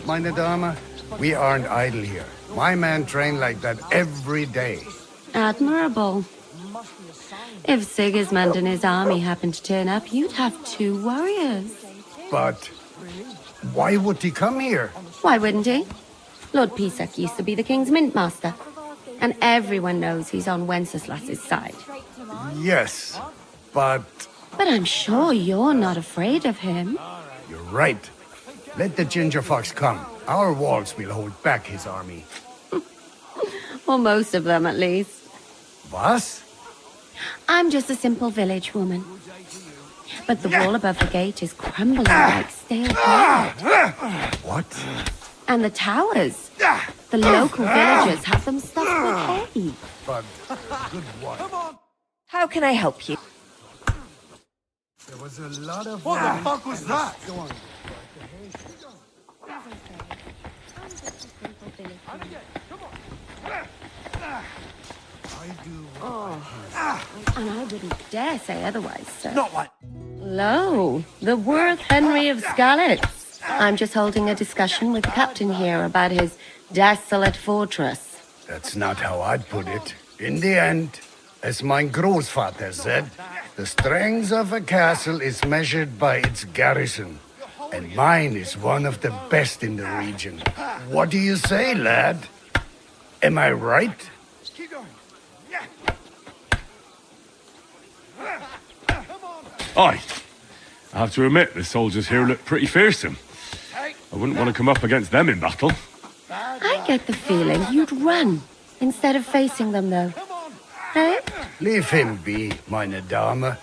meine Dame. We aren't idle here. My men train like that every day. Admirable. If Sigismund and his army happened to turn up, you'd have 2 warriors. But why would he come here? Why wouldn't he? Lord Pisak used to be the king's mintmaster, and everyone knows he's on Wenceslas's side. Yes, but... But I'm sure you're not afraid of him. You're right. Let the ginger fox come. Our walls will hold back his army. Or most of them, at least. Was? I'm just a simple village woman. But the wall above the gate is crumbling like stale bread. What? And the towers. The local villagers have them stuffed with hay. But good one. How can I help you? There was a lot of... What the fuck was that? Go on. And I wouldn't dare say otherwise, sir. Not like... Lo, the worth Henry of Skalitz. I'm just holding a discussion with the captain here about his desolate fortress. That's not how I'd put it. In the end, as my Großvater said, the strength of a castle is measured by its garrison. And mine is one of the best in the region. What do you say, lad? Am I right? Keep going. Aye. I have to admit, the soldiers here look pretty fearsome. I wouldn't want to come up against them in battle. I get the feeling you'd run instead of facing them, though. Hey? Leave him be, meine Dame.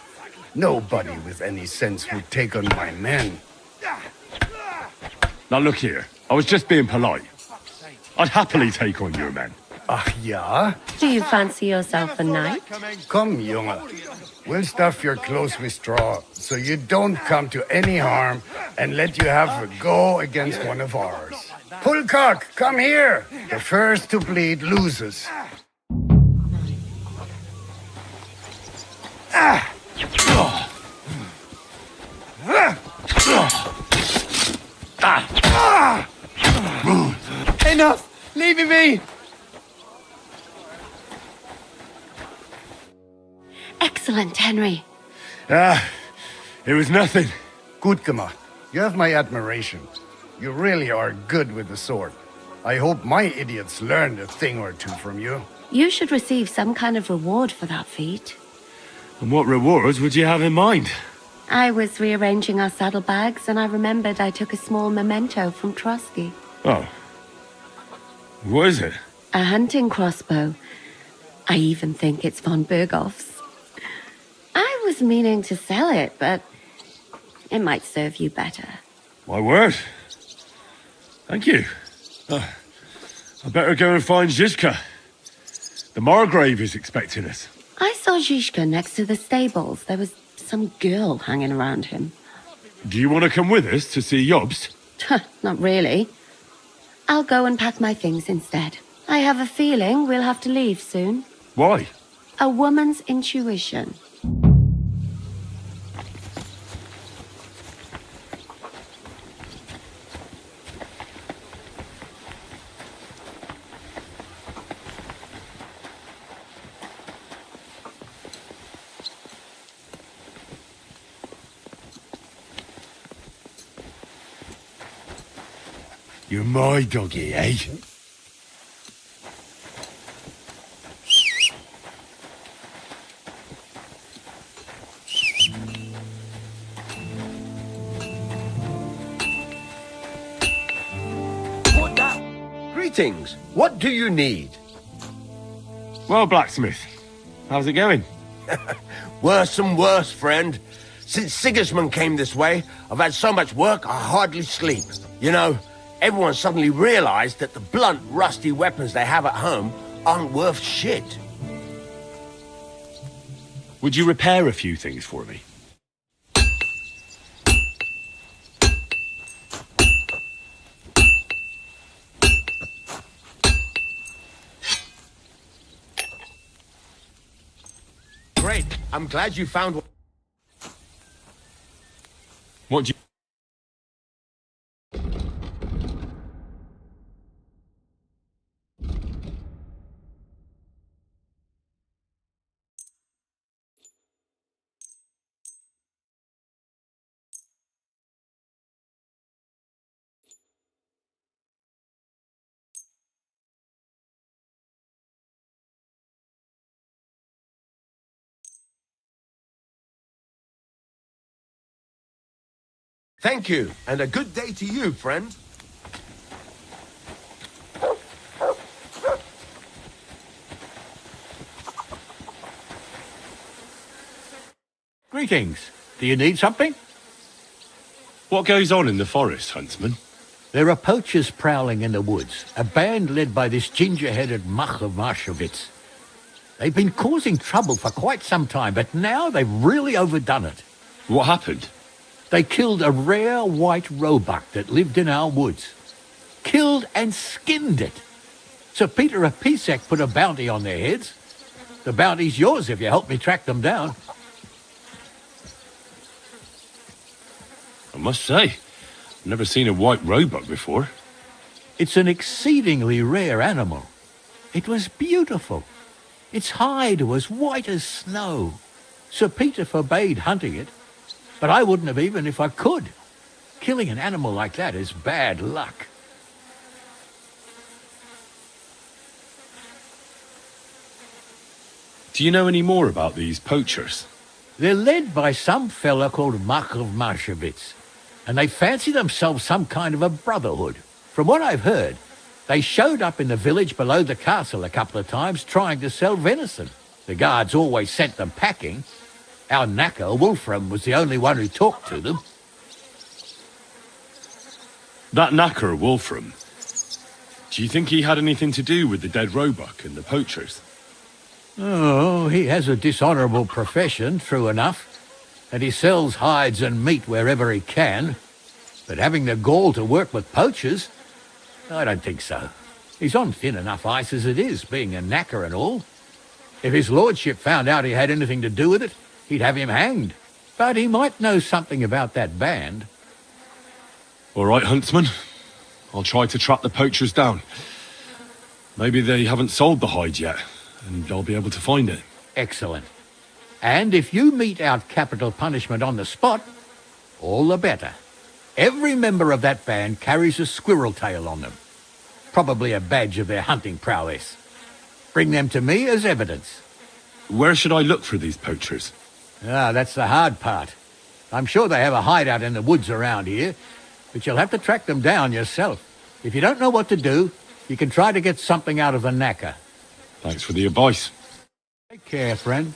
Nobody with any sense would take on my men. Now look here, I was just being polite. I'd happily take on your men. Ach ja? Do you fancy yourself a knight? Come, Junge. We'll stuff your clothes with straw, so you don't come to any harm, and let you have a go against one of ours. Pulcock, come here! The first to bleed loses. Enough! Leave me be! Excellent, Henry. It was nothing. Gut gemacht. You have my admiration. You really are good with the sword. I hope my idiots learned a thing or two from you. You should receive some kind of reward for that feat. And what rewards would you have in mind? I was rearranging our saddlebags, and I remembered I took a small memento from Trotsky. Oh. What is it? A hunting crossbow. I even think it's von Berghoff's. I was meaning to sell it, but it might serve you better. My word. Thank you. I better go and find Zizka. The Margrave is expecting us. I saw Zizka next to the stables. There was some girl hanging around him. Do you want to come with us to see Jobst? Not really. I'll go and pack my things instead. I have a feeling we'll have to leave soon. Why? A woman's intuition. You're my doggy, eh? Greetings. What do you need? Well, blacksmith, how's it going? Worse and worse, friend. Since Sigismund came this way, I've had so much work I hardly sleep. You know, everyone suddenly realized that the blunt, rusty weapons they have at home aren't worth shit. Would you repair a few things for me? Great. I'm glad you found one. What do you... Thank you, and a good day to you, friend. Greetings. Do you need something? What goes on in the forest, Huntsman? There are poachers prowling in the woods, a band led by this ginger-headed muck of Marshowitz. They've been causing trouble for quite some time, but now they've really overdone it. What happened? They killed a rare white roebuck that lived in our woods. Killed and skinned it. Sir Peter of Pisek put a bounty on their heads. The bounty's yours if you help me track them down. I must say, I've never seen a white roebuck before. It's an exceedingly rare animal. It was beautiful. Its hide was white as snow. Sir Peter forbade hunting it, but I wouldn't have even if I could. Killing an animal like that is bad luck. Do you know any more about these poachers? They're led by some fella called Mark of Marshowitz, and they fancy themselves some kind of a brotherhood. From what I've heard, they showed up in the village below the castle a couple of times trying to sell venison. The guards always sent them packing. Our knacker, Wolfram, was the only one who talked to them. That knacker, Wolfram, do you think he had anything to do with the dead roebuck and the poachers? Oh, he has a dishonourable profession, true enough, and he sells hides and meat wherever he can. But having the gall to work with poachers, I don't think so. He's on thin enough ice as it is, being a knacker and all. If his lordship found out he had anything to do with it, he'd have him hanged. But he might know something about that band. All right, Huntsman. I'll try to track the poachers down. Maybe they haven't sold the hide yet, and I'll be able to find it. Excellent. And if you mete out capital punishment on the spot, all the better. Every member of that band carries a squirrel tail on them. Probably a badge of their hunting prowess. Bring them to me as evidence. Where should I look for these poachers? Ah, that's the hard part. I'm sure they have a hideout in the woods around here, but you'll have to track them down yourself. If you don't know what to do, you can try to get something out of the knacker. Thanks for the advice. Take care, friend.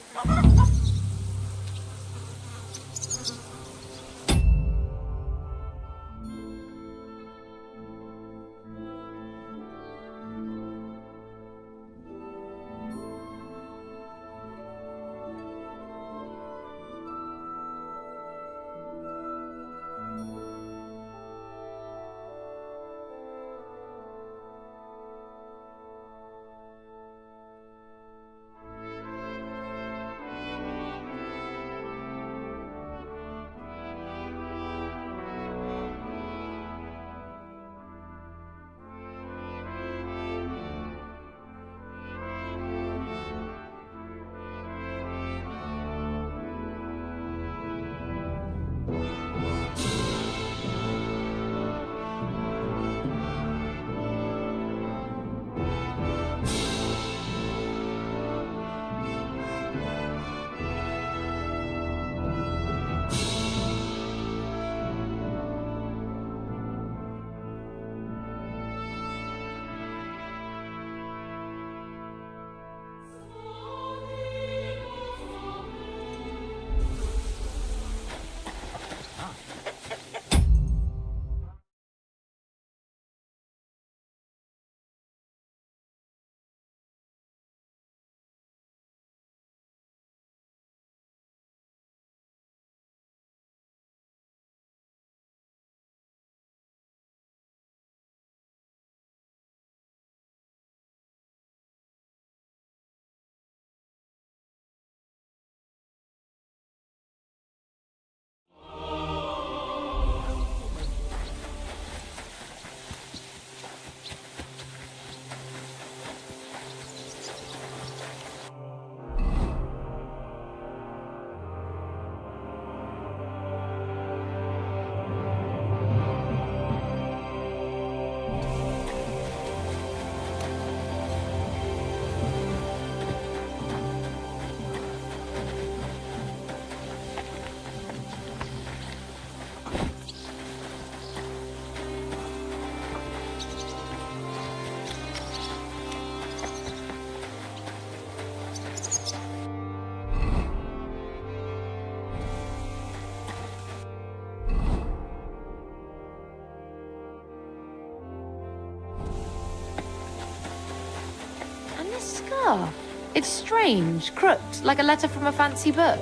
scar. It's strange, crooked, like a letter from a fancy book.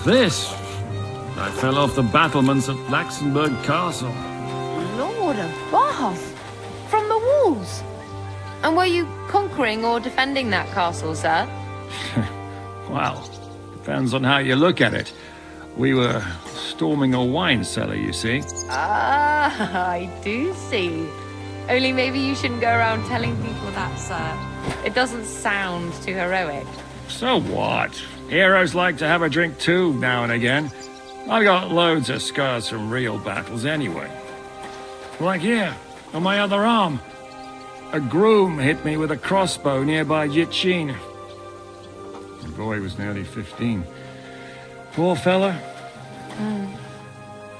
This. I fell off the battlements at Laxenburg Castle. Lord above! From the walls! And were you conquering or defending that castle, sir? Well, depends on how you look at it. We were storming a wine cellar, you see. Ah, I do see. Only maybe you shouldn't go around telling people that, sir. It doesn't sound too heroic. So what? Heroes like to have a drink too, now and again. I got loads of scars from real battles anyway. Like here, on my other arm. A groom hit me with a crossbow nearby Yitchin. The boy was nearly 15. Poor fella.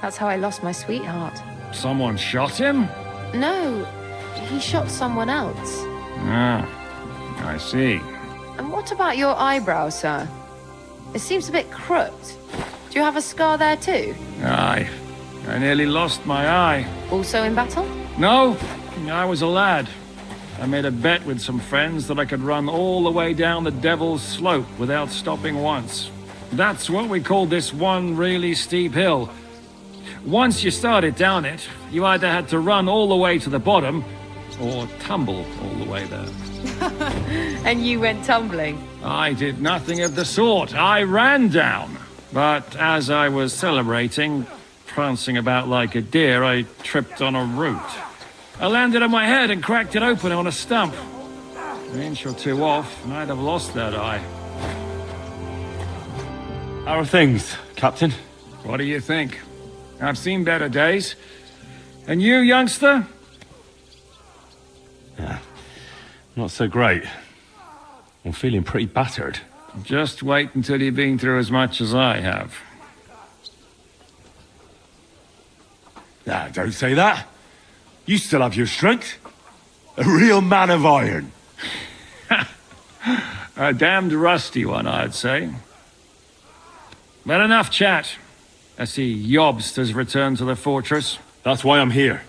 That's how I lost my sweetheart. Someone shot him? No, he shot someone else. Ah, I see. And what about your eyebrow, sir? It seems a bit crooked. Do you have a scar there too? Aye. I nearly lost my eye. Also in battle? No, I was a lad. I made a bet with some friends that I could run all the way down the Devil's Slope without stopping once. That's what we call this one really steep hill. Once you started down it, you either had to run all the way to the bottom, or tumble all the way there. And you went tumbling? I did nothing of the sort. I ran down. But as I was celebrating, prancing about like a deer, I tripped on a root. I landed on my head and cracked it open on a stump. An inch or two off, and I'd have lost that eye. How are things, Captain? What do you think? I've seen better days. And you, youngster? Yeah, not so great. I'm feeling pretty battered. Just wait until you've been through as much as I have. Nah, don't say that. You still have your strength. A real man of iron. A damned rusty one, I'd say. But enough chat. I see Jobst has returned to the fortress. That's why I'm here.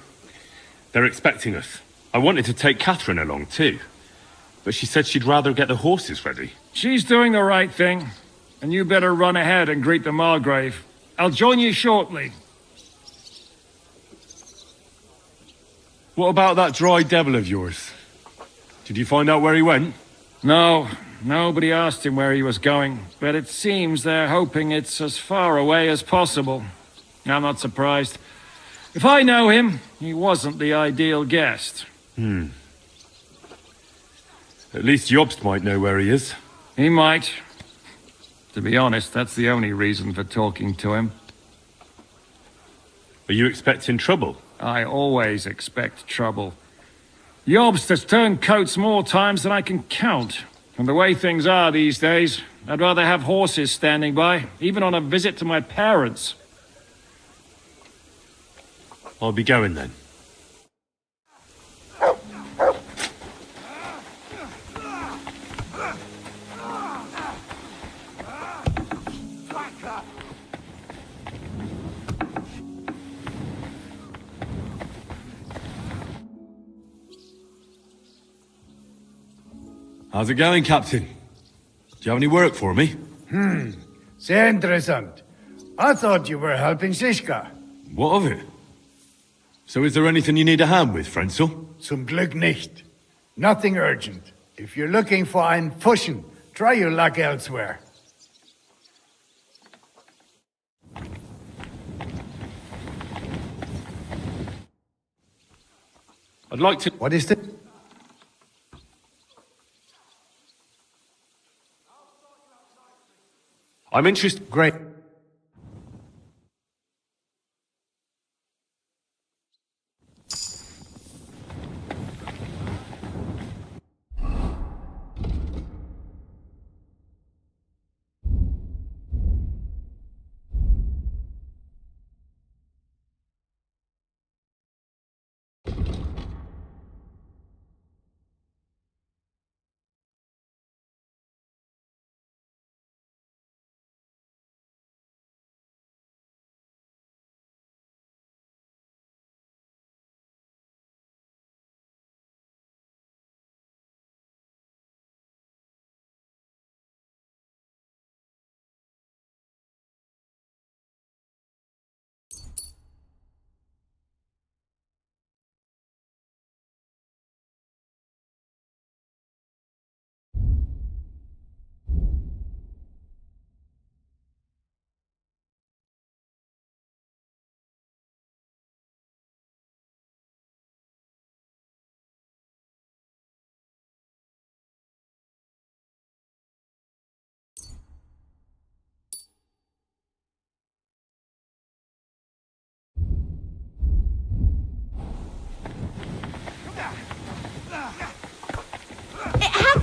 They're expecting us. I wanted to take Catherine along too, but she said she'd rather get the horses ready. She's doing the right thing, and you better run ahead and greet the Margrave. I'll join you shortly. What about that dry devil of yours? Did you find out where he went? No, nobody asked him where he was going, but it seems they're hoping it's as far away as possible. I'm not surprised. If I know him, he wasn't the ideal guest. At least Jobst might know where he is. He might. To be honest, that's the only reason for talking to him. Are you expecting trouble? I always expect trouble. Jobst has turned coats more times than I can count. And the way things are these days, I'd rather have horses standing by, even on a visit to my parents. I'll be going then. How's it going, Captain? Do you have any work for me? Sehr interessant. I thought you were helping Siska. What of it? So is there anything you need a hand with, Frenzel? Zum Glück nicht. Nothing urgent. If you're looking for einen Fuschen, try your luck elsewhere. I'd like to... What is it? I'm interested... Great.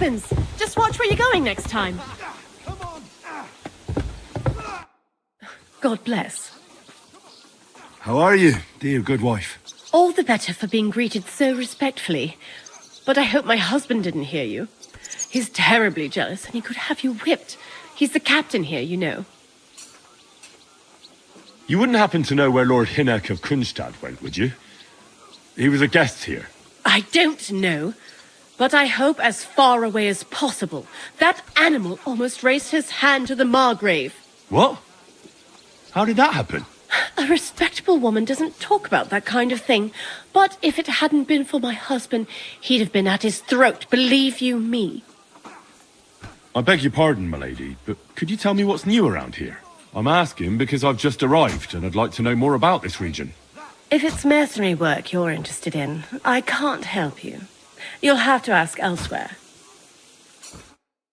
happens. Just watch where you're going next time. God bless. How are you, dear good wife? All the better for being greeted so respectfully. But I hope my husband didn't hear you. He's terribly jealous and he could have you whipped. He's the captain here, you know. You wouldn't happen to know where Lord Hinnock of Kunstad went, would you? He was a guest here. I don't know, but I hope as far away as possible. That animal almost raised his hand to the Margrave. What? How did that happen? A respectable woman doesn't talk about that kind of thing. But if it hadn't been for my husband, he'd have been at his throat, believe you me. I beg your pardon, milady, but could you tell me what's new around here? I'm asking because I've just arrived and I'd like to know more about this region. If it's mercenary work you're interested in, I can't help you. You'll have to ask elsewhere.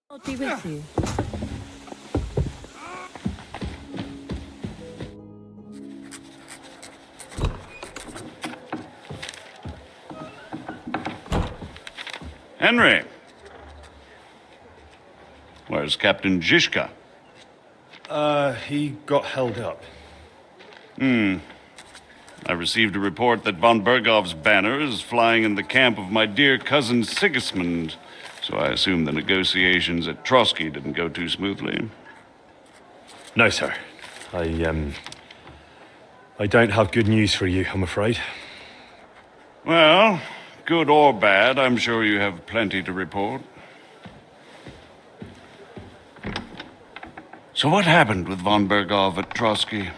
I'll be with you. Henry. Where's Captain Zizka? He got held up. I received a report that von Bergov's banner is flying in the camp of my dear cousin Sigismund, so I assume the negotiations at Trotsky didn't go too smoothly. No, sir. I don't have good news for you, I'm afraid. Well, good or bad, I'm sure you have plenty to report. So what happened with von Bergov at Trotsky?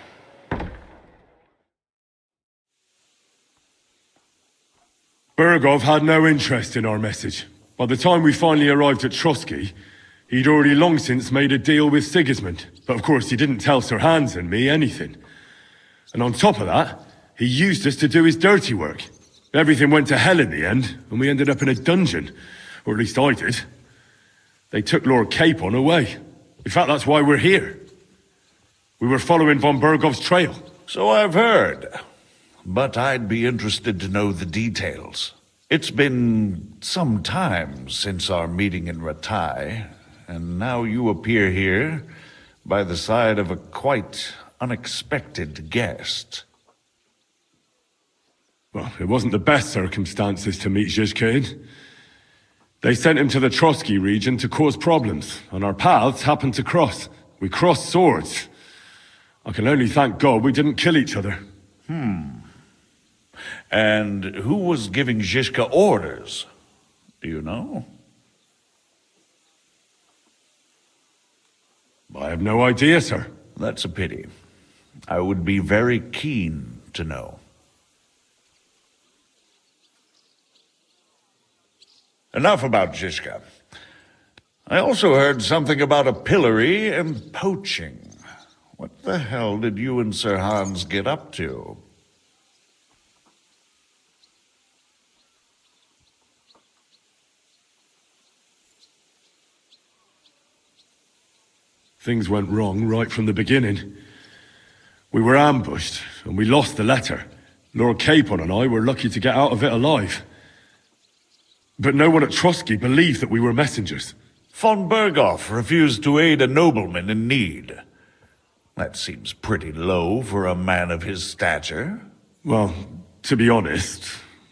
Bergov had no interest in our message. By the time we finally arrived at Trotsky, he'd already long since made a deal with Sigismund. But of course he didn't tell Sir Hans and me anything. And on top of that, he used us to do his dirty work. Everything went to hell in the end, and we ended up in a dungeon. Or at least I did. They took Lord Capon away. In fact, that's why we're here. We were following von Bergov's trail. So I've heard. But I'd be interested to know the details. It's been some time since our meeting in Ratai, and now you appear here by the side of a quite unexpected guest. Well, it wasn't the best circumstances to meet Zizka in. They sent him to the Trotsky region to cause problems, and our paths happened to cross. We crossed swords. I can only thank God we didn't kill each other. And who was giving Zizka orders? Do you know? I have no idea, sir. That's a pity. I would be very keen to know. Enough about Zizka. I also heard something about a pillory and poaching. What the hell did you and Sir Hans get up to? Things went wrong right from the beginning. We were ambushed, and we lost the letter. Lord Capon and I were lucky to get out of it alive. But no one at Trotsky believed that we were messengers. Von Bergov refused to aid a nobleman in need. That seems pretty low for a man of his stature. Well, to be honest,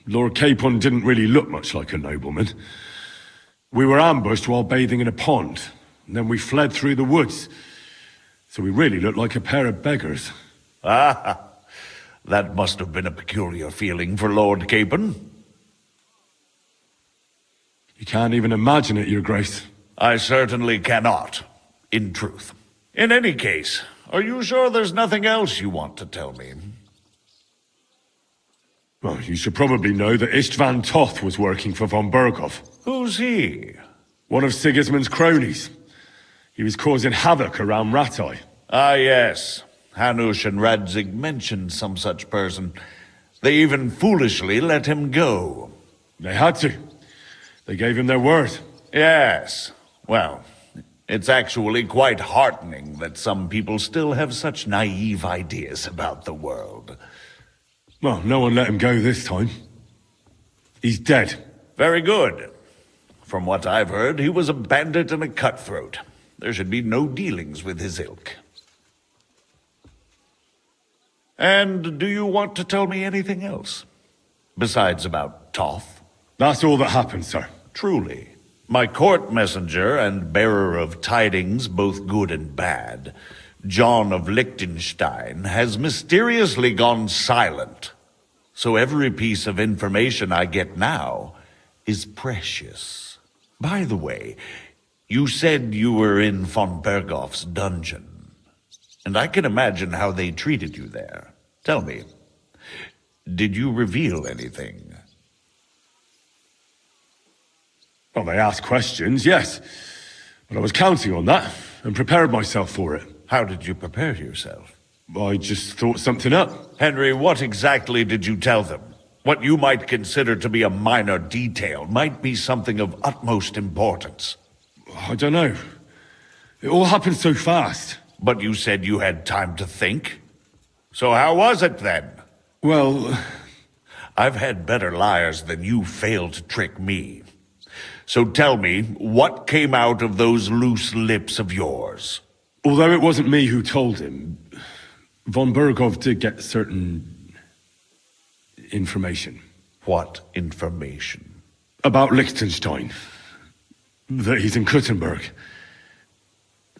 Lord Capon didn't really look much like a nobleman. We were ambushed while bathing in a pond, and then we fled through the woods. So we really looked like a pair of beggars. Ah, that must have been a peculiar feeling for Lord Capon. You can't even imagine it, Your Grace. I certainly cannot, in truth. In any case, are you sure there's nothing else you want to tell me? Well, you should probably know that Istvan Toth was working for von Bergov. Who's he? One of Sigismund's cronies. He was causing havoc around Ratai. Ah, yes. Hanush and Radzig mentioned some such person. They even foolishly let him go. They had to. They gave him their word. Yes. Well, it's actually quite heartening that some people still have such naive ideas about the world. Well, no one let him go this time. He's dead. Very good. From what I've heard, he was a bandit and a cutthroat. There should be no dealings with his ilk. And do you want to tell me anything else? Besides about Toth? That's all that happened, sir. Truly. My court messenger and bearer of tidings, both good and bad, John of Liechtenstein, has mysteriously gone silent. So every piece of information I get now is precious. By the way, you said you were in von Bergoff's dungeon, and I can imagine how they treated you there. Tell me, did you reveal anything? Well, they asked questions, yes. But I was counting on that, and prepared myself for it. How did you prepare yourself? I just thought something up. Henry, what exactly did you tell them? What you might consider to be a minor detail might be something of utmost importance. I don't know. It all happened so fast. But you said you had time to think. So how was it then? Well, I've had better liars than you fail to trick me. So tell me, what came out of those loose lips of yours? Although it wasn't me who told him, von Berghoff did get certain information. What information? About Liechtenstein. That he's in Kuttenberg.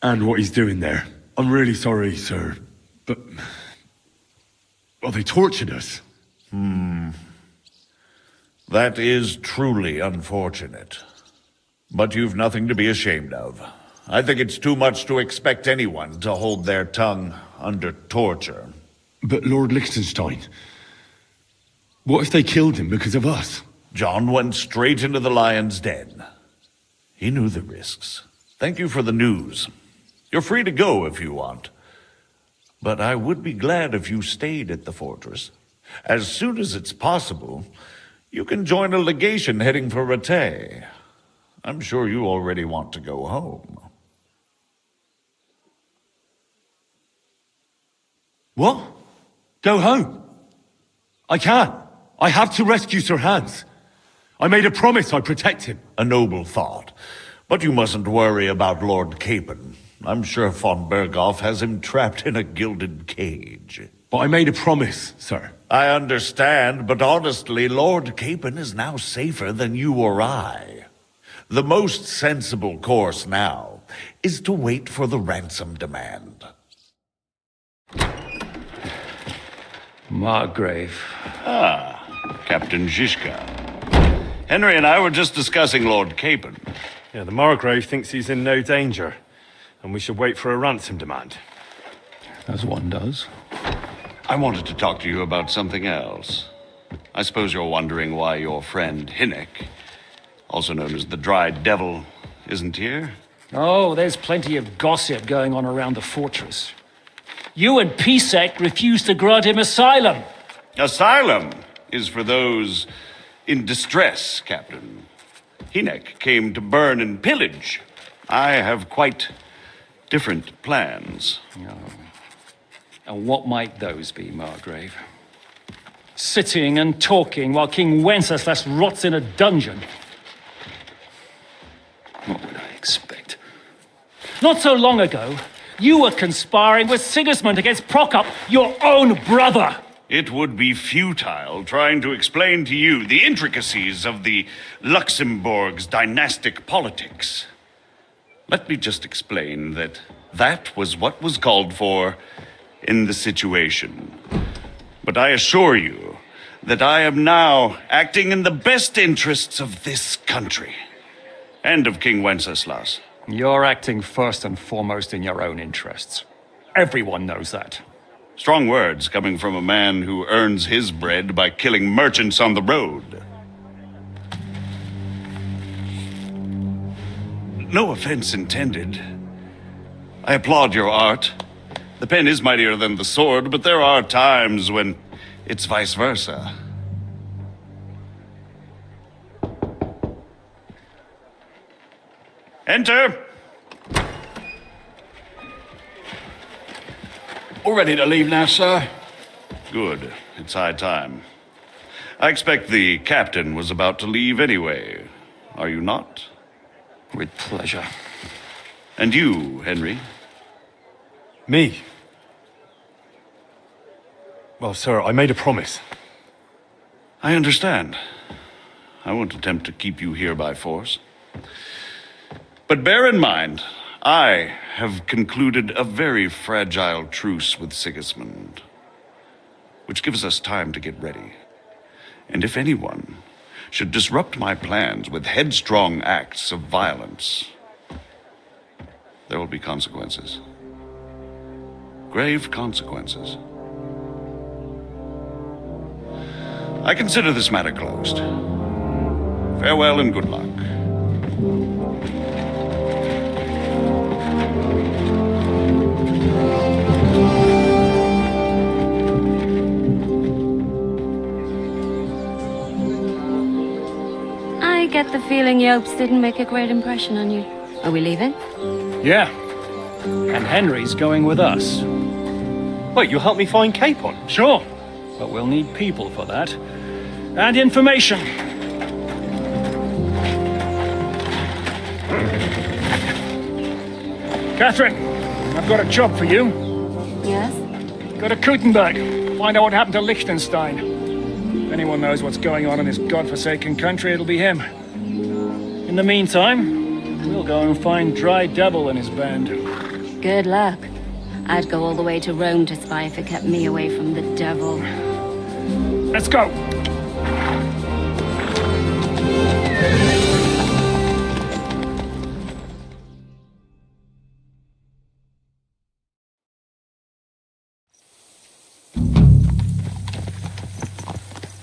And what he's doing there. I'm really sorry, sir, but... well, they tortured us. That is truly unfortunate. But you've nothing to be ashamed of. I think it's too much to expect anyone to hold their tongue under torture. But Lord Liechtenstein... what if they killed him because of us? John went straight into the lion's den. He knew the risks. Thank you for the news. You're free to go if you want. But I would be glad if you stayed at the fortress. As soon as it's possible, you can join a legation heading for Rattay. I'm sure you already want to go home. What? Go home? I can't. I have to rescue Sir Hans. I made a promise I'd protect him. A noble thought. But you mustn't worry about Lord Capon. I'm sure von Berghoff has him trapped in a gilded cage. But I made a promise, sir. I understand, but honestly, Lord Capon is now safer than you or I. The most sensible course now is to wait for the ransom demand. Margrave. Ah, Captain Zizka. Henry and I were just discussing Lord Capon. Yeah, the Margrave thinks he's in no danger, and we should wait for a ransom demand. As one does. I wanted to talk to you about something else. I suppose you're wondering why your friend Hinnek, also known as the Dried Devil, isn't here? Oh, there's plenty of gossip going on around the fortress. You and Pisek refused to grant him asylum. Asylum is for those in distress, Captain. Hinnek came to burn and pillage. I have quite different plans. Oh. And what might those be, Margrave? Sitting and talking while King Wenceslas rots in a dungeon. What would I expect? Not so long ago, you were conspiring with Sigismund against Prokop, your own brother. It would be futile trying to explain to you the intricacies of the Luxembourg's dynastic politics. Let me just explain that that was what was called for in the situation. But I assure you that I am now acting in the best interests of this country and of King Wenceslas. You're acting first and foremost in your own interests. Everyone knows that. Strong words coming from a man who earns his bread by killing merchants on the road. No offense intended. I applaud your art. The pen is mightier than the sword, but there are times when it's vice versa. Enter! All ready to leave now, sir? Good. It's high time. I expect the captain was about to leave anyway. Are you not? With pleasure. And you, Henry? Me? Well, sir, I made a promise. I understand. I won't attempt to keep you here by force. But bear in mind, I have concluded a very fragile truce with Sigismund, which gives us time to get ready. And if anyone should disrupt my plans with headstrong acts of violence, there will be consequences. Grave consequences. I consider this matter closed. Farewell and good luck. I get the feeling Yopes didn't make a great impression on you. Are we leaving? Yeah. And Henry's going with us. Wait, you'll help me find Capon? Sure. But we'll need people for that. And information. Catherine, I've got a job for you. Yes? Go to Kutnagorsk. Find out what happened to Liechtenstein. If anyone knows what's going on in this godforsaken country, it'll be him. In the meantime, we'll go and find Dry Devil and his band. Good luck. I'd go all the way to Rome to spy if it kept me away from the devil. Let's go!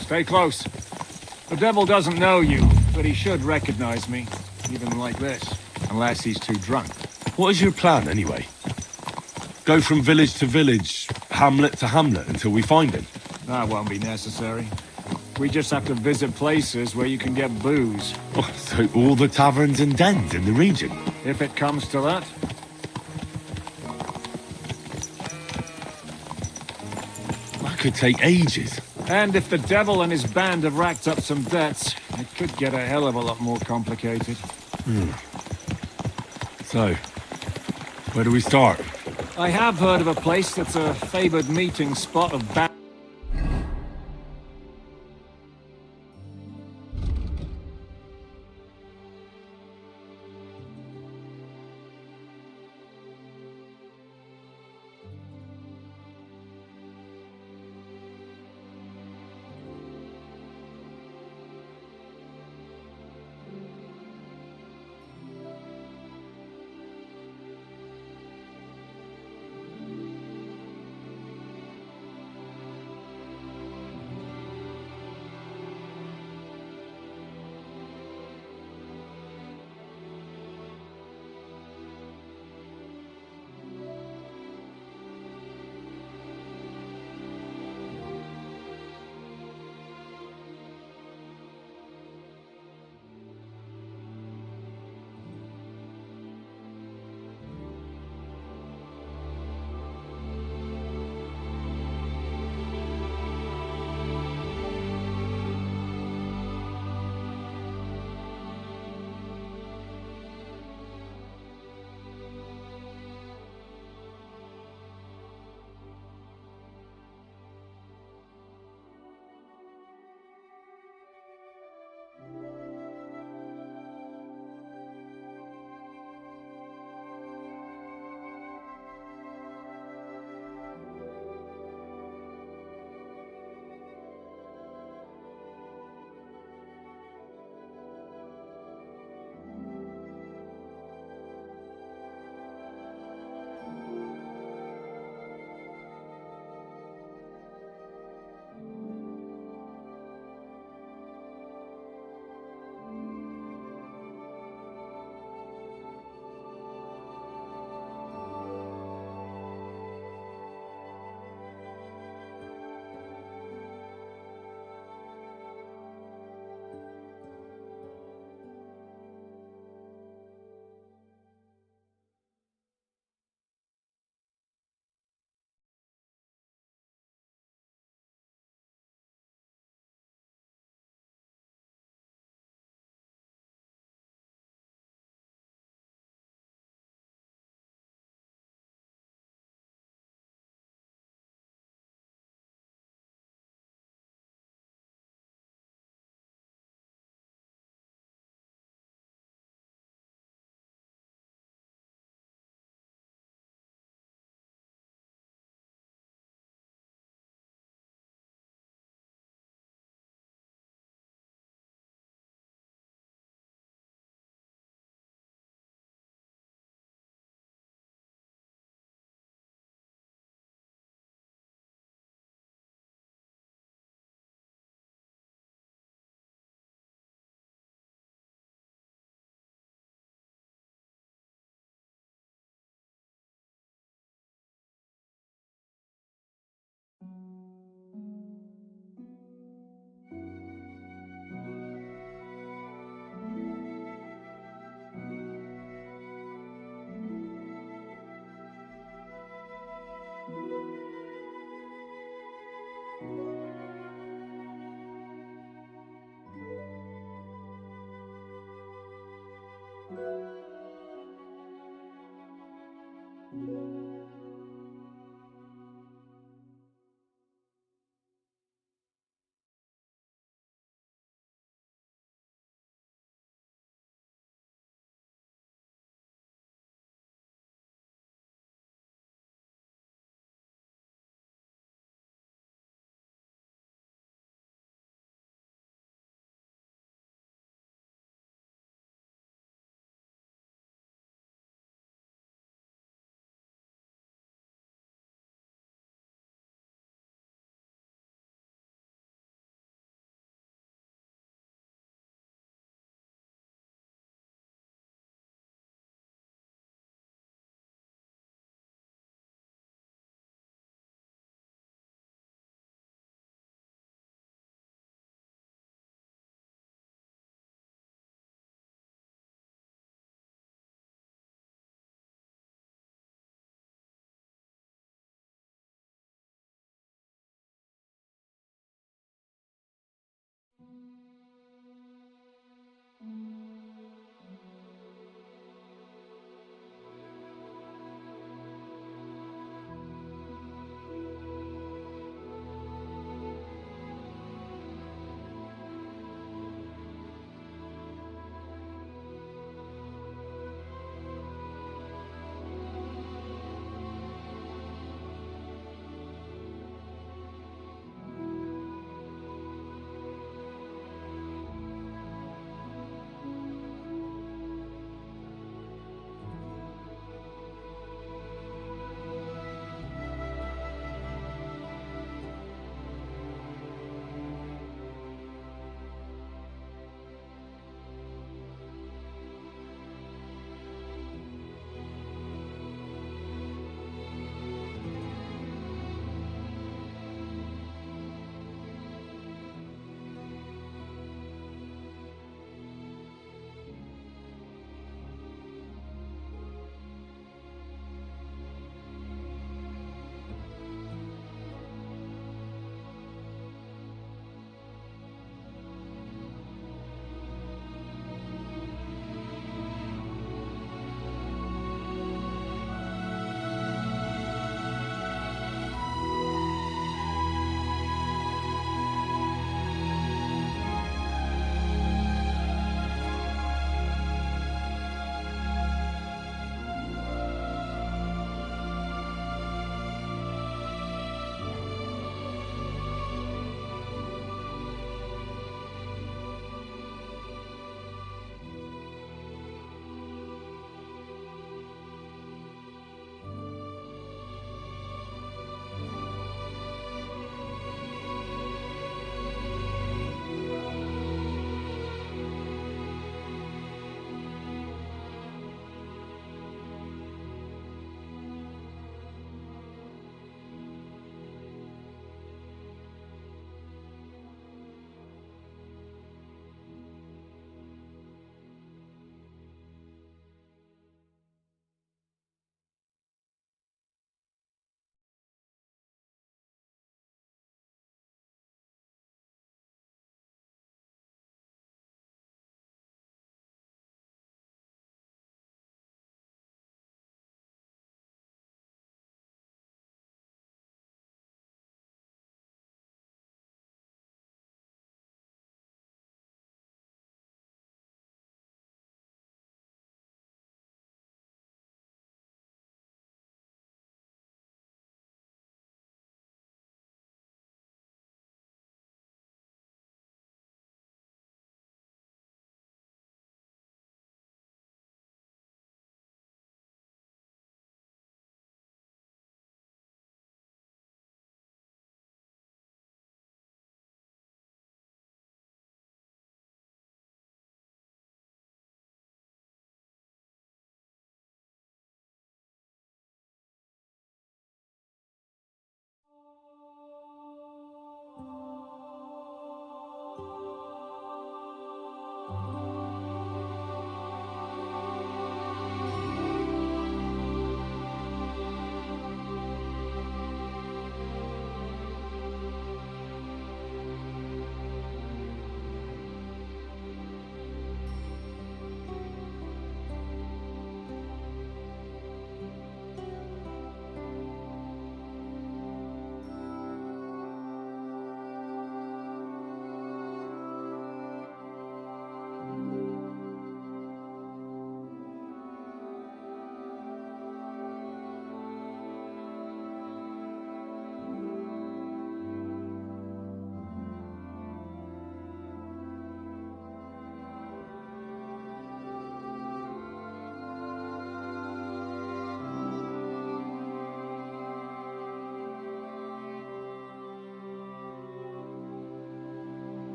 Stay close. The devil doesn't know you, but he should recognize me, even like this. Unless he's too drunk. What is your plan, anyway? Go from village to village, hamlet to hamlet, until we find him? That won't be necessary. We just have to visit places where you can get booze. Oh, so all the taverns and dens in the region? If it comes to that. That could take ages. And if the devil and his band have racked up some debts, it could get a hell of a lot more complicated. So, where do we start? I have heard of a place that's a favored meeting spot of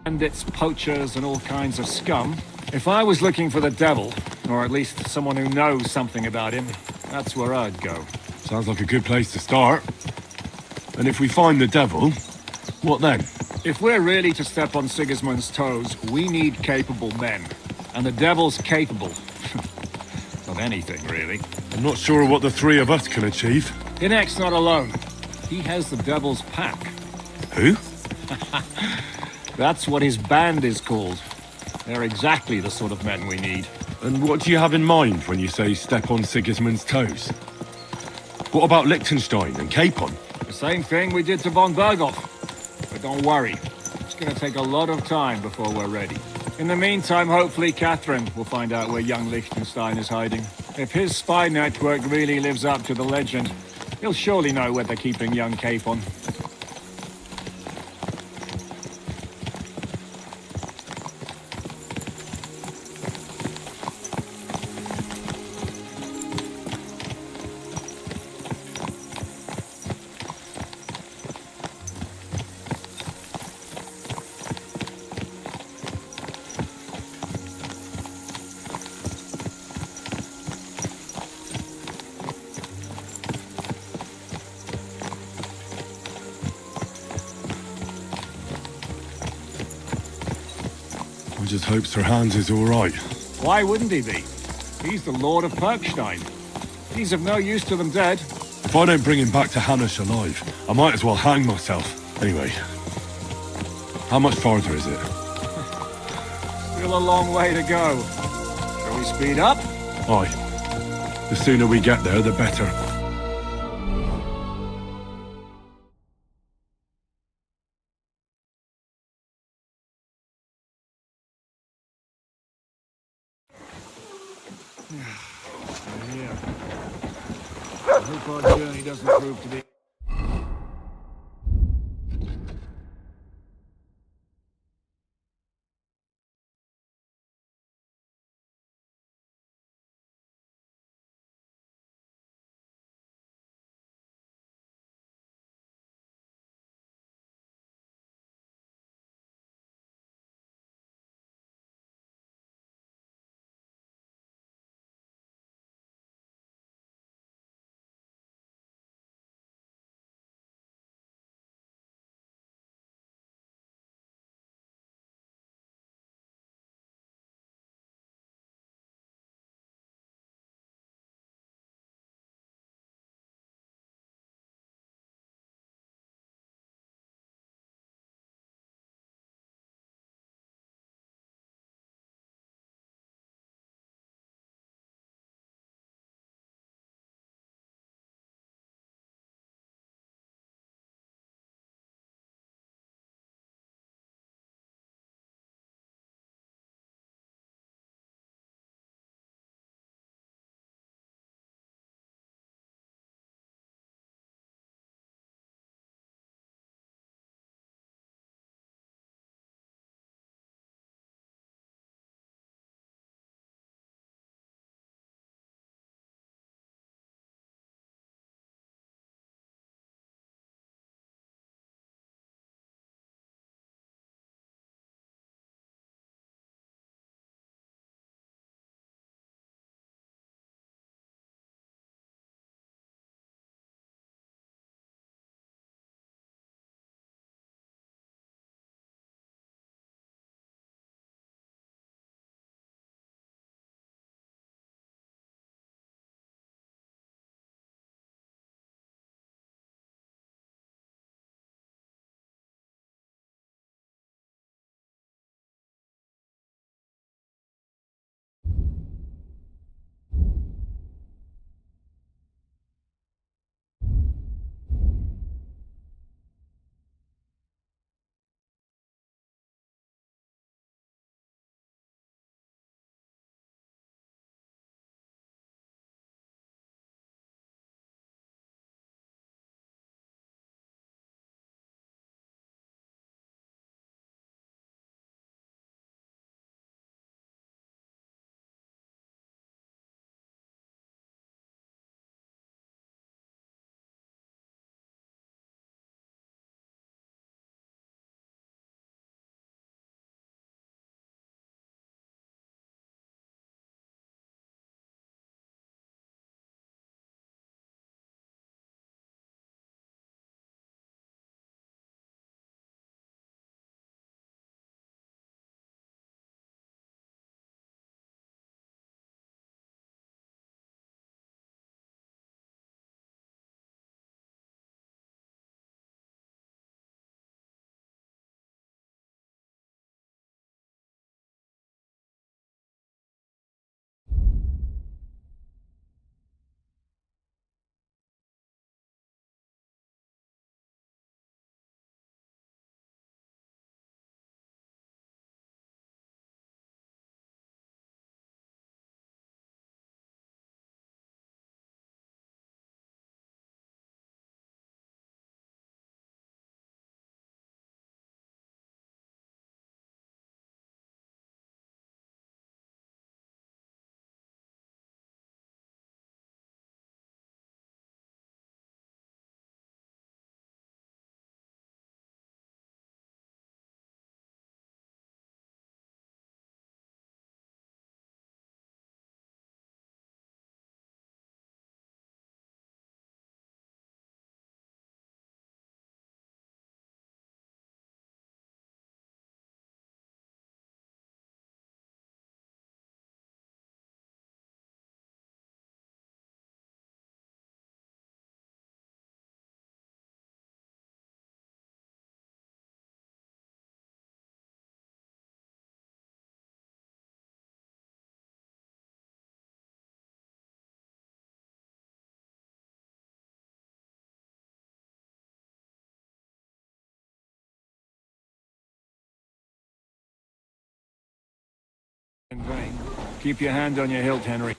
bandits, poachers, and all kinds of scum. If I was looking for the devil, or at least someone who knows something about him, that's where I'd go. Sounds like a good place to start. And if we find the devil, what then? If we're really to step on Sigismund's toes, we need capable men. And the devil's capable. Of anything, really. I'm not sure what the three of us can achieve. Inek's not alone. He has the devil's pack. Who? That's what his band is called. They're exactly the sort of men we need. And what do you have in mind when you say step on Sigismund's toes? What about Liechtenstein and Capon? The same thing we did to von Berghoff. But don't worry, it's gonna take a lot of time before we're ready. In the meantime, hopefully Catherine will find out where young Liechtenstein is hiding. If his spy network really lives up to the legend, he'll surely know where they're keeping young Capon. I just hope Sir Hans is all right. Why wouldn't he be? He's the Lord of Perkstein. He's of no use to them dead. If I don't bring him back to Hanish alive, I might as well hang myself. Anyway, how much farther is it? Still a long way to go. Shall we speed up? Aye. The sooner we get there, the better. Yeah. I hope our journey doesn't prove to be... Keep your hand on your hilt, Henry.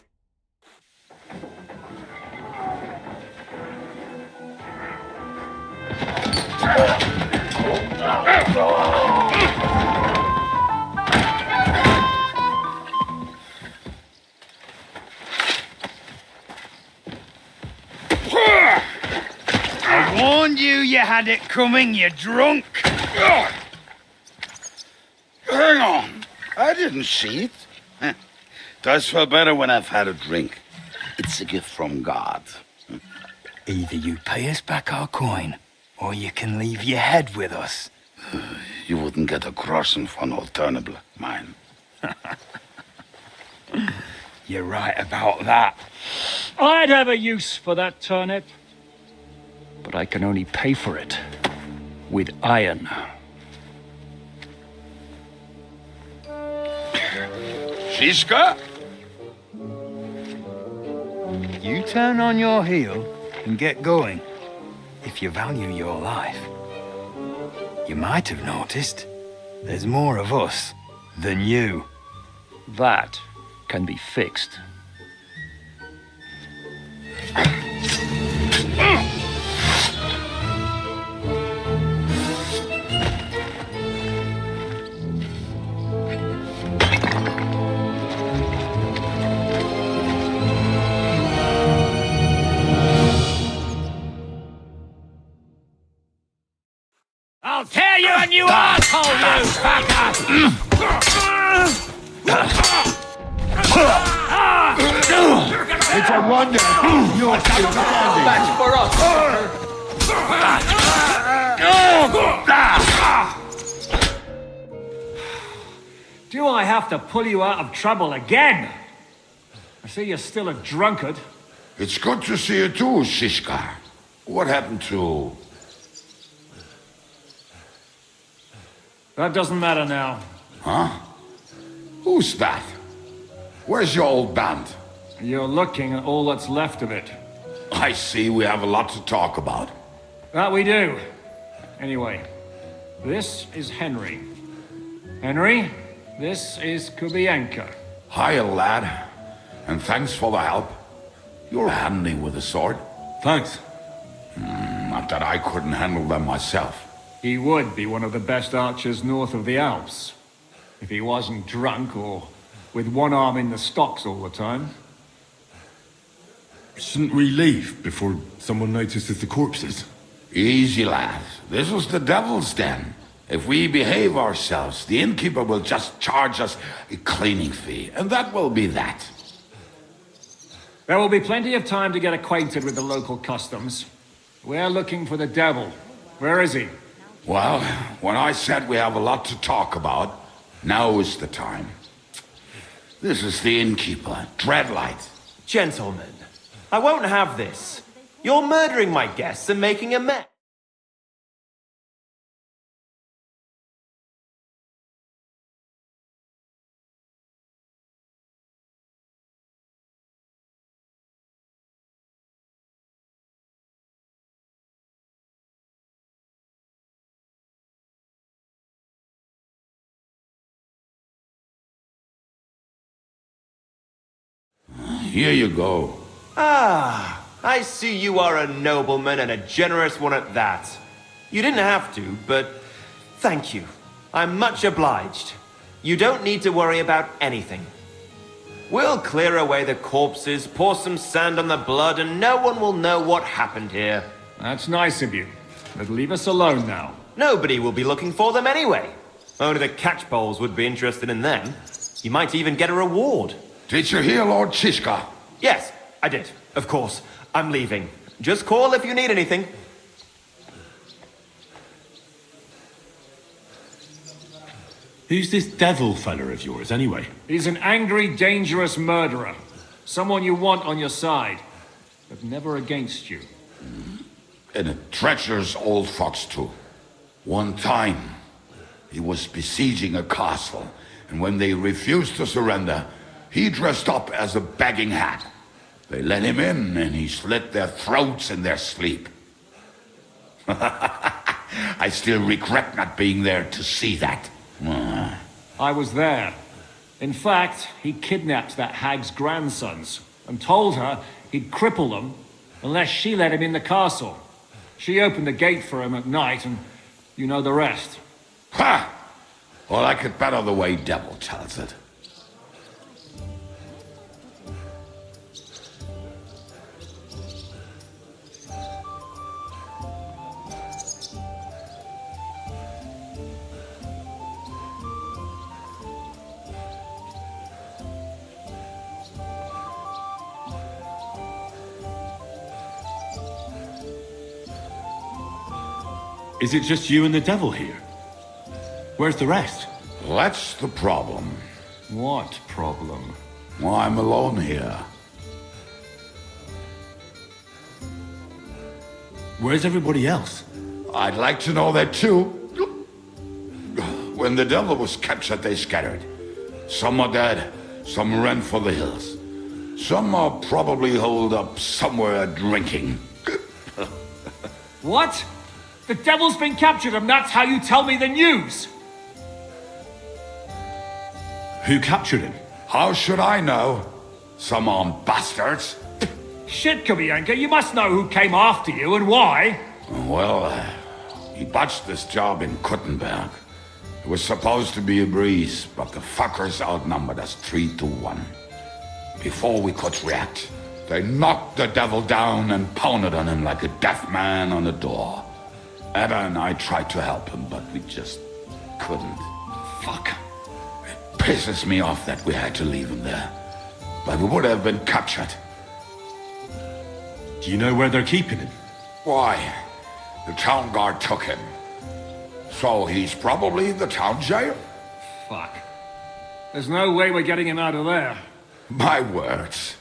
I warned you had it coming, you drunk. Hang on. I didn't see it. Does feel better when I've had a drink. It's a gift from God. Either you pay us back our coin, or you can leave your head with us. You wouldn't get a crossing for an alternative, mine. You're right about that. I'd have a use for that turnip. But I can only pay for it with iron. Shiska? You turn on your heel and get going. If you value your life. You might have noticed there's more of us than you. That can be fixed. I'll tear you a new asshole, you fucker! It's a wonder you're still standing. That's for us. Do I have to pull you out of trouble again? I see you're still a drunkard. It's good to see you too, Shishka. What happened to... That doesn't matter now. Huh? Who's that? Where's your old band? You're looking at all that's left of it. I see we have a lot to talk about. That we do. Anyway, this is Henry. Henry, this is Kubienka. Hiya, lad. And thanks for the help. You're handy with a sword. Thanks. Not that I couldn't handle them myself. He would be one of the best archers north of the Alps. If he wasn't drunk or with one arm in the stocks all the time. Shouldn't we leave before someone notices the corpses? Easy, lad. This was the devil's den. If we behave ourselves, the innkeeper will just charge us a cleaning fee, and that will be that. There will be plenty of time to get acquainted with the local customs. We're looking for the devil. Where is he? Well, when I said we have a lot to talk about, now is the time. This is the innkeeper, Dreadlight. Gentlemen, I won't have this. You're murdering my guests and making a mess. Here you go. Ah, I see you are a nobleman and a generous one at that. You didn't have to, but thank you. I'm much obliged. You don't need to worry about anything. We'll clear away the corpses, pour some sand on the blood, and no one will know what happened here. That's nice of you. But leave us alone now. Nobody will be looking for them anyway. Only the catchpoles would be interested in them. You might even get a reward. Did you hear Lord Shishka? Yes, I did. Of course. I'm leaving. Just call if you need anything. Who's this devil fella of yours, anyway? He's an angry, dangerous murderer. Someone you want on your side, but never against you. And a treacherous old fox, too. One time, he was besieging a castle, and when they refused to surrender, he dressed up as a begging hat. They let him in, and he slit their throats in their sleep. I still regret not being there to see that. I was there. In fact, he kidnapped that hag's grandsons and told her he'd cripple them unless she let him in the castle. She opened the gate for him at night, and you know the rest. Ha! Well, I could better the way Devil tells it. Is it just you and the devil here? Where's the rest? That's the problem. What problem? Well, I'm alone here. Where's everybody else? I'd like to know that too. When the devil was captured, they scattered. Some are dead, some ran for the hills. Some are probably holed up somewhere drinking. What? The devil's been captured and that's how you tell me the news? Who captured him? How should I know? Some armed bastards. Shit, Kubianka, you must know who came after you and why. Well, he botched this job in Kuttenberg. It was supposed to be a breeze, but the fuckers outnumbered us 3-1. Before we could react, they knocked the devil down and pounded on him like a deaf man on a door. Ada and I tried to help him, but we just couldn't. Fuck. It pisses me off that we had to leave him there. But we would have been captured. Do you know where they're keeping him? Why? The town guard took him. So he's probably the town jail? Fuck. There's no way we're getting him out of there. My words.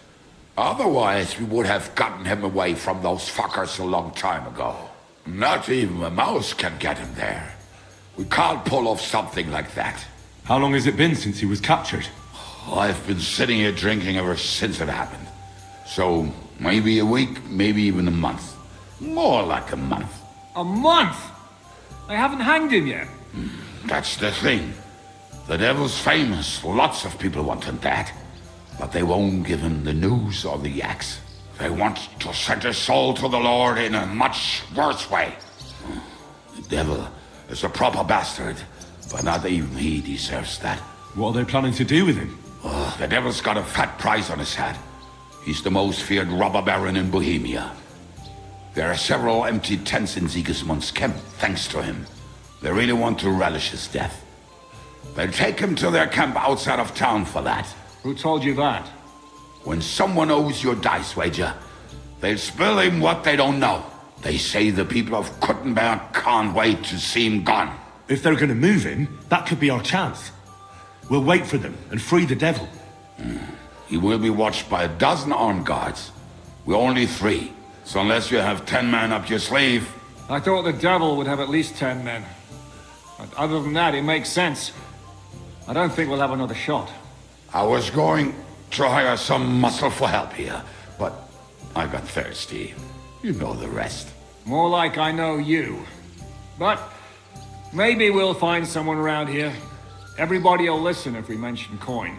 Otherwise, we would have gotten him away from those fuckers a long time ago. Not even a mouse can get him there. We can't pull off something like that. How long has it been since he was captured? I've been sitting here drinking ever since it happened. So, maybe a week, maybe even a month. More like a month. A month? They haven't hanged him yet. That's the thing. The devil's famous. Lots of people want him dead. But they won't give him the news or the axe. They want to send his soul to the Lord in a much worse way. The devil is a proper bastard, but not even he deserves that. What are they planning to do with him? The devil's got a fat price on his head. He's the most feared robber baron in Bohemia. There are several empty tents in Sigismund's camp, thanks to him. They really want to relish his death. They'll take him to their camp outside of town for that. Who told you that? When someone owes you a dice wager, they'll spill him what they don't know. They say the people of Kuttenberg can't wait to see him gone. If they're going to move him, that could be our chance. We'll wait for them and free the devil. He will be watched by a dozen armed guards. We're only 3. So unless you have 10 men up your sleeve... I thought the devil would have at least 10 men. But other than that, it makes sense. I don't think we'll have another shot. I was going to hire some muscle for help here, but I got thirsty. You know the rest. More like I know you. But maybe we'll find someone around here. Everybody will listen if we mention coin.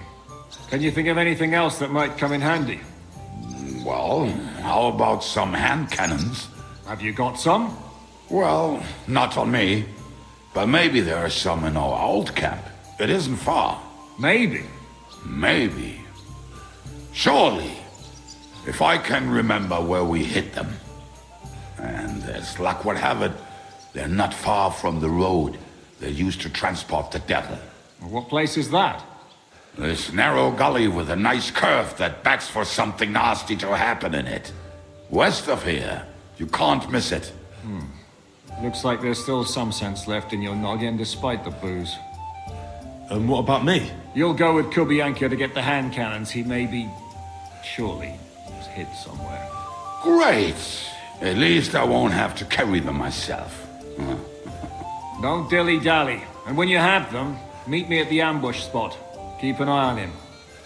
Can you think of anything else that might come in handy? Well, how about some hand cannons? Have you got some? Well, not on me. But maybe there are some in our old camp. It isn't far. Maybe. Maybe. Surely. If I can remember where we hit them. And as luck would have it, they're not far from the road they used to transport the devil. What place is that? This narrow gully with a nice curve that backs for something nasty to happen in it. West of here. You can't miss it. Looks like there's still some sense left in your noggin despite the booze. And what about me? You'll go with Kubianka to get the hand cannons. He may be... surely was hid somewhere. Great! At least I won't have to carry them myself. Don't dilly-dally. And when you have them, meet me at the ambush spot. Keep an eye on him.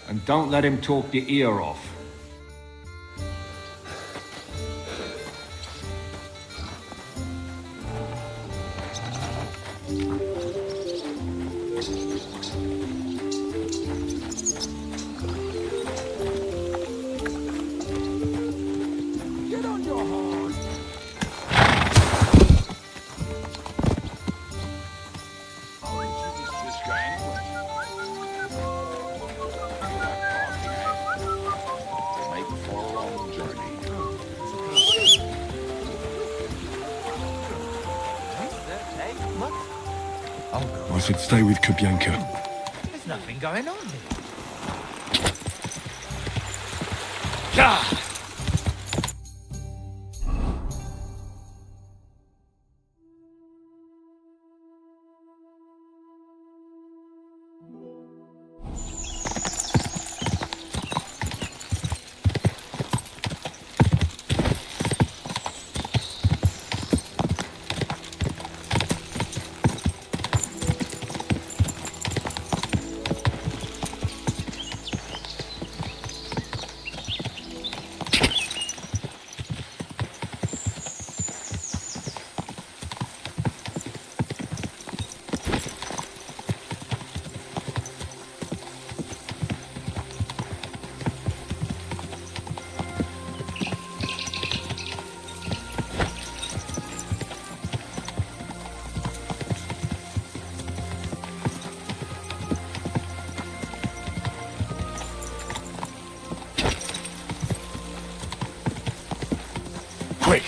And don't let him talk your ear off. should stay with Kubyanka. There's nothing going on here. Quick!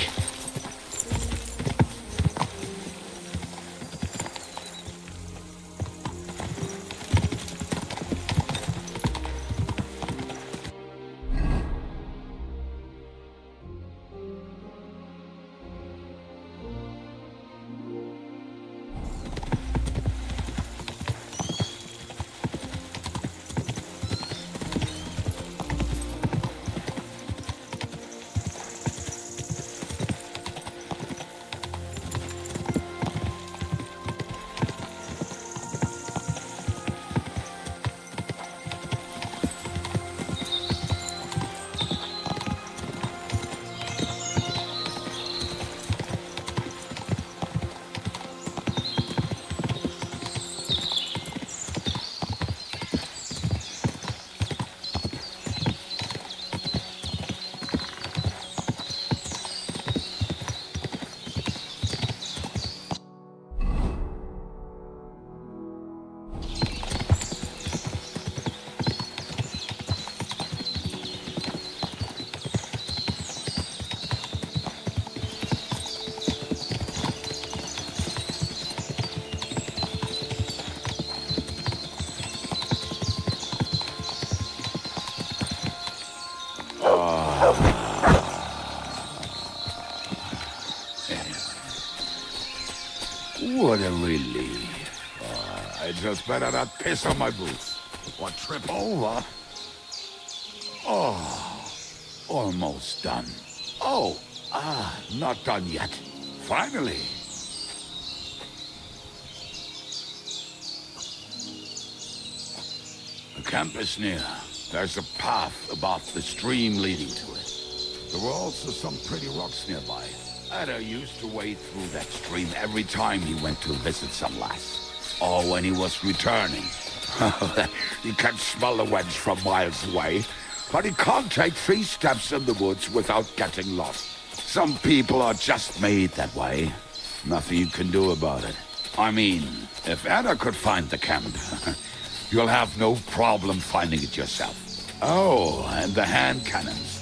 What a relief. I just better not piss on my boots. Or trip over. Oh, almost done. Oh, not done yet. Finally. The camp is near. There's a path above the stream leading to it. There were also some pretty rocks nearby. Ada used to wade through that stream every time he went to visit some lass. Or when he was returning. He can smell the wench from miles away, but he can't take 3 steps in the woods without getting lost. Some people are just made that way. Nothing you can do about it. I mean, if Ada could find the camp, you'll have no problem finding it yourself. Oh, and the hand cannons.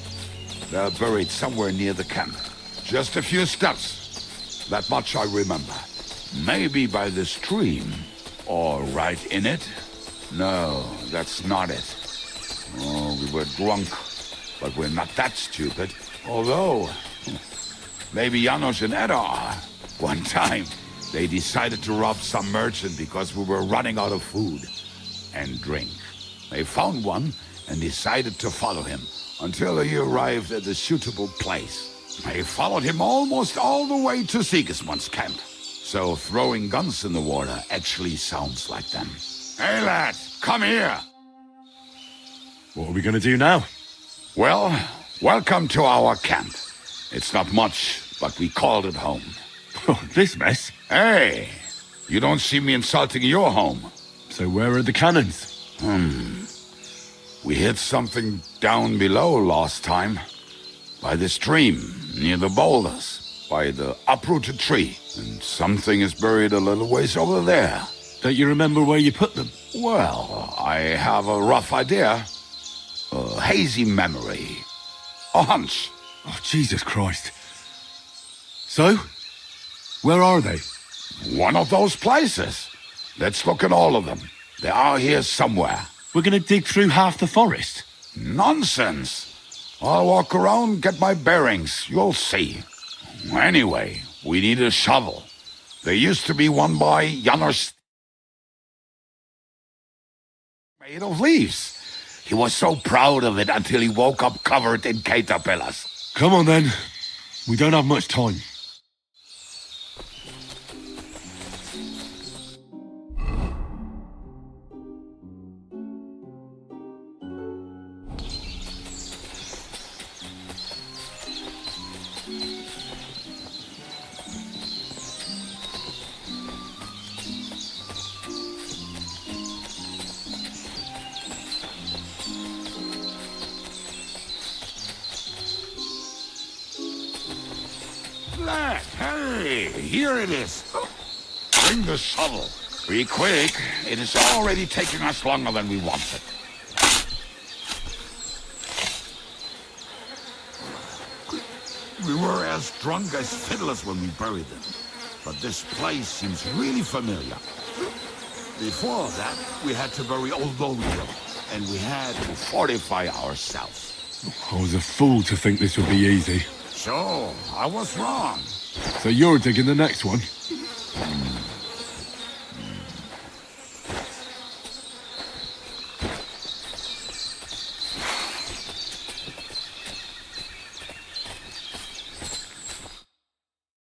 They're buried somewhere near the camp. Just a few steps. That much I remember. Maybe by the stream. Or right in it? No, that's not it. Oh, we were drunk. But we're not that stupid. Although, maybe Janos and Edda are. One time, they decided to rob some merchant because we were running out of food and drink. They found one and decided to follow him until he arrived at a suitable place. They followed him almost all the way to Sigismund's camp. So throwing guns in the water actually sounds like them. Hey lads, come here! What are we going to do now? Well, welcome to our camp. It's not much, but we called it home. Oh, this mess? Hey, you don't see me insulting your home. So where are the cannons? We hit something down below last time. By the stream, near the boulders, by the uprooted tree. And something is buried a little ways over there. Don't you remember where you put them? Well, I have a rough idea. A hazy memory. A hunch. Oh, Jesus Christ. So? Where are they? One of those places. Let's look at all of them. They are here somewhere. We're gonna dig through half the forest. Nonsense. I'll walk around, get my bearings. You'll see. Anyway, we need a shovel. There used to be one by Janner's made of leaves. He was so proud of it until he woke up covered in caterpillars. Come on then. We don't have much time. Lad, hey, here it is. Bring the shovel. Be quick. It is already taking us longer than we wanted. We were as drunk as fiddlers when we buried them. But this place seems really familiar. Before that, we had to bury Old Lowdale, and we had to fortify ourselves. I was a fool to think this would be easy. So, I was wrong. So you're digging the next one?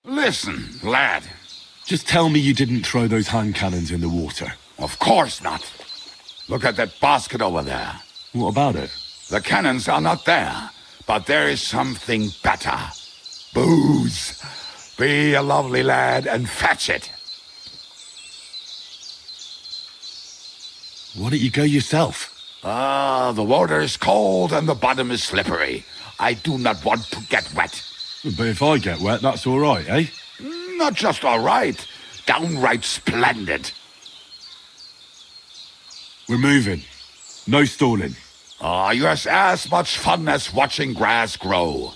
Listen, lad. Just tell me you didn't throw those hand cannons in the water. Of course not. Look at that basket over there. What about it? The cannons are not there, but there is something better. Booze. Be a lovely lad and fetch it. Why don't you go yourself? The water is cold and the bottom is slippery. I do not want to get wet. But if I get wet, that's all right, eh? Not just all right. Downright splendid. We're moving. No stalling. You have as much fun as watching grass grow.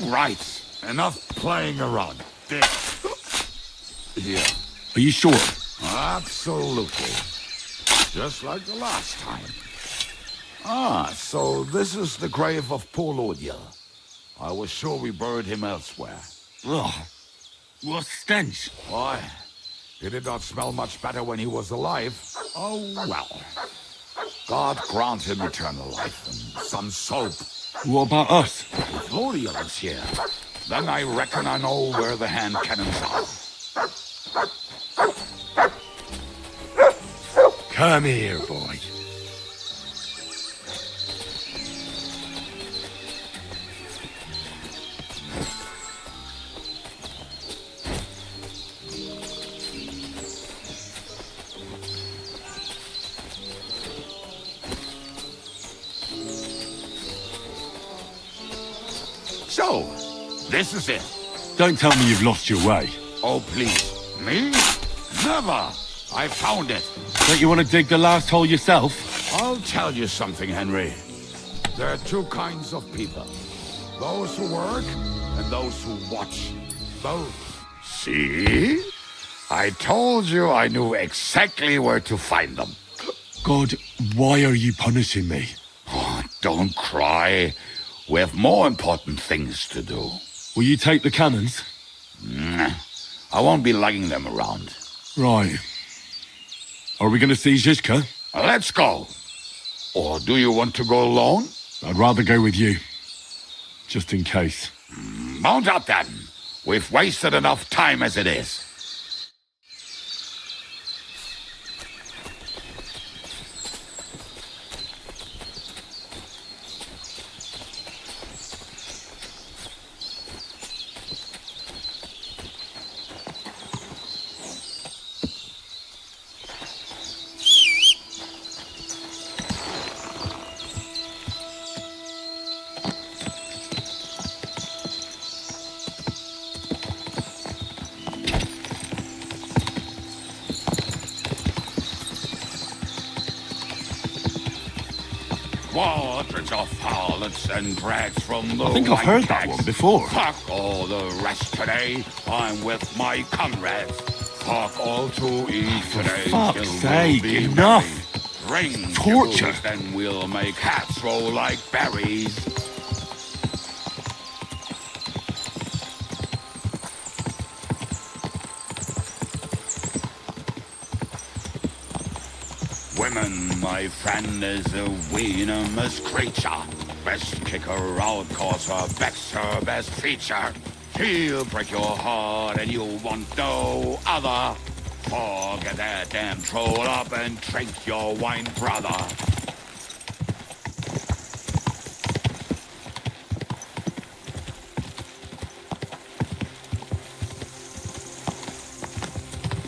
Right. Enough playing around. There. Here. Are you sure? Absolutely. Just like the last time. So this is the grave of poor Lodiel. I was sure we buried him elsewhere. Ugh. What stench. Why? He did not smell much better when he was alive. Oh, well. God grant him eternal life and some soap. What about us? If Lodiel is here, then I reckon I know where the hand cannons are. Come here, boy. So, this is it. Don't tell me you've lost your way. Oh, please. Me? Never. I found it. Don't you want to dig the last hole yourself? I'll tell you something, Henry. There are two kinds of people. Those who work and those who watch. Both. See? I told you I knew exactly where to find them. God, why are you punishing me? Oh, don't cry. We have more important things to do. Will you take the cannons? I won't be lugging them around. Right. Are we going to see Zizka? Let's go. Or do you want to go alone? I'd rather go with you. Just in case. Mount up then. We've wasted enough time as it is. Waters of harlots and drags from the I think I've heard that one before. Fuck all the rest today. I'm with my comrades. Fuck all to eat today. fuck's Still sake, we'll be enough. merry. Bring Torture. your booze, then we'll make hats roll like berries. Women, my friend, is a venomous creature. Best kick her out, cause her back's her best feature. She'll break your heart and you'll want no other. Forget that damn troll up and drink your wine, brother.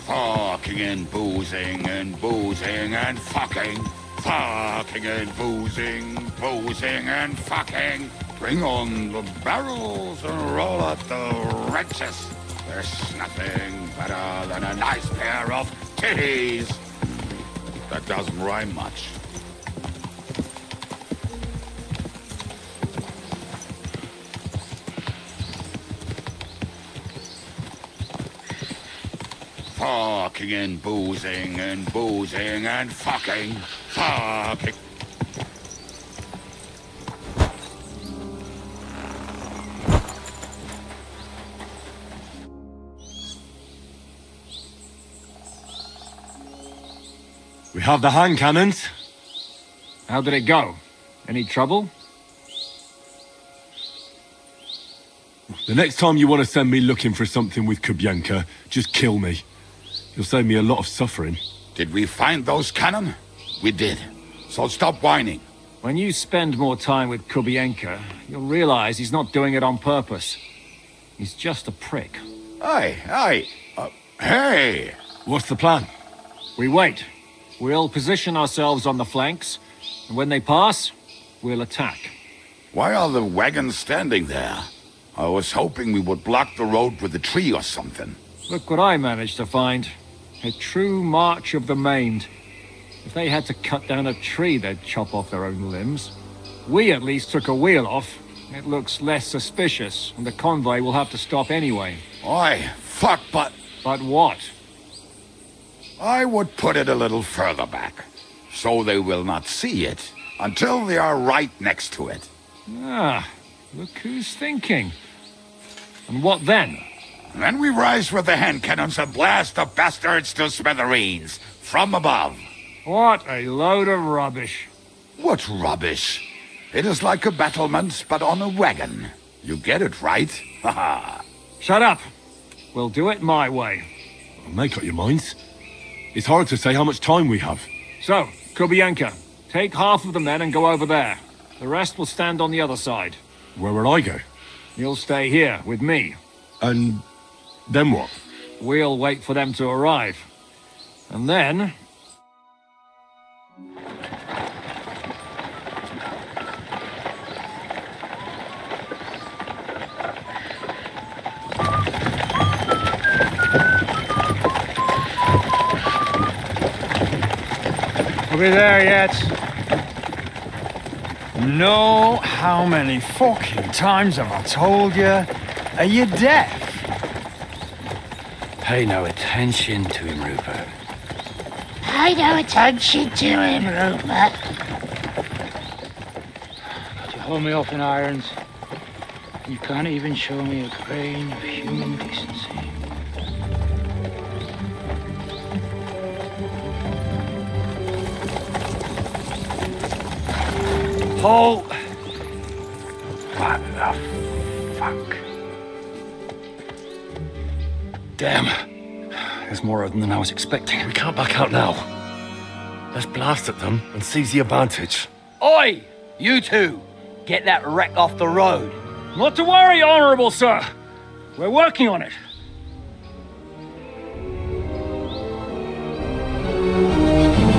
Fucking and boozing and boozing and fucking. Fucking and boozing, boozing and fucking. Bring on the barrels and roll out the wrenches. There's nothing better than a nice pair of titties. That doesn't rhyme much. Fucking and boozing and boozing and fucking. Fucking. We have the hand cannons. How did it go? Any trouble? The next time you want to send me looking for something with Kubienka, just kill me. You'll save me a lot of suffering. Did we find those cannon? We did. So stop whining. When you spend more time with Kubienka, you'll realize he's not doing it on purpose. He's just a prick. Hey. What's the plan? We wait. We'll position ourselves on the flanks, and when they pass, we'll attack. Why are the wagons standing there? I was hoping we would block the road with a tree or something. Look what I managed to find. A true march of the maimed. If they had to cut down a tree, they'd chop off their own limbs. We at least took a wheel off. It looks less suspicious, and the convoy will have to stop anyway. Oi, fuck, but... But what? I would put it a little further back, so they will not see it until they are right next to it. Ah, look who's thinking. And what then? Then we rise with the hand cannons and blast the bastards to smithereens, from above. What a load of rubbish. What rubbish? It is like a battlement, but on a wagon. You get it, right? Haha. Shut up. We'll do it my way. Make up your minds. It's hard to say how much time we have. So, Kubienka, take half of the men and go over there. The rest will stand on the other side. Where will I go? You'll stay here with me. And then what? We'll wait for them to arrive. And then... We'll be there yet. No, how many fucking times have I told you? Are you deaf? Pay no attention to him, Rupert. Pay no attention to him, Rupert. You hold me up in irons. You can't even show me a grain of human decency. Paul, Damn. There's more of them than I was expecting. We can't back out now. Let's blast at them and seize the advantage. Oi! You two! Get that wreck off the road. Not to worry, Honorable Sir. We're working on it.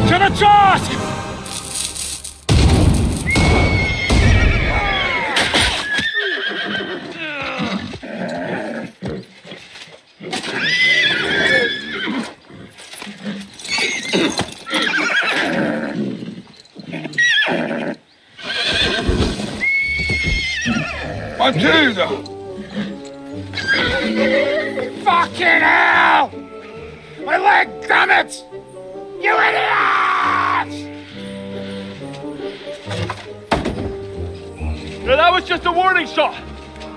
To the task! Matilda! Fucking hell! My leg, damn it! You idiot! Now that was just a warning shot.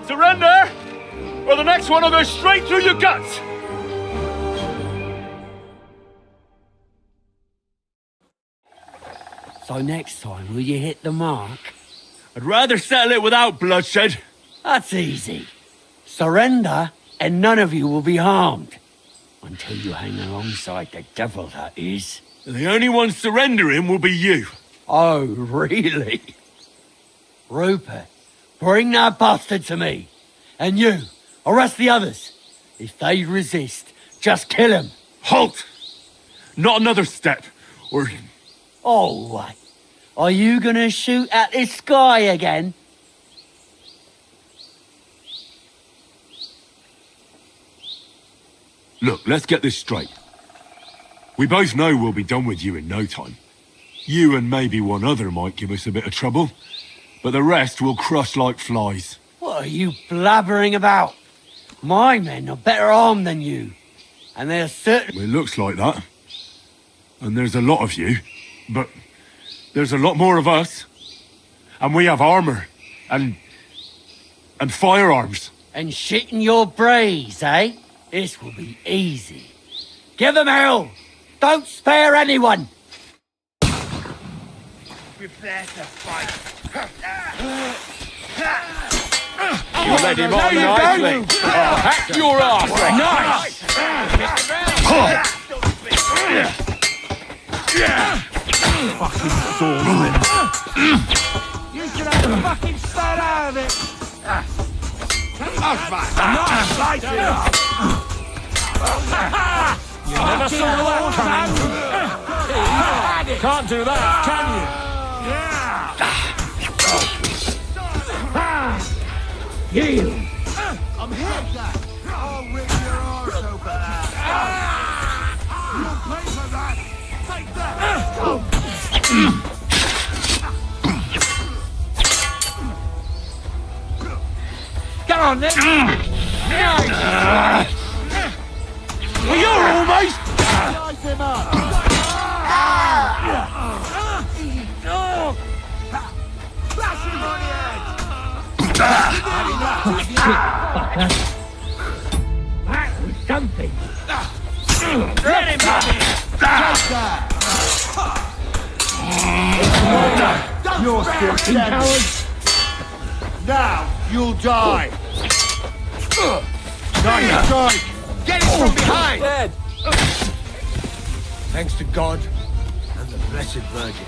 Surrender, or the next one will go straight through your guts. So next time, will you hit the mark? I'd rather settle it without bloodshed. That's easy. Surrender, and none of you will be harmed. Until you hang alongside the devil, that is. The only one surrendering will be you. Oh, really? Rupert, bring that bastard to me. And you, arrest the others. If they resist, just kill him. Halt! Not another step, or... Oh, what? Are you gonna shoot at this sky again? Look, let's get this straight. We both know we'll be done with you in no time. You and maybe one other might give us a bit of trouble, but the rest will crush like flies. What are you blabbering about? My men are better armed than you. And they're certain... It looks like that. And there's a lot of you, but there's a lot more of us. And we have armor, and firearms. And shit in your brains, eh? This will be easy. Give them hell! Don't spare anyone! Prepare to fight. You led him on nicely. I'll hack your ass. Nice! Fucking swordsman. You should have fucking stayed out of it. That's fine. Nice, light it up. You never saw that coming. Can't do that, can you? You. I'm hit that. I'll rip your arse open. You'll pay for that. Take that. Come on then. Nice. Well, you're almost... Slice him up. Flash him on the head. That was something. Let him have it. You're still standing. Now you'll die. Nice strike. Get it from behind! Dead. Thanks to God and the Blessed Virgin.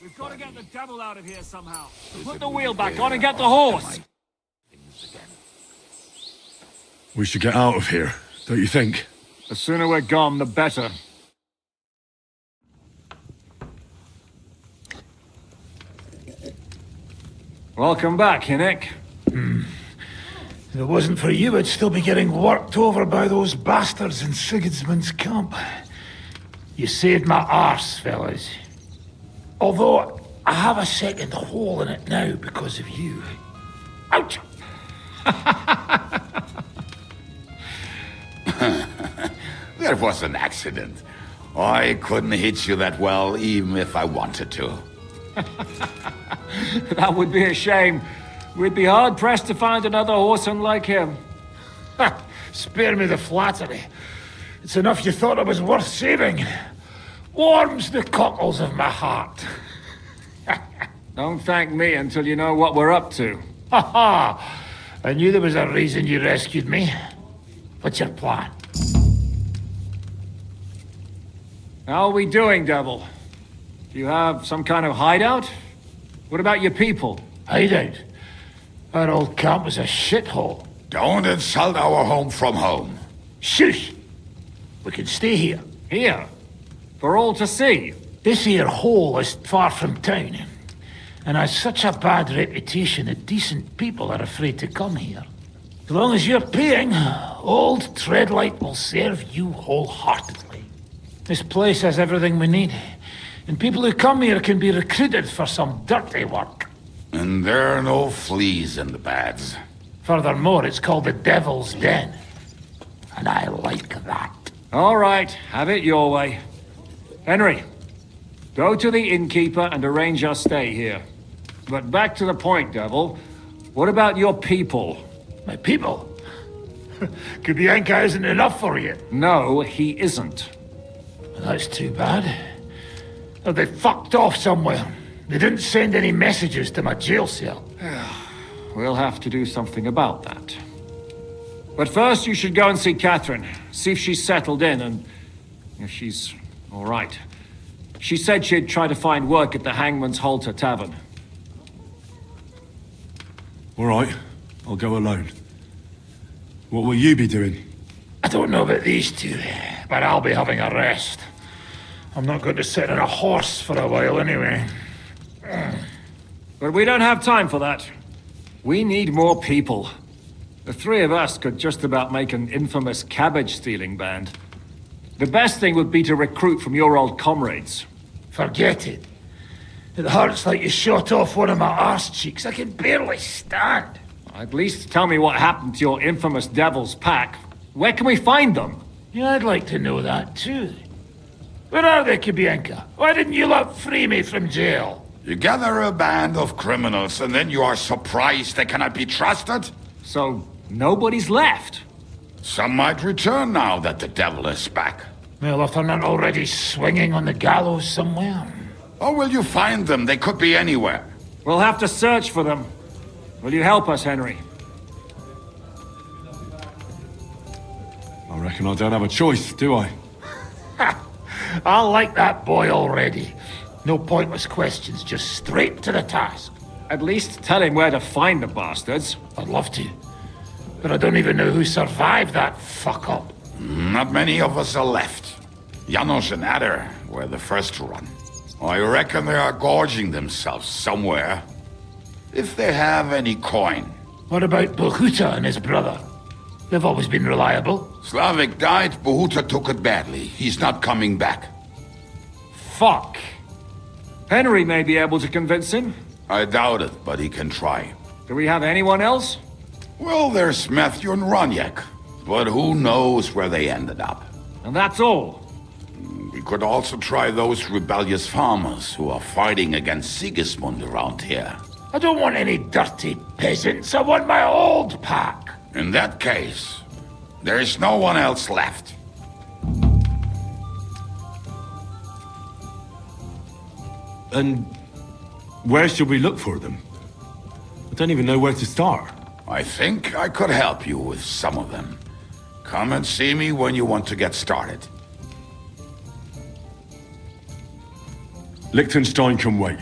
We've got to get the devil out of here somehow. Put the wheel back on and get the horse. We should get out of here, don't you think? The sooner we're gone, the better. Welcome back, Hinnick. If it wasn't for you, I'd still be getting worked over by those bastards in Sigismund's camp. You saved my arse, fellas. Although, I have a second hole in it now because of you. Ouch! There was an accident. I couldn't hit you that well, even if I wanted to. That would be a shame. We'd be hard-pressed to find another horseman like him. Spare me the flattery. It's enough you thought it was worth saving. Warms the cockles of my heart. Don't thank me until you know what we're up to. Ha ha! I knew there was a reason you rescued me. What's your plan? How are we doing, Devil? Do you have some kind of hideout? What about your people? Hideout? Our old camp was a shithole. Don't insult our home from home. Shush! We can stay here. Here? For all to see? This here hole is far from town, and has such a bad reputation that decent people are afraid to come here. As long as you're paying, old Treadlight will serve you wholeheartedly. This place has everything we need, and people who come here can be recruited for some dirty work. And there are no fleas in the beds. Furthermore, it's called the Devil's Den, and I like that. All right, have it your way. Henry, go to the innkeeper and arrange our stay here. But back to the point, Devil. What about your people? My people? Kubienka isn't enough for you. No, he isn't. That's too bad. Oh, they fucked off somewhere. They didn't send any messages to my jail cell. We'll have to do something about that. But first, you should go and see Catherine. See if she's settled in and if she's all right. She said she'd try to find work at the Hangman's Halter Tavern. All right, I'll go alone. What will you be doing? I don't know about these two, but I'll be having a rest. I'm not going to sit on a horse for a while anyway. But we don't have time for that. We need more people. The three of us could just about make an infamous cabbage-stealing band. The best thing would be to recruit from your old comrades. Forget it. It hurts like you shot off one of my arse cheeks. I can barely stand. At least tell me what happened to your infamous Devil's Pack. Where can we find them? Yeah, I'd like to know that too. Where are they, Kubienka? Why didn't you lot free me from jail? You gather a band of criminals and then you are surprised they cannot be trusted? So, nobody's left? Some might return now that the devil is back. Well, if they're not already swinging on the gallows somewhere. Or will you find them? They could be anywhere. We'll have to search for them. Will you help us, Henry? I reckon I don't have a choice, do I? I like that boy already. No pointless questions, just straight to the task. At least tell him where to find the bastards. I'd love to. But I don't even know who survived that fuck-up. Not many of us are left. Janos and Adder were the first to run. I reckon they are gorging themselves somewhere. If they have any coin. What about Bohuta and his brother? They've always been reliable. Slavik died, Bohuta took it badly. He's not coming back. Fuck. Henry may be able to convince him. I doubt it, but he can try. Do we have anyone else? Well, there's Matthew and Roniak. But who knows where they ended up. And that's all. We could also try those rebellious farmers who are fighting against Sigismund around here. I don't want any dirty peasants. I want my old pack. In that case, there is no one else left. And where should we look for them? I don't even know where to start. I think I could help you with some of them. Come and see me when you want to get started. Liechtenstein can wait.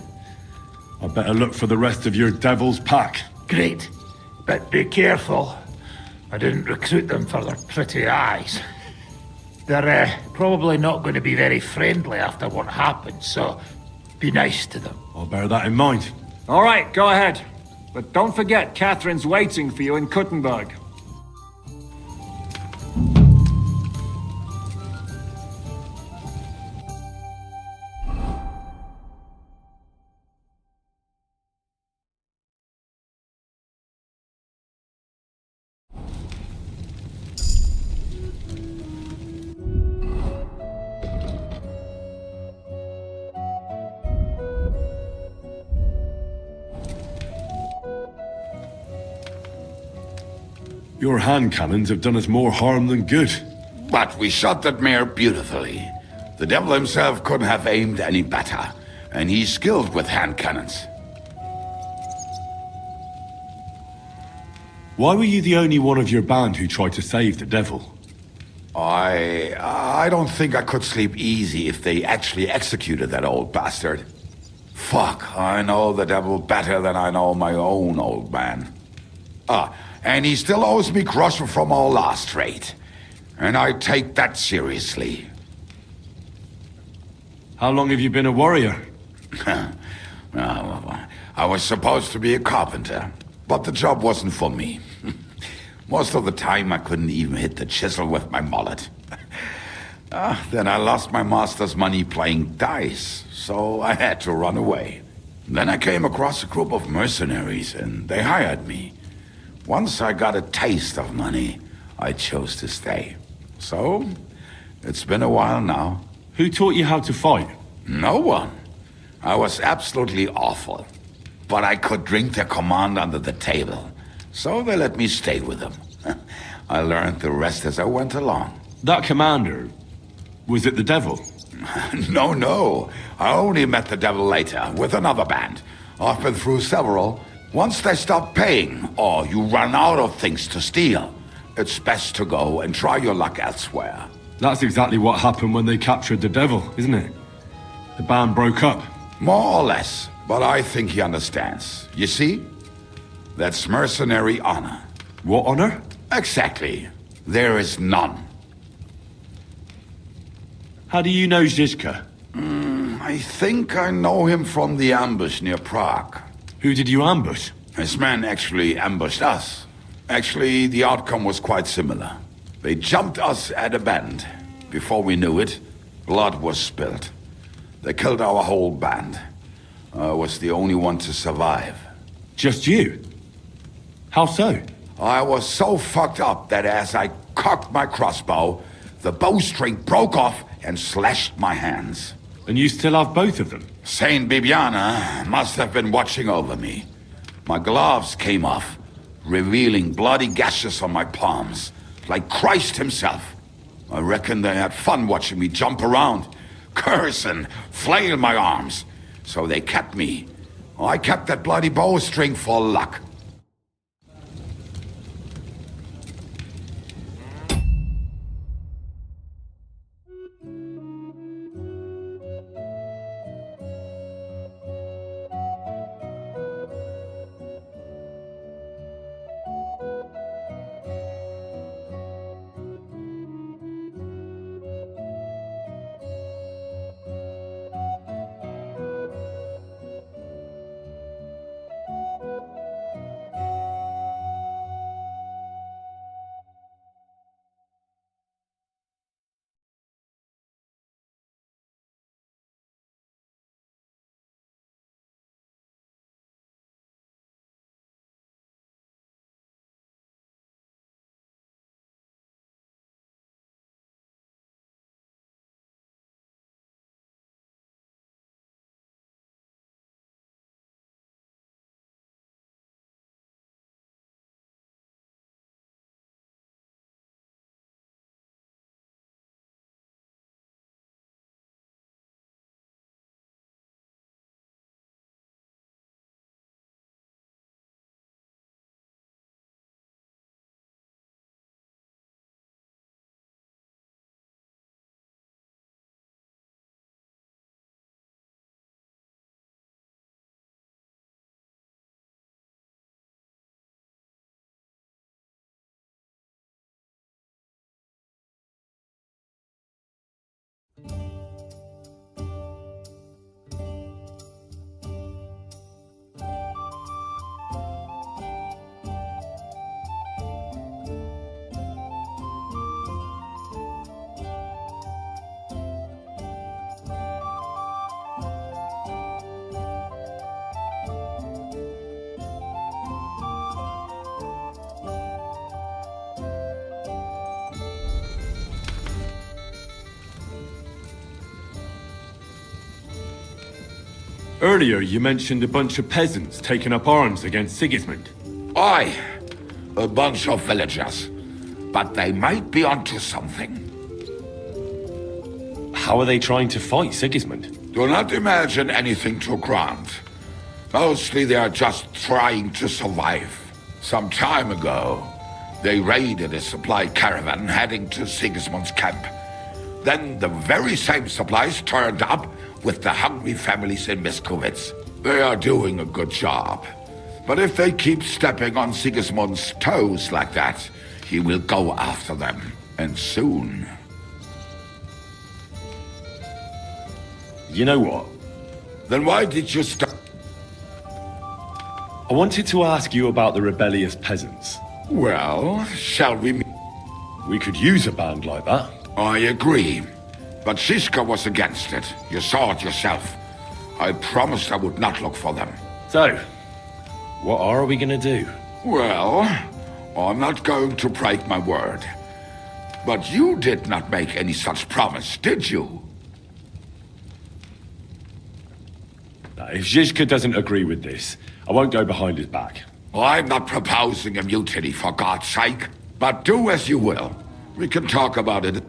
I better look for the rest of your Devil's Pack. Great. But be careful. I didn't recruit them for their pretty eyes. They're probably not going to be very friendly after what happened, so be nice to them. I'll bear that in mind. All right, go ahead. But don't forget, Catherine's waiting for you in Kutnagorsk. Your hand cannons have done us more harm than good. But we shot that mare beautifully. The devil himself couldn't have aimed any better, and he's skilled with hand cannons. Why were you the only one of your band who tried to save the devil? I don't think I could sleep easy if they actually executed that old bastard. Fuck, I know the devil better than I know my own old man. And he still owes me groschen from our last trade. And I take that seriously. How long have you been a warrior? I was supposed to be a carpenter, but the job wasn't for me. Most of the time I couldn't even hit the chisel with my mallet. Then I lost my master's money playing dice, so I had to run away. Then I came across a group of mercenaries and they hired me. Once I got a taste of money, I chose to stay. So, it's been a while now. Who taught you how to fight? No one. I was absolutely awful. But I could drink their command under the table. So they let me stay with them. I learned the rest as I went along. That commander, was it the devil? No. I only met the devil later, with another band. I've been through several. Once they stop paying, or you run out of things to steal, it's best to go and try your luck elsewhere. That's exactly what happened when they captured the devil, isn't it? The band broke up. More or less, but I think he understands. You see? That's mercenary honor. What honor? Exactly. There is none. How do you know Zizka? I think I know him from the ambush near Prague. Who did you ambush? His men actually ambushed us. Actually, the outcome was quite similar. They jumped us at a bend. Before we knew it, blood was spilled. They killed our whole band. I was the only one to survive. Just you? How so? I was so fucked up that as I cocked my crossbow, the bowstring broke off and slashed my hands. And you still have both of them? Saint Bibiana must have been watching over me. My gloves came off, revealing bloody gashes on my palms, like Christ himself. I reckon they had fun watching me jump around, curse and flail my arms. So they kept me. I kept that bloody bowstring for luck. Earlier, you mentioned a bunch of peasants taking up arms against Sigismund. Aye, a bunch of villagers. But they might be onto something. How are they trying to fight Sigismund? Do not imagine anything too grand. Mostly they are just trying to survive. Some time ago, they raided a supply caravan heading to Sigismund's camp. Then the very same supplies turned up with the hungry families in Miskovitz. They are doing a good job. But if they keep stepping on Sigismund's toes like that, he will go after them, and soon. You know what? Then why did you stop? I wanted to ask you about the rebellious peasants. Well, shall we? We could use a band like that. I agree. But Siska was against it. You saw it yourself. I promised I would not look for them. So, what are we gonna do? Well, I'm not going to break my word. But you did not make any such promise, did you? If Zizka doesn't agree with this, I won't go behind his back. I'm not proposing a mutiny, for God's sake. But do as you will. We can talk about it.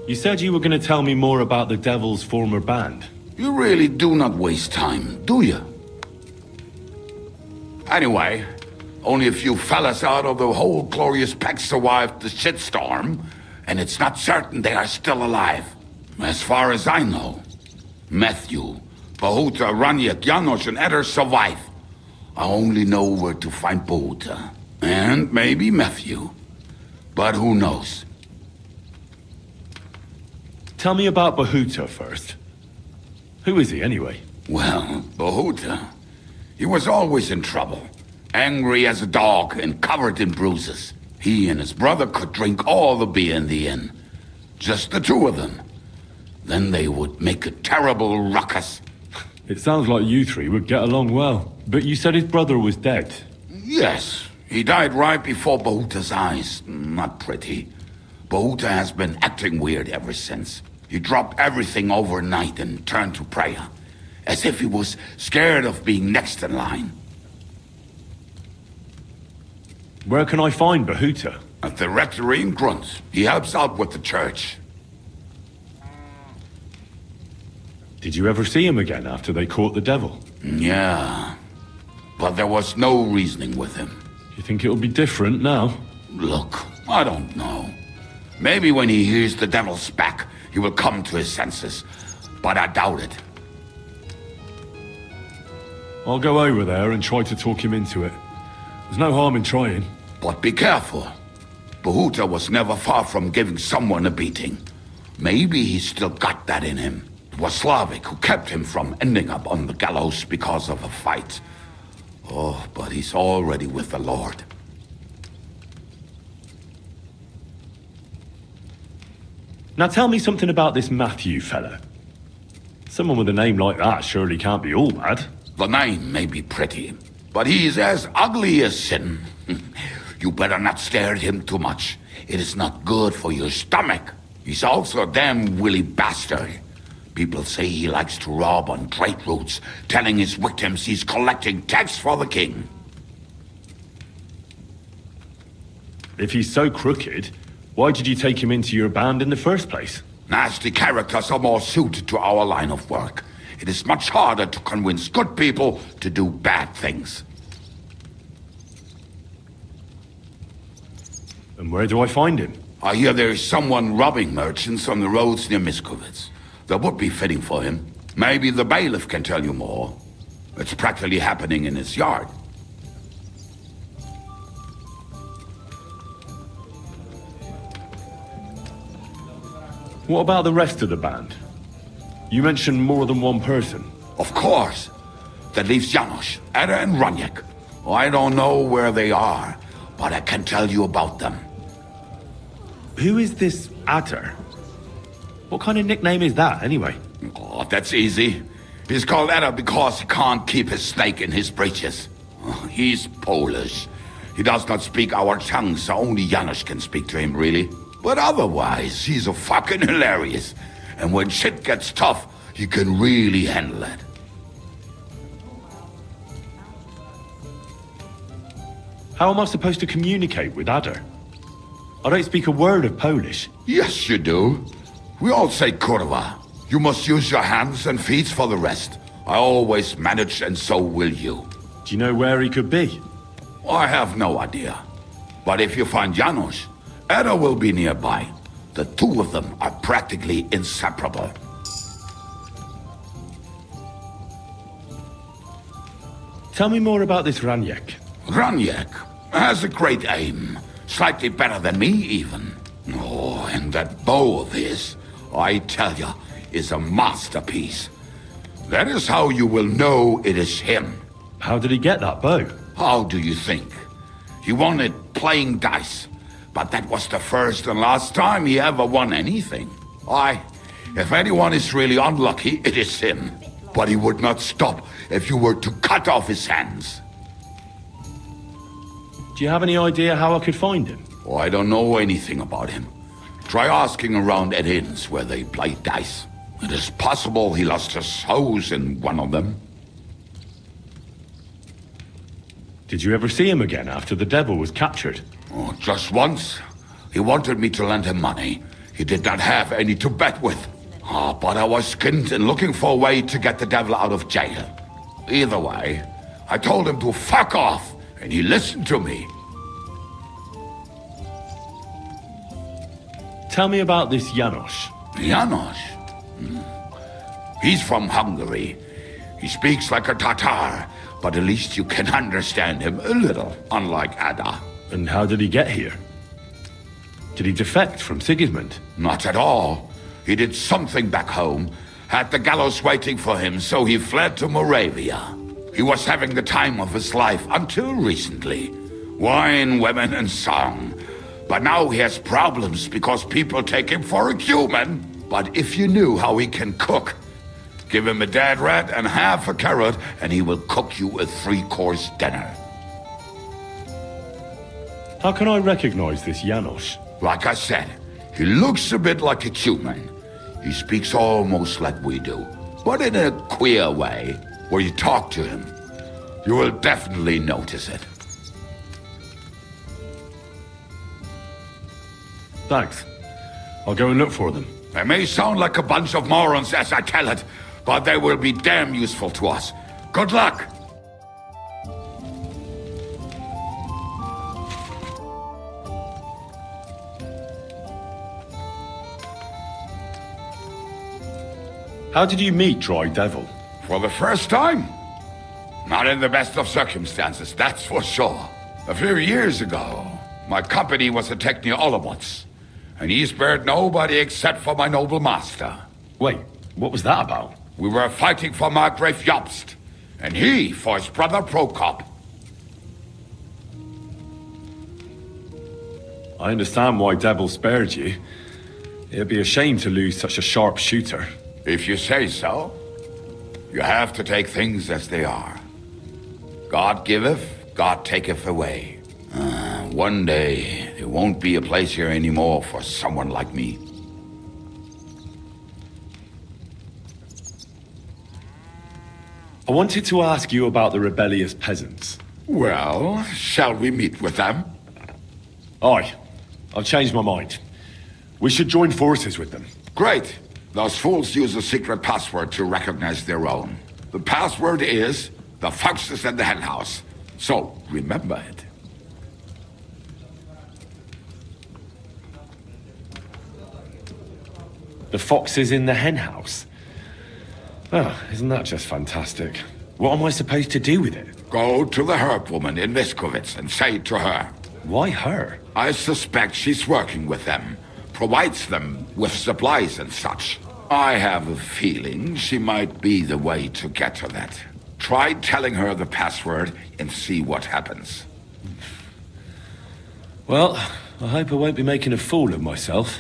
You said you were going to tell me more about the Devil's former band. You really do not waste time, do you? Anyway, only a few fellas out of the whole glorious pack survived the shitstorm, and it's not certain they are still alive. As far as I know, Matthew, Bahuta, Raniak, Janosch, and Eder survive. I only know where to find Bahuta. And maybe Matthew. But who knows? Tell me about Bahuta first. Who is he, anyway? Well, Bahuta, he was always in trouble. Angry as a dog and covered in bruises. He and his brother could drink all the beer in the inn. Just the two of them. Then they would make a terrible ruckus. It sounds like you three would get along well. But you said his brother was dead. Yes, he died right before Bahuta's eyes. Not pretty. Bahuta has been acting weird ever since. He dropped everything overnight and turned to prayer. As if he was scared of being next in line. Where can I find Bahuta? At the rectory in Grunt. He helps out with the church. Did you ever see him again after they caught the devil? Yeah. But there was no reasoning with him. You think it'll be different now? Look, I don't know. Maybe when he hears the devil's back, he will come to his senses. But I doubt it. I'll go over there and try to talk him into it. There's no harm in trying. But be careful. Bahuta was never far from giving someone a beating. Maybe he's still got that in him. It was Slavik who kept him from ending up on the gallows because of a fight. Oh, but he's already with the Lord. Now tell me something about this Matthew fella. Someone with a name like that surely can't be all bad. The name may be pretty, but he's as ugly as sin. You better not stare at him too much. It is not good for your stomach. He's also a damn willy bastard. People say he likes to rob on trade routes, telling his victims he's collecting tax for the king. If he's so crooked, why did you take him into your band in the first place? Nasty characters are more suited to our line of work. It is much harder to convince good people to do bad things. And where do I find him? I hear there is someone robbing merchants on the roads near Miskovitz. That would be fitting for him. Maybe the bailiff can tell you more. It's practically happening in his yard. What about the rest of the band? You mentioned more than one person. Of course. That leaves Janosch, Eder and Raniak. I don't know where they are, but I can tell you about them. Who is this Atter? What kind of nickname is that, anyway? Oh, that's easy. He's called Eder because he can't keep his snake in his breeches. He's Polish. He does not speak our tongue, so only Janosch can speak to him, really. But otherwise, he's a fucking hilarious. And when shit gets tough, he can really handle it. How am I supposed to communicate with Ada? I don't speak a word of Polish. Yes, you do. We all say kurwa. You must use your hands and feet for the rest. I always manage, and so will you. Do you know where he could be? I have no idea. But if you find Janos, Ada will be nearby. The two of them are practically inseparable. Tell me more about this Raniek. Raniek has a great aim. Slightly better than me, even. Oh, and that bow of his, I tell ya, is a masterpiece. That is how you will know it is him. How did he get that bow? How do you think? He won it playing dice. But that was the first and last time he ever won anything. If anyone is really unlucky, it is him. But he would not stop if you were to cut off his hands. Do you have any idea how I could find him? Oh, I don't know anything about him. Try asking around at inns where they play dice. It is possible he lost his hose in one of them. Did you ever see him again after the devil was captured? Oh, just once. He wanted me to lend him money. He did not have any to bet with. But I was skinned and looking for a way to get the devil out of jail. Either way, I told him to fuck off, and he listened to me. Tell me about this Janos. Janos? He's from Hungary. He speaks like a Tatar, but at least you can understand him a little, unlike Ada. And how did he get here? Did he defect from Sigismund? Not at all. He did something back home, had the gallows waiting for him, so he fled to Moravia. He was having the time of his life until recently. Wine, women, and song. But now he has problems because people take him for a human. But if you knew how he can cook, give him a dead rat and half a carrot, and he will cook you a 3-course dinner. How can I recognize this Janos? Like I said, he looks a bit like a human. He speaks almost like we do, but in a queer way, where you talk to him. You will definitely notice it. Thanks. I'll go and look for them. They may sound like a bunch of morons as I tell it, but they will be damn useful to us. Good luck! How did you meet Dry Devil? For the first time? Not in the best of circumstances, that's for sure. A few years ago, my company was attacked near Olomouc, and he spared nobody except for my noble master. Wait, what was that about? We were fighting for Margrave Jobst, and he for his brother Prokop. I understand why Devil spared you. It'd be a shame to lose such a sharp shooter. If you say so. You have to take things as they are. God giveth, God taketh away. One day, there won't be a place here anymore for someone like me. I wanted to ask you about the rebellious peasants. Well, shall we meet with them? Aye. I've changed my mind. We should join forces with them. Great. Those fools use a secret password to recognize their own. The password is the foxes in the henhouse. So, remember it. The foxes in the henhouse? Oh, isn't that just fantastic? What am I supposed to do with it? Go to the herb woman in Viskovitz and say to her. Why her? I suspect she's working with them. Provides them with supplies and such. I have a feeling she might be the way to get to that. Try telling her the password and see what happens. Well, I hope I won't be making a fool of myself.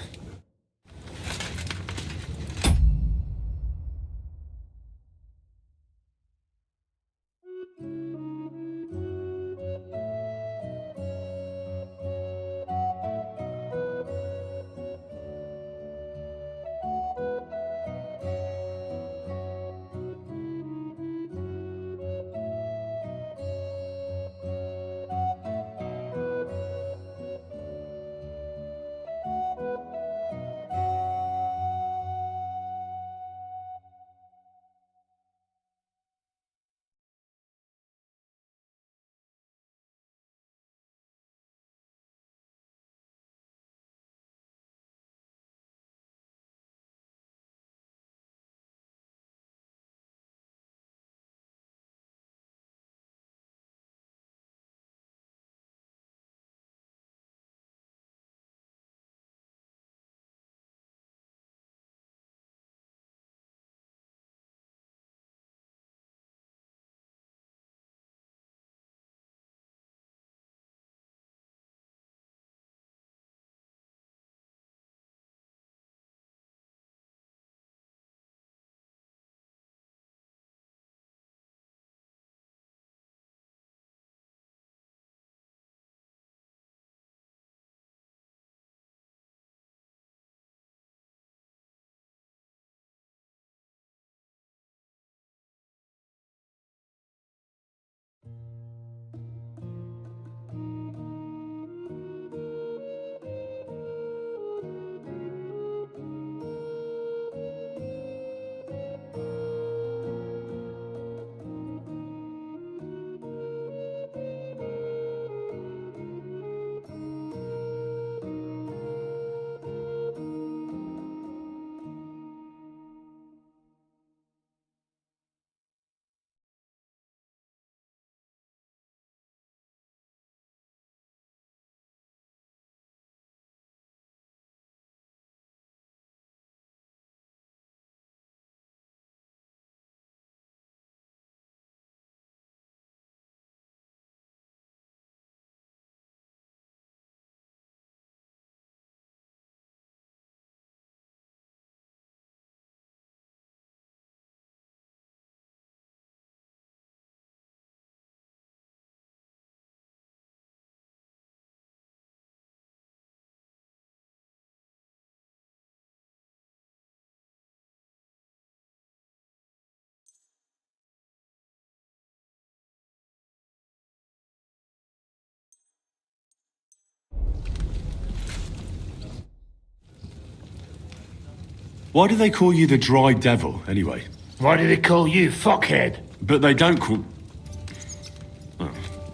Why do they call you the Dry Devil, anyway? Why do they call you fuckhead? But they don't call...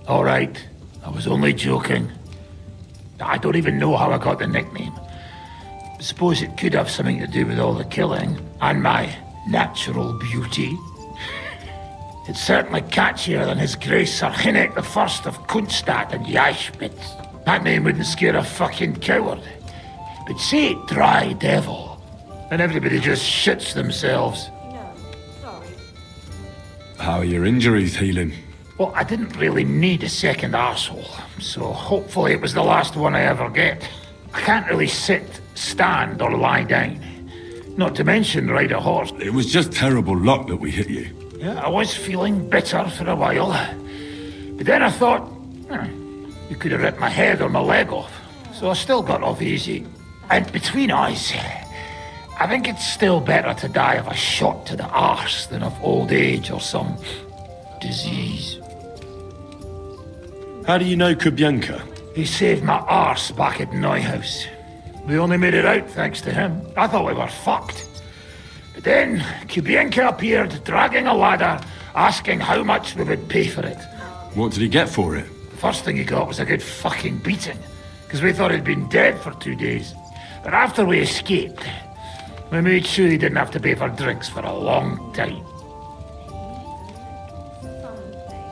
All right, I was only joking. I don't even know how I got the nickname. Suppose it could have something to do with all the killing and my natural beauty. It's certainly catchier than His Grace Sir Hinnick the First of Kunstadt and Yashpitz. That name wouldn't scare a fucking coward. But say Dry Devil, and everybody just shits themselves. How are your injuries healing? Well, I didn't really need a second arsehole, so hopefully it was the last one I ever get. I can't really sit, stand, or lie down. Not to mention ride a horse. It was just terrible luck that we hit you. Yeah, I was feeling bitter for a while. But then I thought, you could have ripped my head or my leg off. So I still got off easy. And between us, I think it's still better to die of a shot to the arse than of old age or some disease. How do you know Kubienka? He saved my arse back at Neuhaus. We only made it out thanks to him. I thought we were fucked. But then Kubienka appeared, dragging a ladder, asking how much we would pay for it. What did he get for it? The first thing he got was a good fucking beating, because we thought he'd been dead for 2 days. But after we escaped, we made sure he didn't have to pay for drinks for a long time.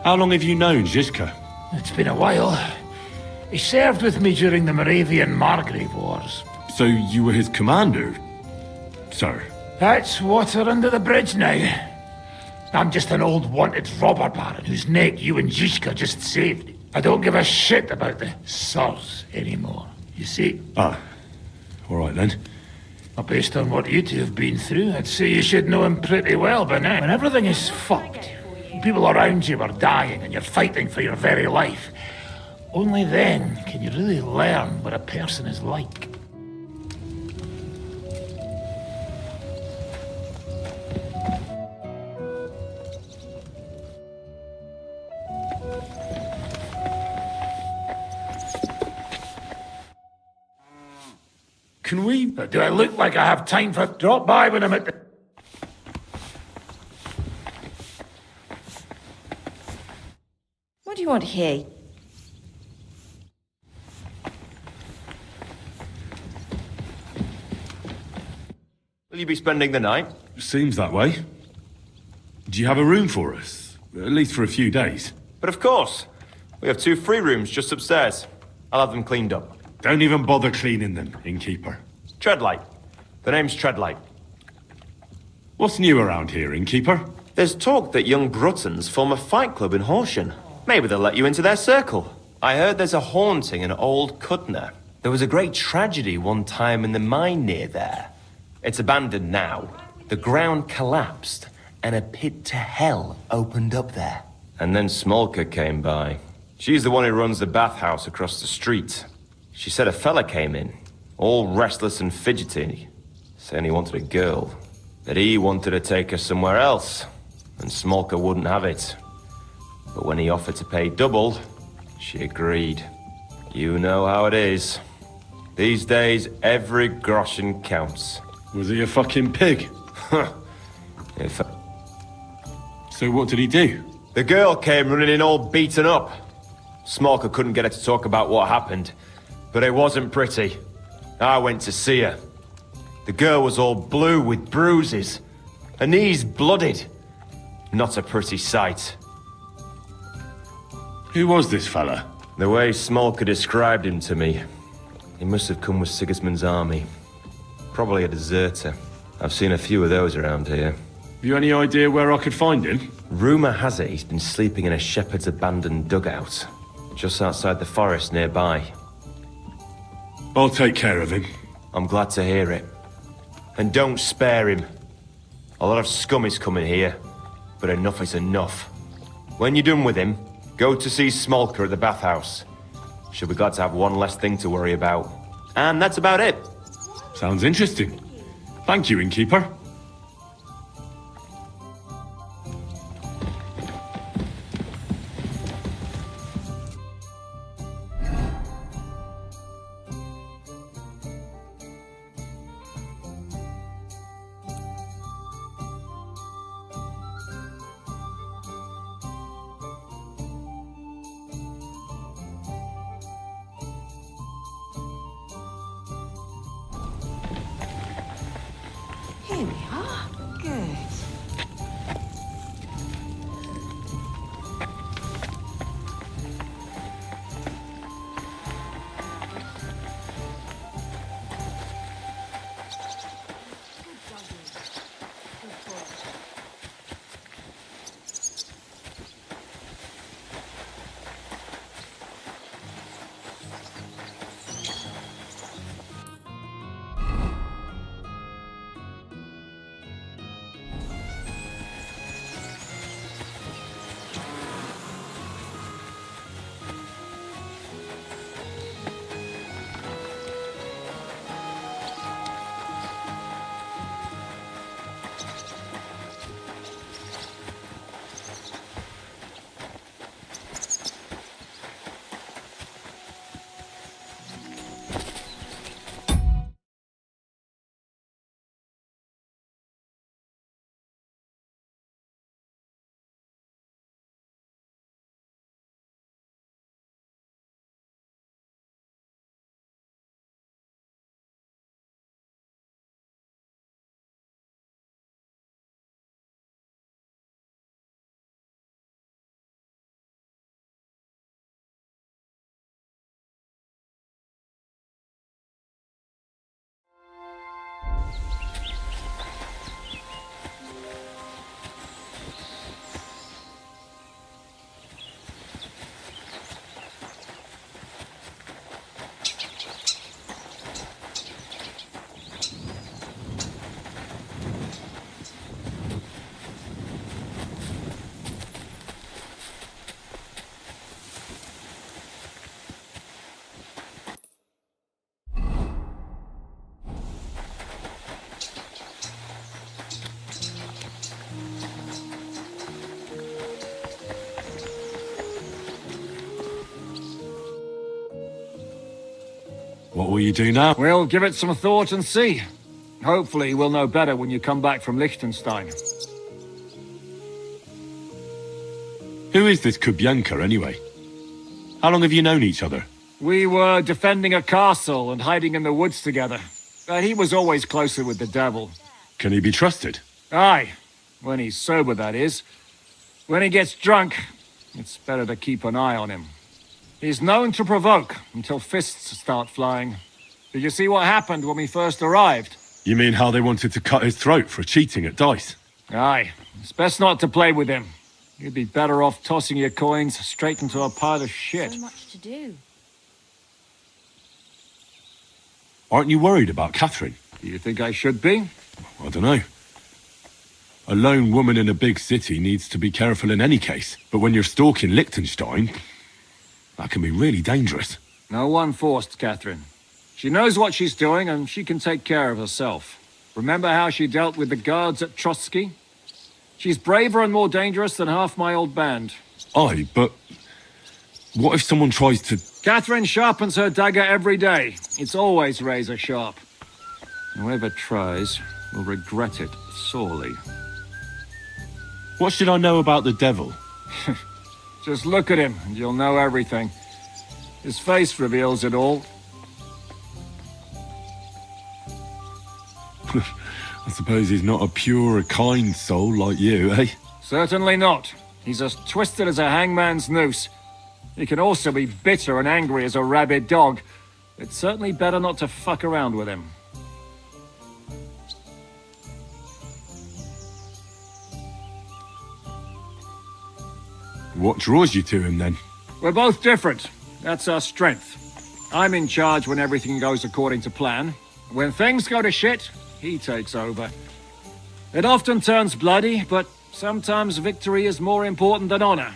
How long have you known Zizka? It's been a while. He served with me during the Moravian-Margrave Wars. So you were his commander, sir? That's water under the bridge now. I'm just an old wanted robber baron whose neck you and Zizka just saved. I don't give a shit about the sirs anymore, you see? Ah, all right then. Well, based on what you two have been through, I'd say you should know him pretty well by now. When everything is fucked, people around you are dying and you're fighting for your very life, only then can you really learn what a person is like. Can we... Do I look like I have time for... Drop by when I'm at the... What do you want here? Will you be spending the night? Seems that way. Do you have a room for us? At least for a few days. But of course. We have 2 free rooms just upstairs. I'll have them cleaned up. Don't even bother cleaning them, innkeeper. Treadlight. The name's Treadlight. What's new around here, innkeeper? There's talk that young Bruttons form a fight club in Horsham. Maybe they'll let you into their circle. I heard there's a haunting in old Kutner. There was a great tragedy one time in the mine near there. It's abandoned now. The ground collapsed, and a pit to hell opened up there. And then Smolka came by. She's the one who runs the bathhouse across the street. She said a fella came in, all restless and fidgety, saying he wanted a girl. That he wanted to take her somewhere else, and Smolka wouldn't have it. But when he offered to pay double, she agreed. You know how it is. These days, every groschen counts. Was he a fucking pig? So what did he do? The girl came running in all beaten up. Smolka couldn't get her to talk about what happened, but it wasn't pretty. I went to see her. The girl was all blue with bruises, her knees blooded. Not a pretty sight. Who was this fella? The way Smolka described him to me, he must have come with Sigismund's army. Probably a deserter. I've seen a few of those around here. Have you any idea where I could find him? Rumour has it he's been sleeping in a shepherd's abandoned dugout, just outside the forest nearby. I'll take care of him. I'm glad to hear it. And don't spare him. A lot of scum is coming here, but enough is enough. When you're done with him, go to see Smolka at the bathhouse. She'll be glad to have one less thing to worry about. And that's about it. Sounds interesting. Thank you, innkeeper. Here we are. Good. What will you do now? We'll give it some thought and see. Hopefully we'll know better when you come back from Liechtenstein. Who is this Kubyanka, anyway? How long have you known each other? We were defending a castle and hiding in the woods together. But he was always closer with the devil. Can he be trusted? Aye. When he's sober, that is. When he gets drunk, it's better to keep an eye on him. He's known to provoke until fists start flying. Did you see what happened when we first arrived? You mean how they wanted to cut his throat for cheating at dice? Aye. It's best not to play with him. You'd be better off tossing your coins straight into a pile of shit. So much to do. Aren't you worried about Catherine? Do you think I should be? I don't know. A lone woman in a big city needs to be careful in any case. But when you're stalking Liechtenstein, that can be really dangerous. No one forced Catherine. She knows what she's doing and she can take care of herself. Remember how she dealt with the guards at Trotsky? She's braver and more dangerous than half my old band. Aye, but what if someone tries to... Catherine sharpens her dagger every day. It's always razor sharp. Whoever tries will regret it sorely. What should I know about the devil? Just look at him and you'll know everything. His face reveals it all. I suppose he's not a pure, kind soul like you, eh? Certainly not. He's as twisted as a hangman's noose. He can also be bitter and angry as a rabid dog. It's certainly better not to fuck around with him. What draws you to him, then? We're both different. That's our strength. I'm in charge when everything goes according to plan. When things go to shit, he takes over. It often turns bloody, but sometimes victory is more important than honor.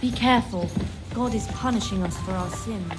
Be careful. God is punishing us for our sins.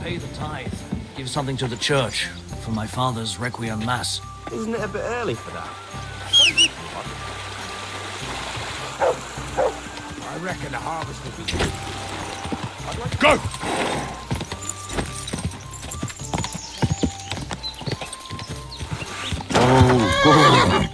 Pay the tithe. Give something to the church for my father's requiem mass. Isn't it a bit early for that? I reckon the harvest will be good. Go! Oh,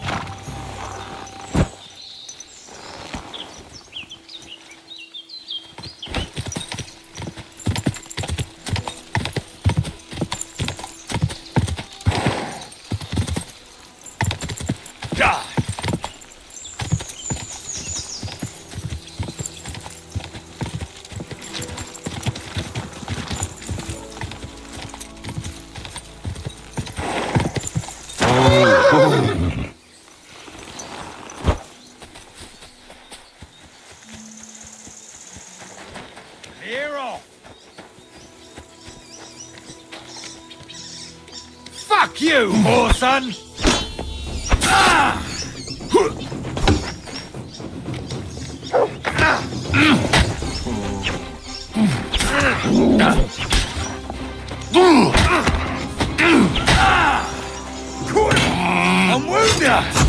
Clear off! Fuck you, whoreson! Ah! I'm wounded!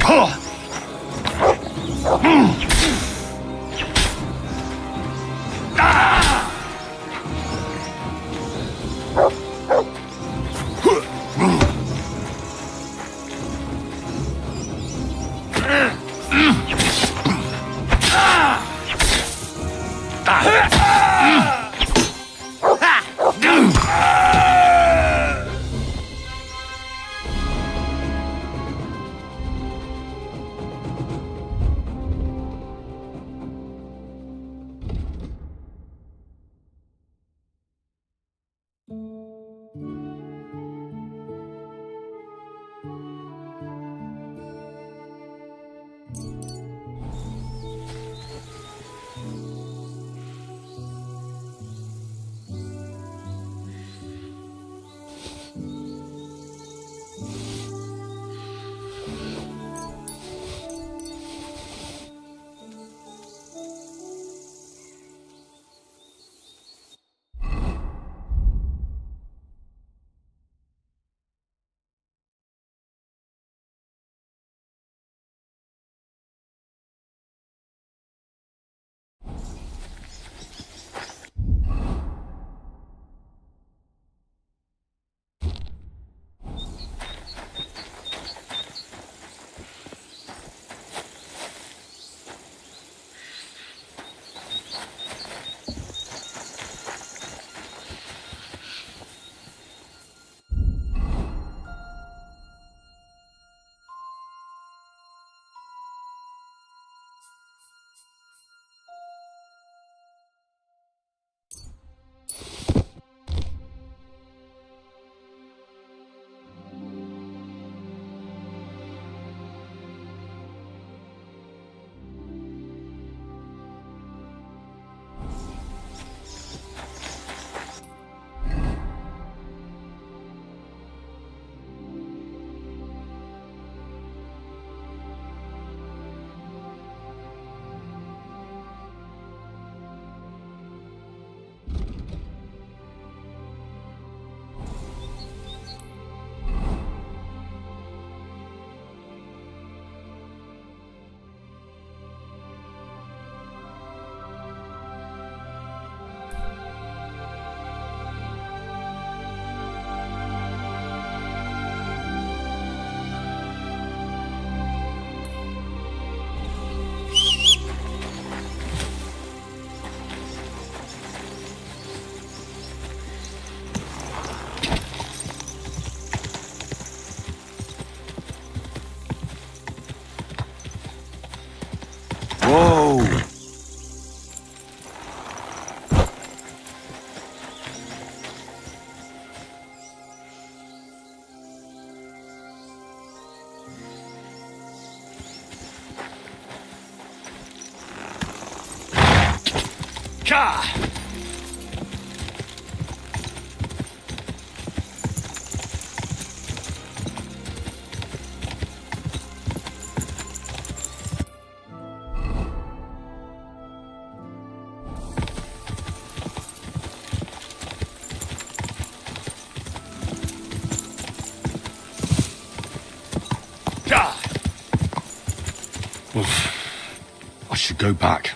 should go back.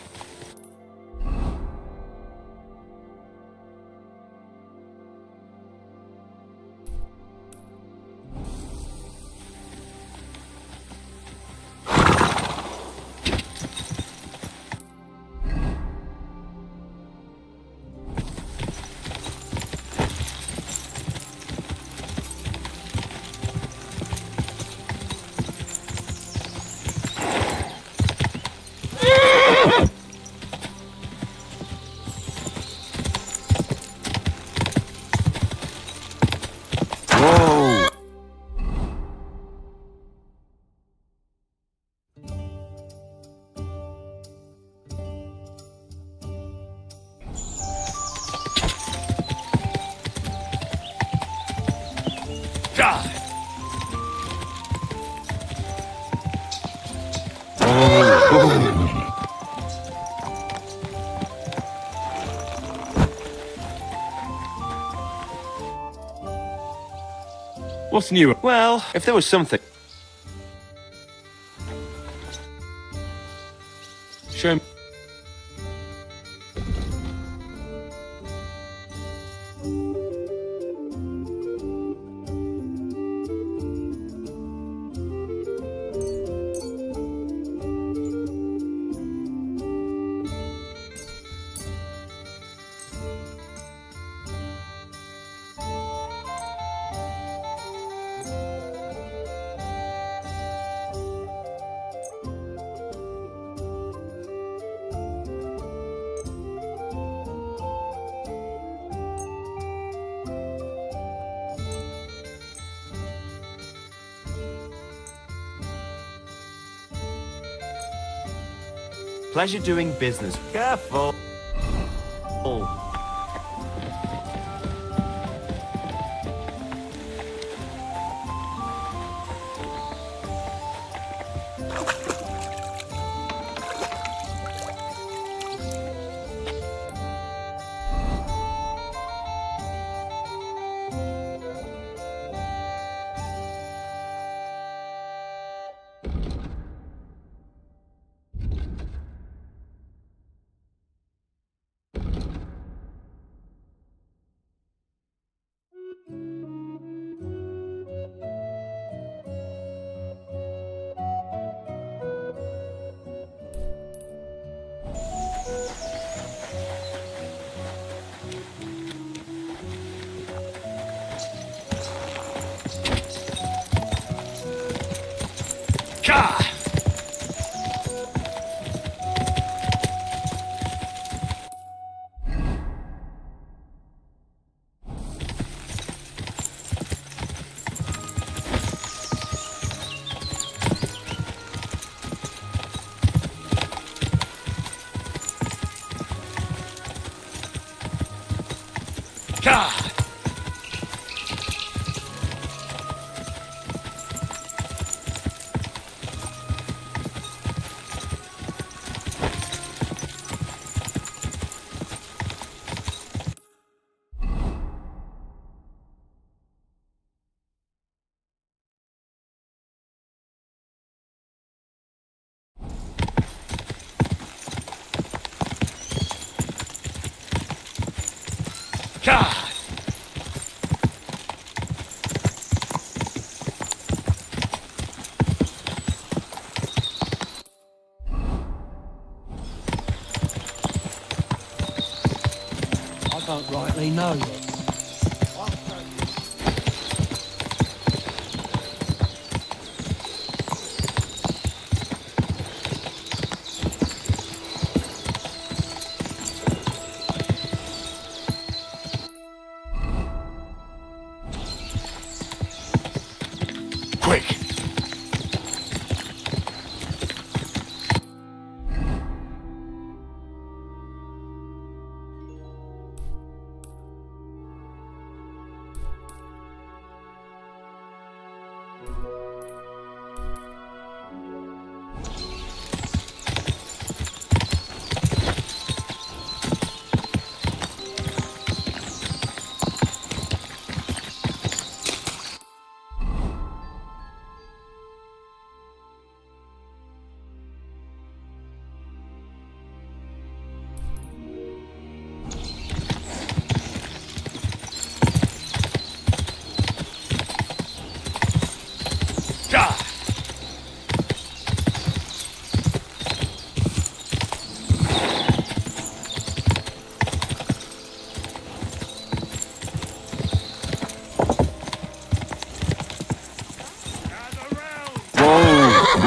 What's new? Well, if there was something... Show me. Pleasure doing business. Careful. Oh. I don't rightly know yet.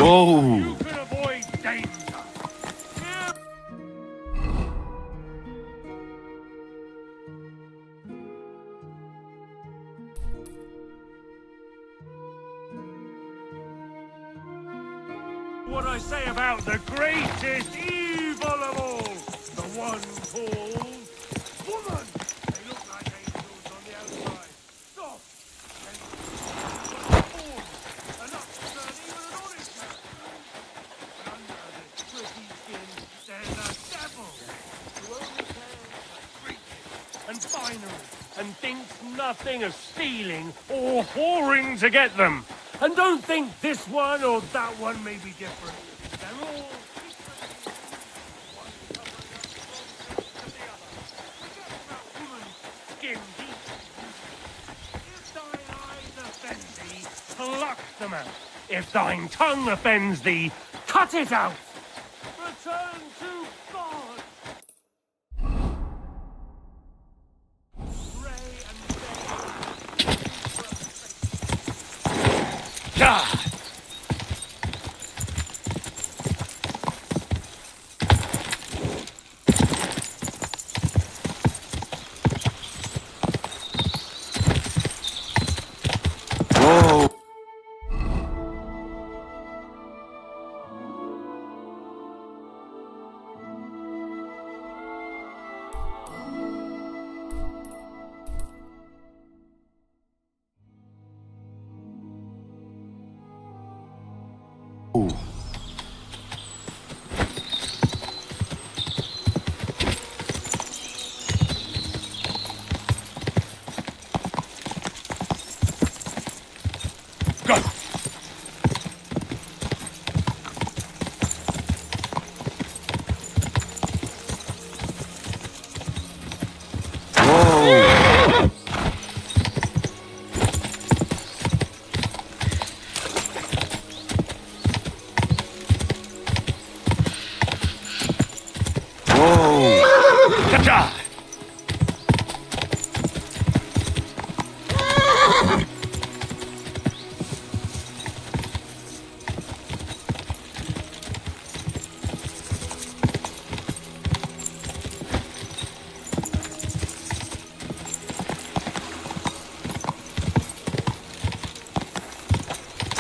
Whoa! can avoid danger. What I say about the greatest evil of all, the one called woman. They look like angels on the outside, soft and warm, enough to turn even an honest man. But under this pretty skin, there's a devil who only cares for treasure and finery and thinks nothing of stealing or whoring to get them. And don't think this one or that one may be different. They're all one covering up the wrong to the other. Forget about woman's skin deep. If thine eyes offend thee, pluck them out. If thine tongue offends thee, cut it out. Return to God. Pray and beg. God!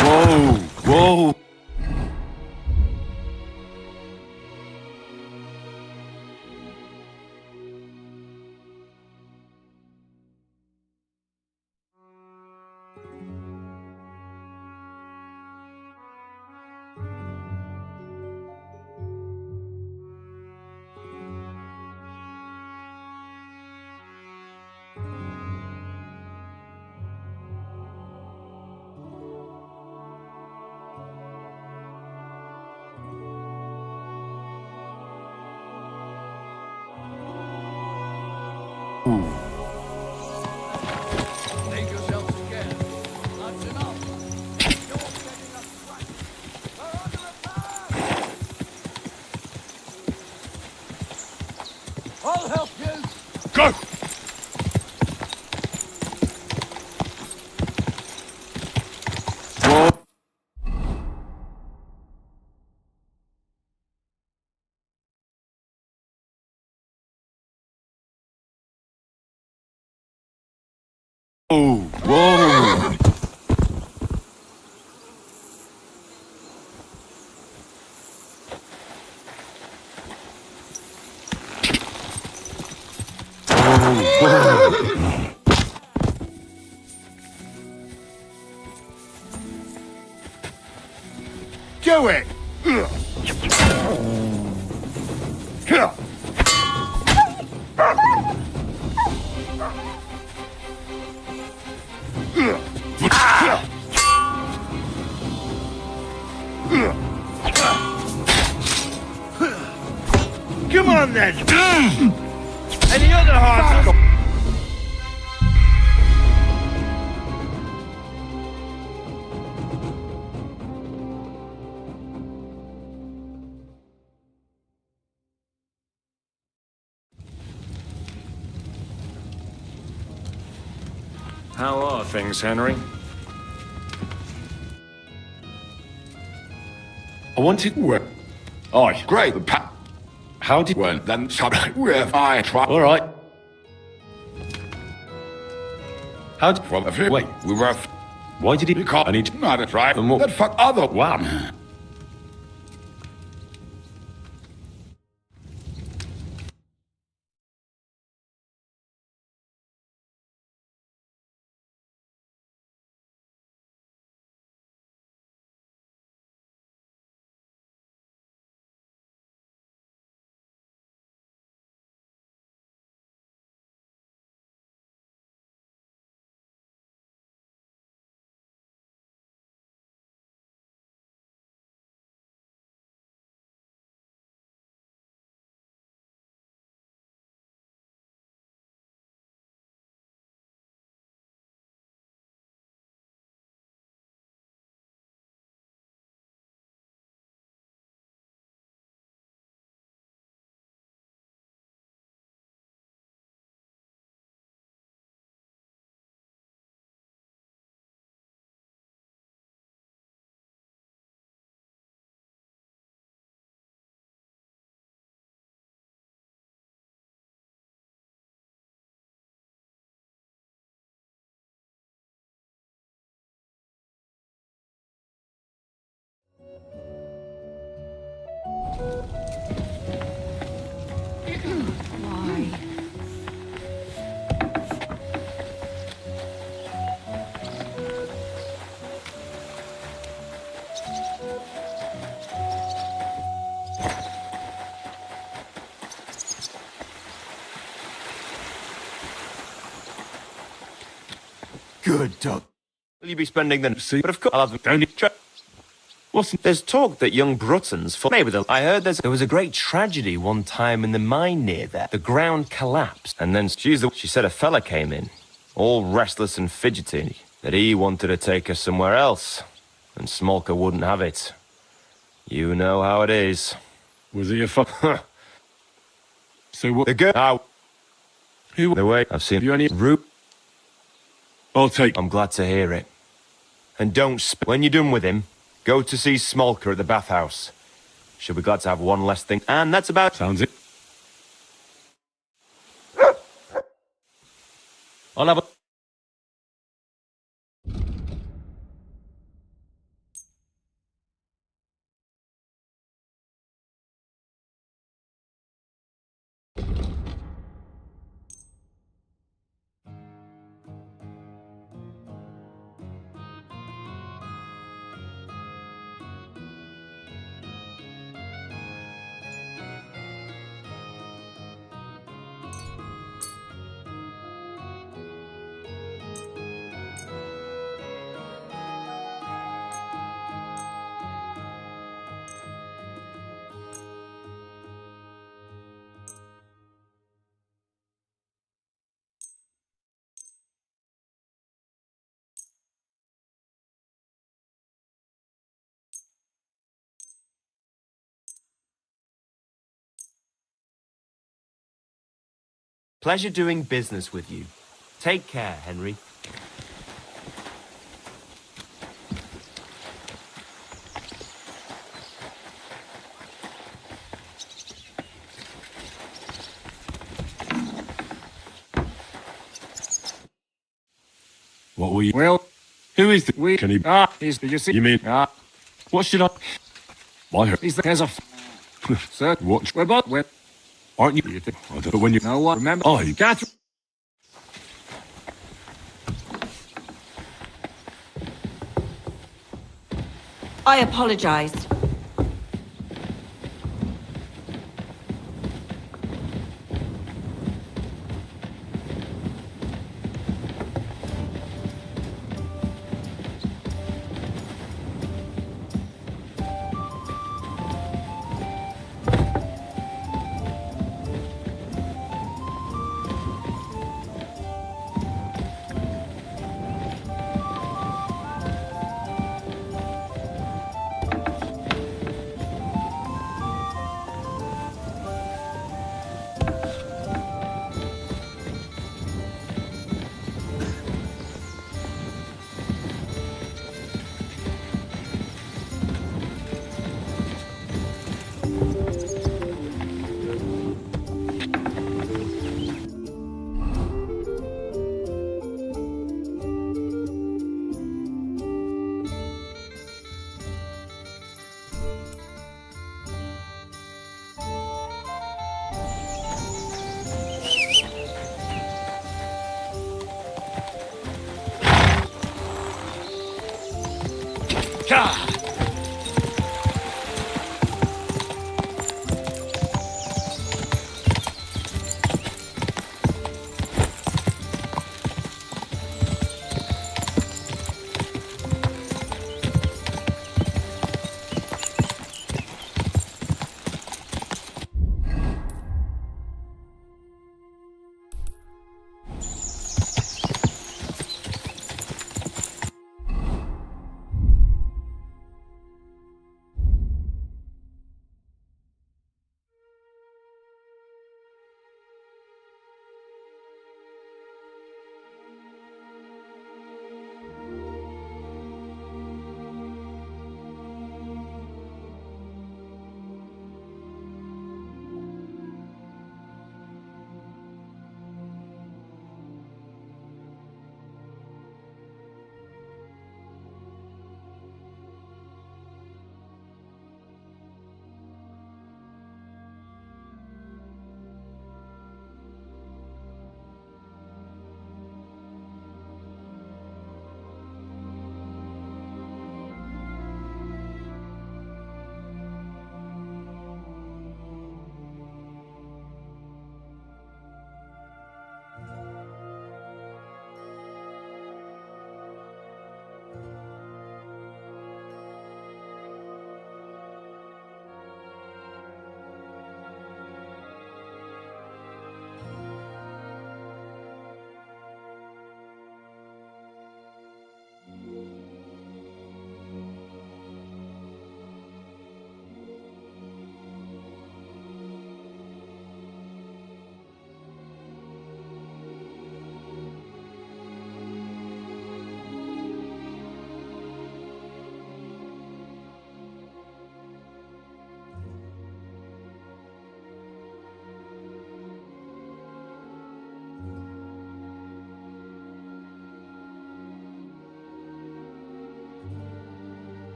Whoa! Whoa! Make yourselves scarce. That's enough. You're getting us right. We're under attack! I'll help you. Go! Whoa! Whoa! Do it! Come on then! And the other half! How are things, Henry? I wanted... Well, Aye. great. How did... Well, then something with I try. All right. How did... From the Wait. we were... Why did he... Because I need... not a try. And what... That fuck other... Wow. Why? Good dog. Will you be spending the... See, but of course, I'll have them... What's... There's talk that young Brutton's... Maybe I heard there was a great tragedy one time in the mine near there. The ground collapsed. And then she said a fella came in, all restless and fidgety, that he wanted to take her somewhere else. And Smolka wouldn't have it. You know how it is. Was he a fuck... So what... The girl... Who... The way I've seen... You any... Root... I'll take... I'm glad to hear it. And don't... When you're done with him, go to see Smolka at the bathhouse. She'll be glad to have one less thing. And that's about... Sounds it. I'll have a... Pleasure doing business with you. Take care, Henry. What were you... Well, Who is the... we... Can he... he's... Did you see... You mean... What should I... Why her... He's the... There's a... Sir... What... We're both... We're... Aren't you... I don't... But when you... No one... Remember... I... Catherine... I apologize.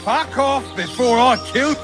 Fuck off before I kill...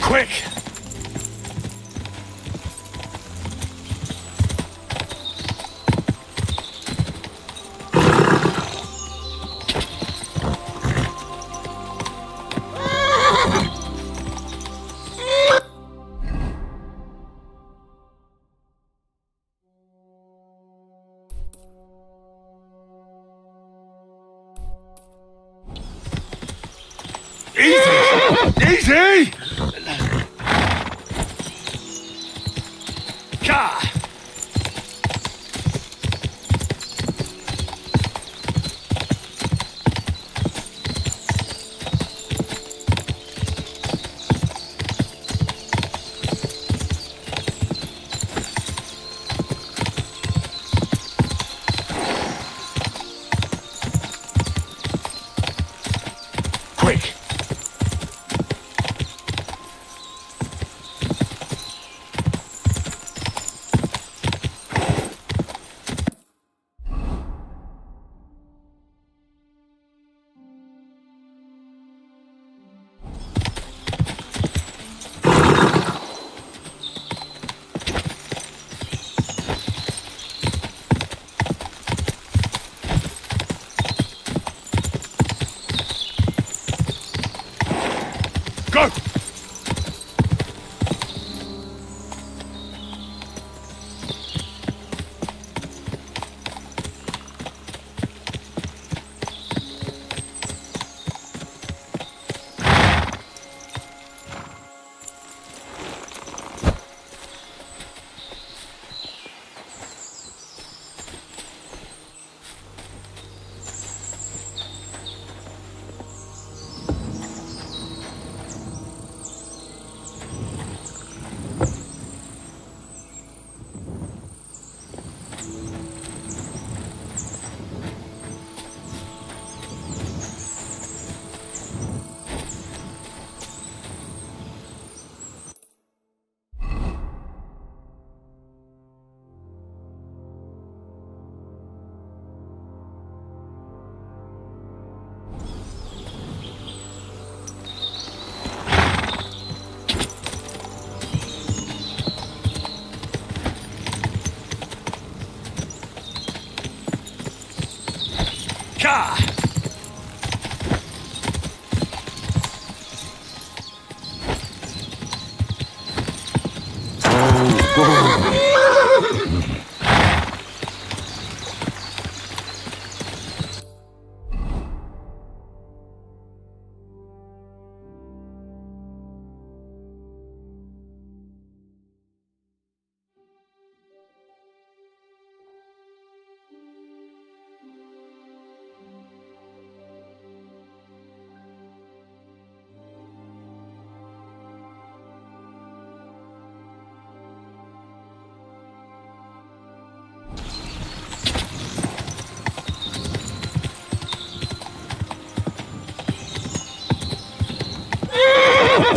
Quick! Easy! Ka! Quick! Go! Ka!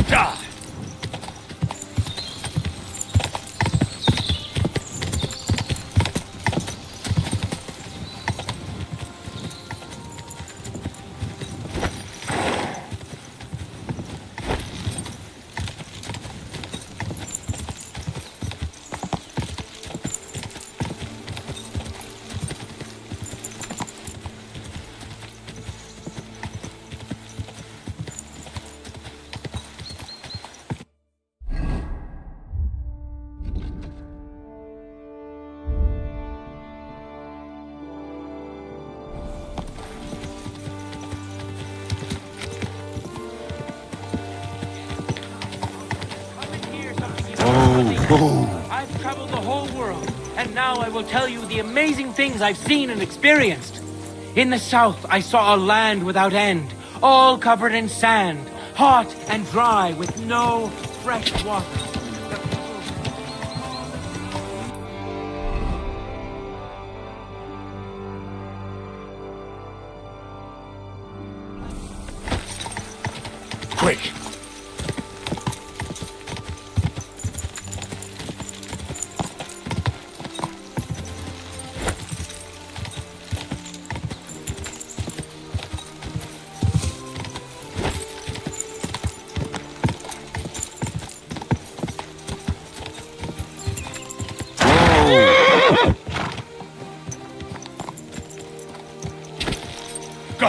Ka! I've traveled the whole world, and now I will tell you the amazing things I've seen and experienced. In the south, I saw a land without end, all covered in sand, hot and dry, with no fresh water. Quick! Go!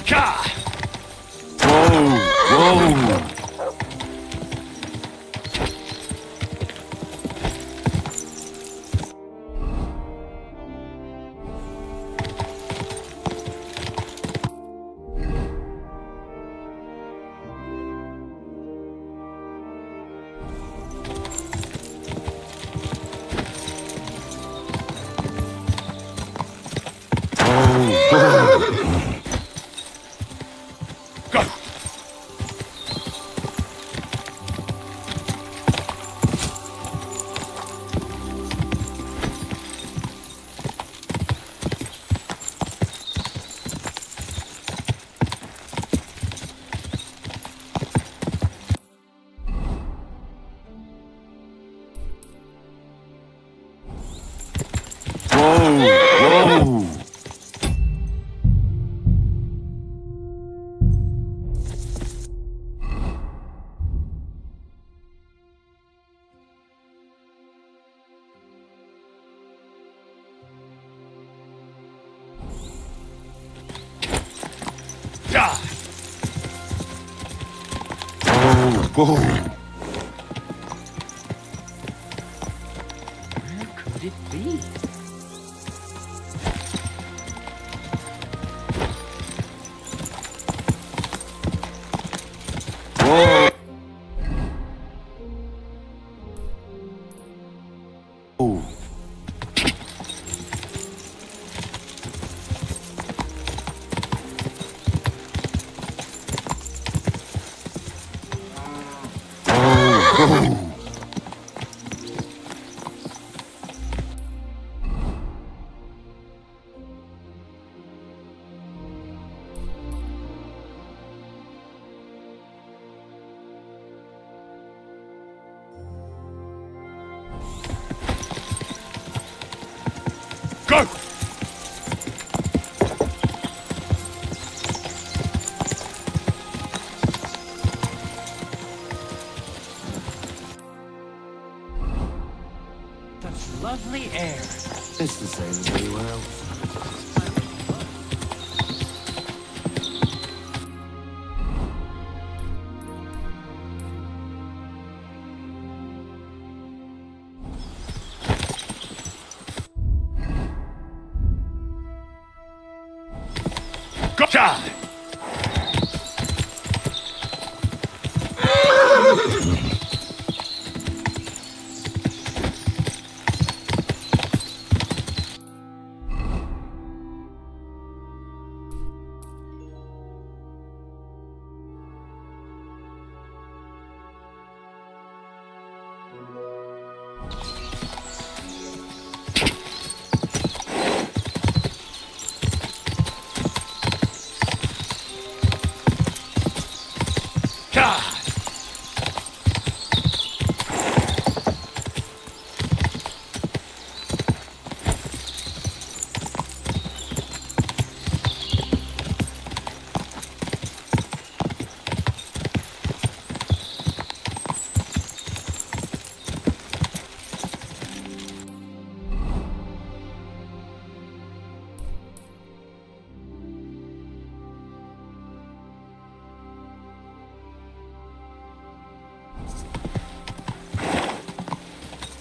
Whoa! Whoa! Whoa! Whoa! Where could it be? Whoa! Go! Such lovely air. It's the same as anywhere else. Gotcha!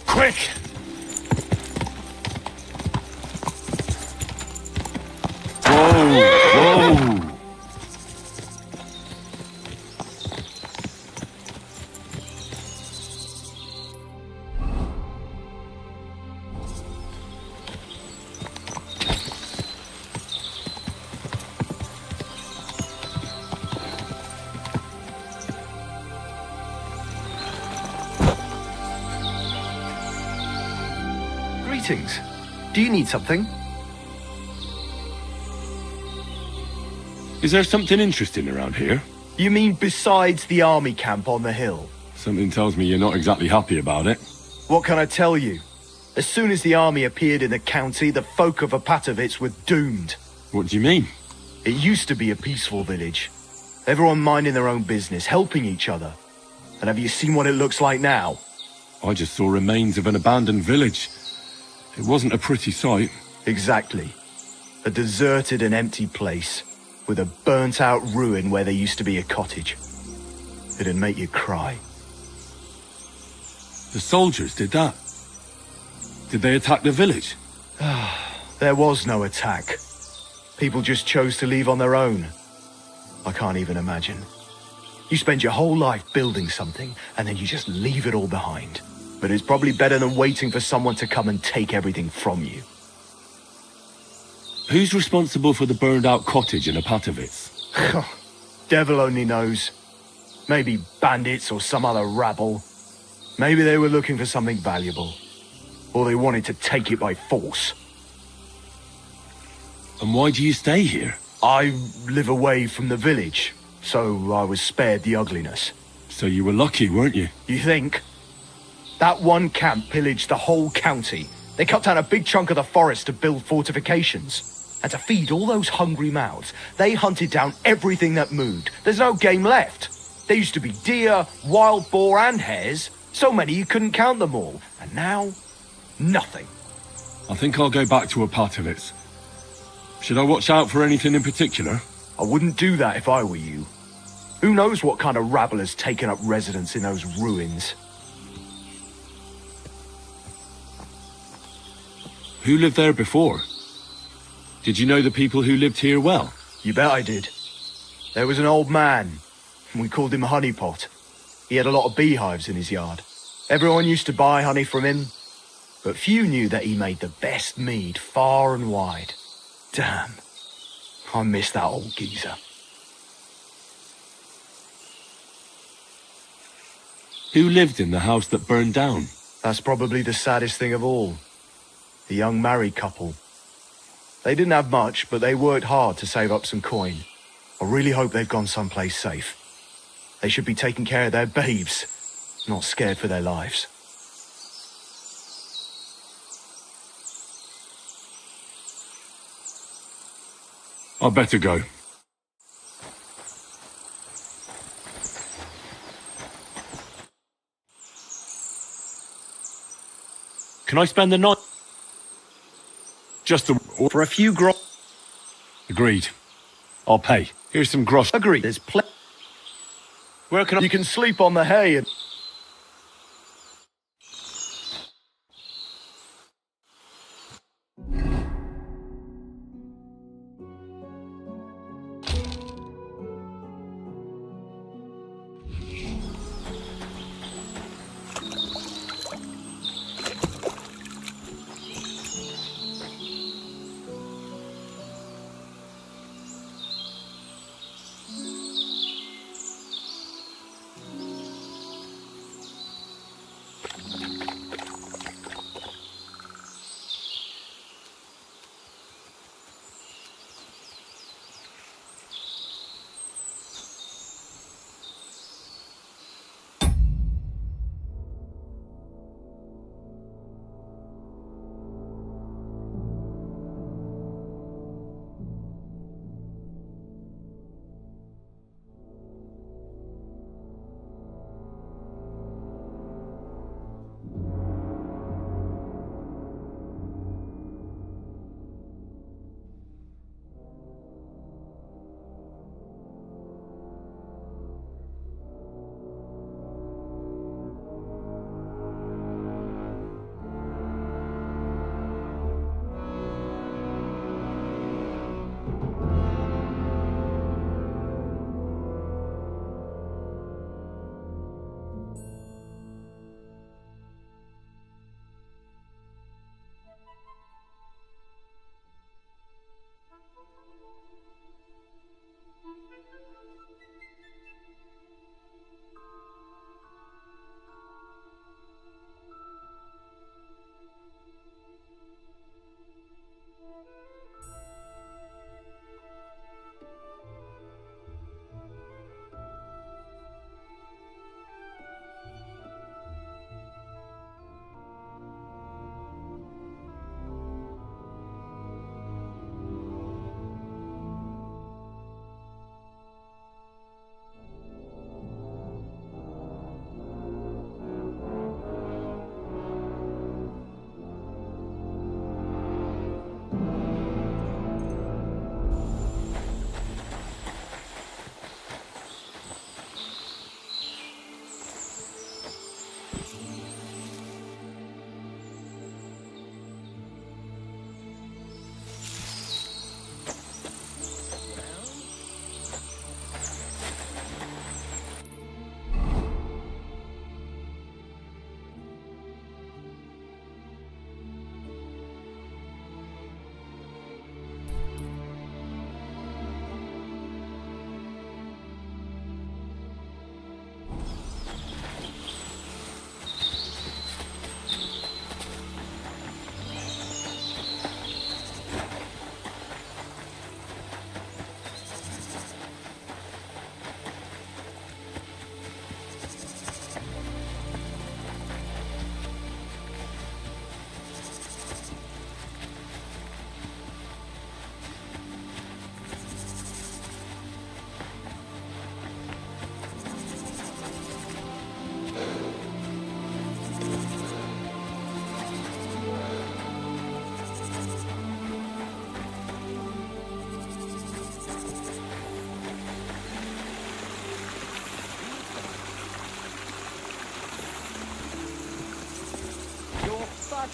Quick! Whoa! Greetings. Do you need something? Is there something interesting around here? You mean besides the army camp on the hill? Something tells me you're not exactly happy about it. What can I tell you? As soon as the army appeared in the county, the folk of Apatovitz were doomed. What do you mean? It used to be a peaceful village. Everyone minding their own business, helping each other. And have you seen what it looks like now? I just saw remains of an abandoned village. It wasn't a pretty sight. Exactly. A deserted and empty place. with a burnt-out ruin where there used to be a cottage. It'd make you cry. The soldiers did that? Did they attack the village? There was no attack. People just chose to leave on their own. I can't even imagine. You spend your whole life building something, and then you just leave it all behind. But it's probably better than waiting for someone to come and take everything from you. Who's responsible for the burned-out cottage in Apatovitz? Devil only knows. Maybe bandits or some other rabble. Maybe they were looking for something valuable. Or they wanted to take it by force. And why do you stay here? I live away from the village, so I was spared the ugliness. So you were lucky, weren't you? You think? That one camp pillaged the whole county. They cut down a big chunk of the forest to build fortifications. And to feed all those hungry mouths, they hunted down everything that moved. There's no game left. There used to be deer, wild boar and hares. So many you couldn't count them all. And now, nothing. I think I'll go back to Apatovitz. Should I watch out for anything in particular? I wouldn't do that if I were you. Who knows what kind of rabble has taken up residence in those ruins? Who lived there before? Did you know the people who lived here well? You bet I did. There was an old man. We called him Honeypot. He had a lot of beehives in his yard. Everyone used to buy honey from him, but few knew that he made the best mead far and wide. Damn, I miss that old geezer. Who lived in the house that burned down? That's probably the saddest thing of all. The young married couple. They didn't have much, but they worked hard to save up some coin. I really hope they've gone someplace safe. They should be taking care of their babes, not scared for their lives. I'd better go. Can I spend the night? Just for a few grosh. Agreed. I'll pay. Here's some grosh. Agreed. There's plenty. Where can I? You can sleep on the hay and...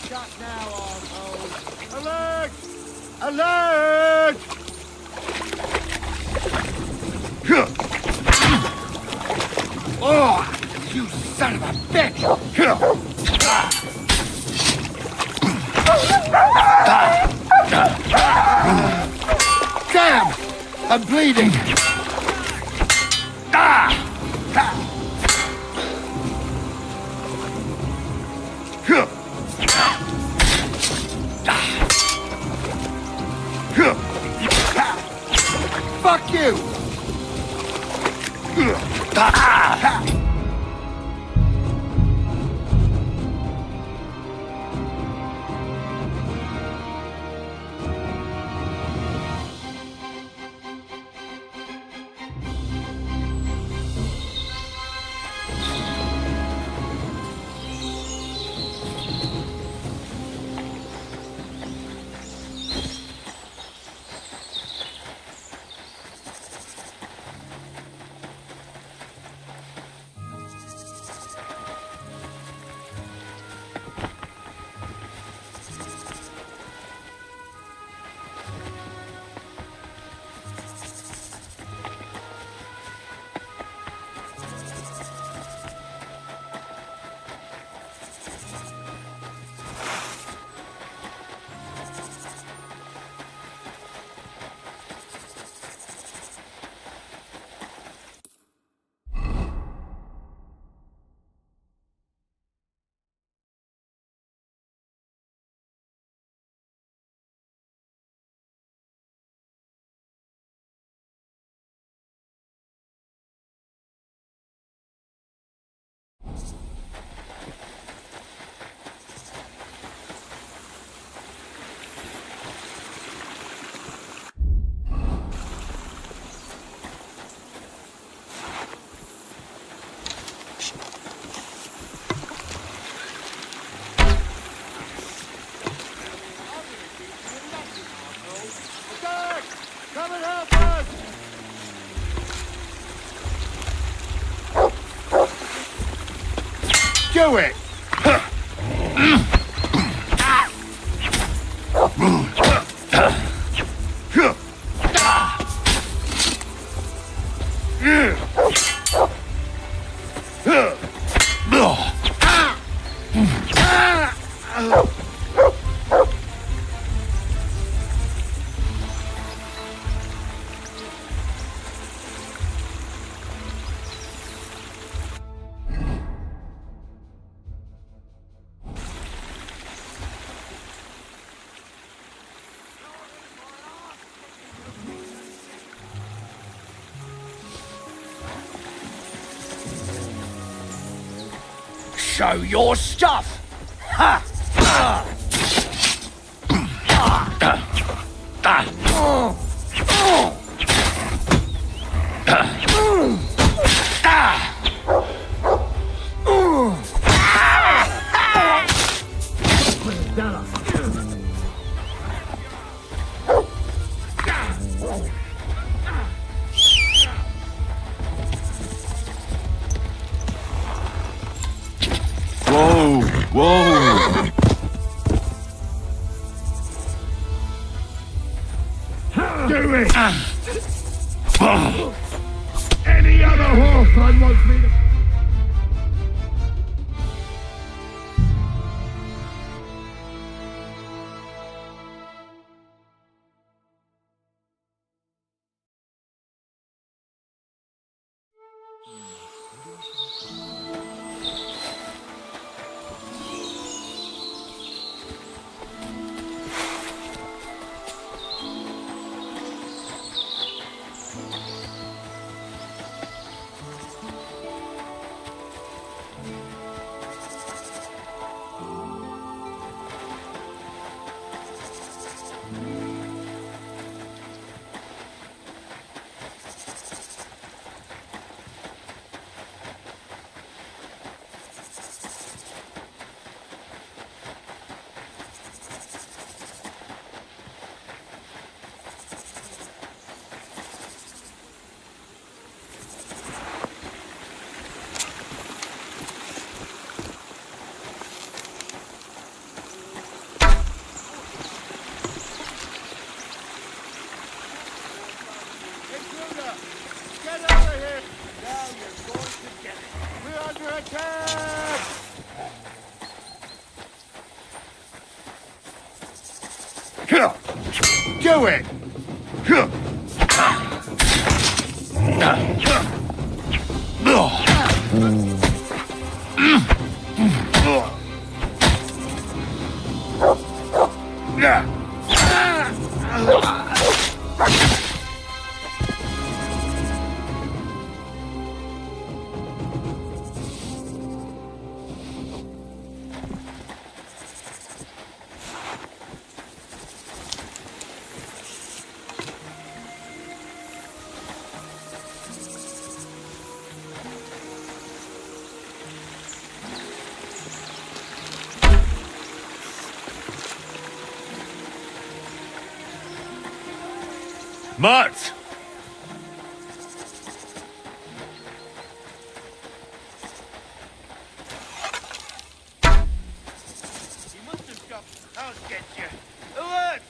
Shut now, arsehole. Alert! Alert! Oh, you son of a bitch! Damn! I'm bleeding! Fuck you! Come and help us! Do it! Show your stuff! Ha! Whoa, whoa! Do it! Any other horseman wants me to... Get over here! Now you're going to get it. We're under attack! Do it! Mats! He must have stopped. I'll get you. Alert!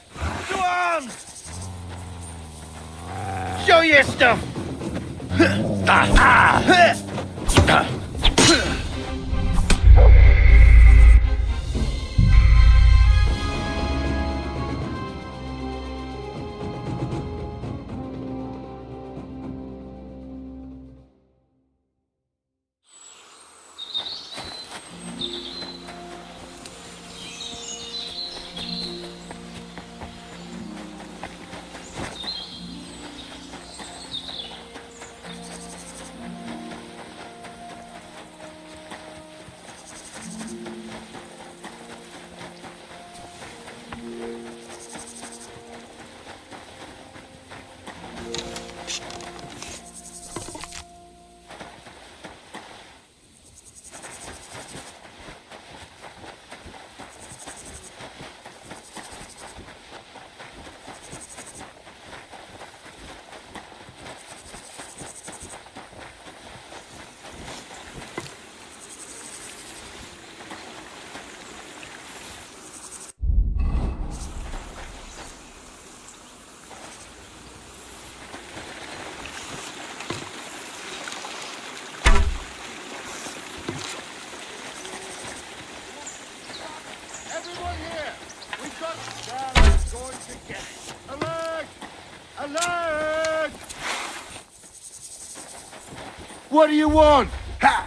To arms! Show your stuff! Everyone here! We've got Sal's going to get it. Alert! Alert! What do you want? Ha!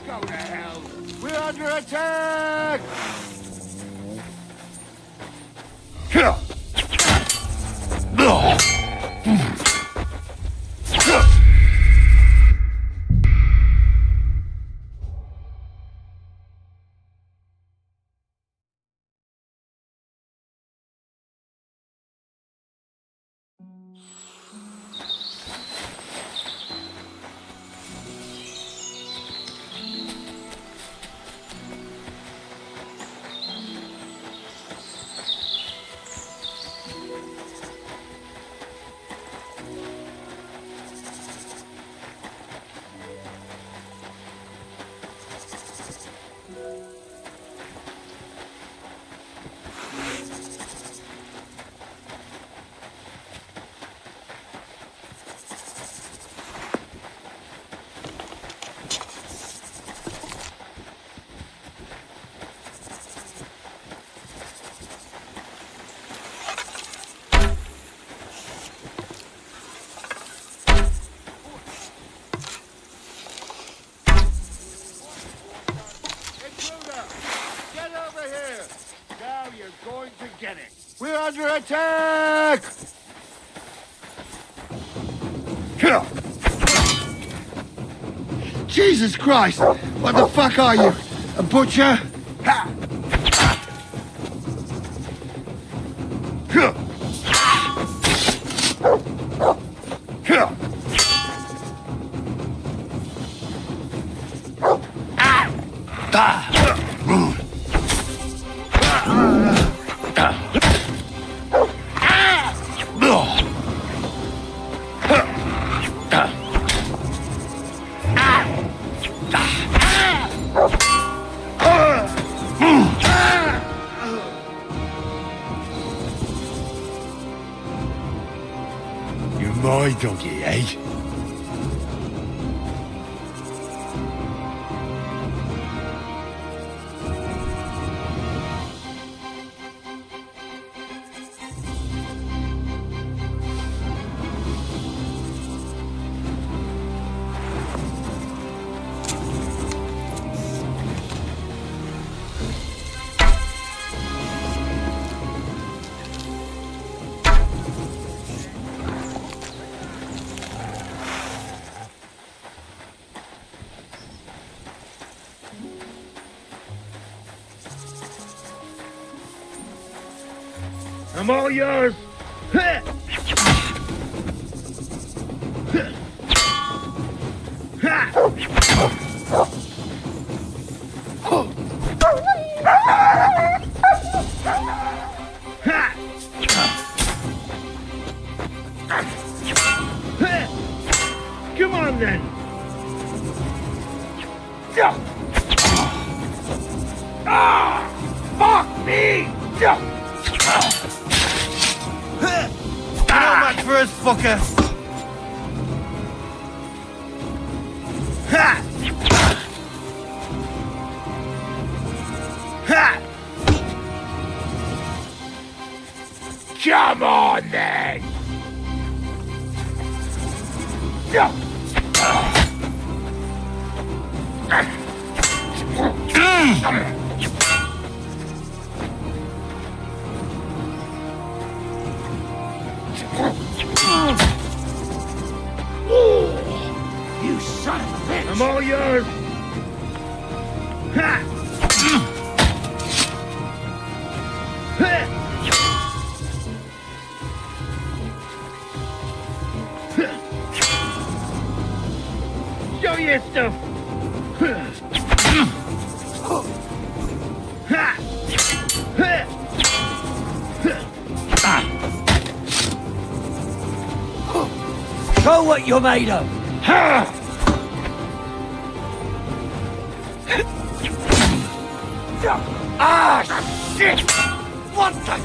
Go to hell! We're under attack! going to get it. We're under attack! Jesus Christ! What the fuck are you? A butcher? Ha! You're my doggy, eh? I'm all yours! Come on then! Ah! Fuck me! Not much for us, fucker! Ha! Ha! Come on then! You son of a bitch! I'm all yours! Ha! Show your stuff! Show what you're made of! Ah, shit! What the...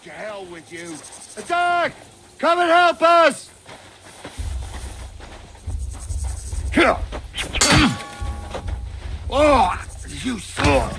To hell with you! Attack! Come and help us! Oh, you son!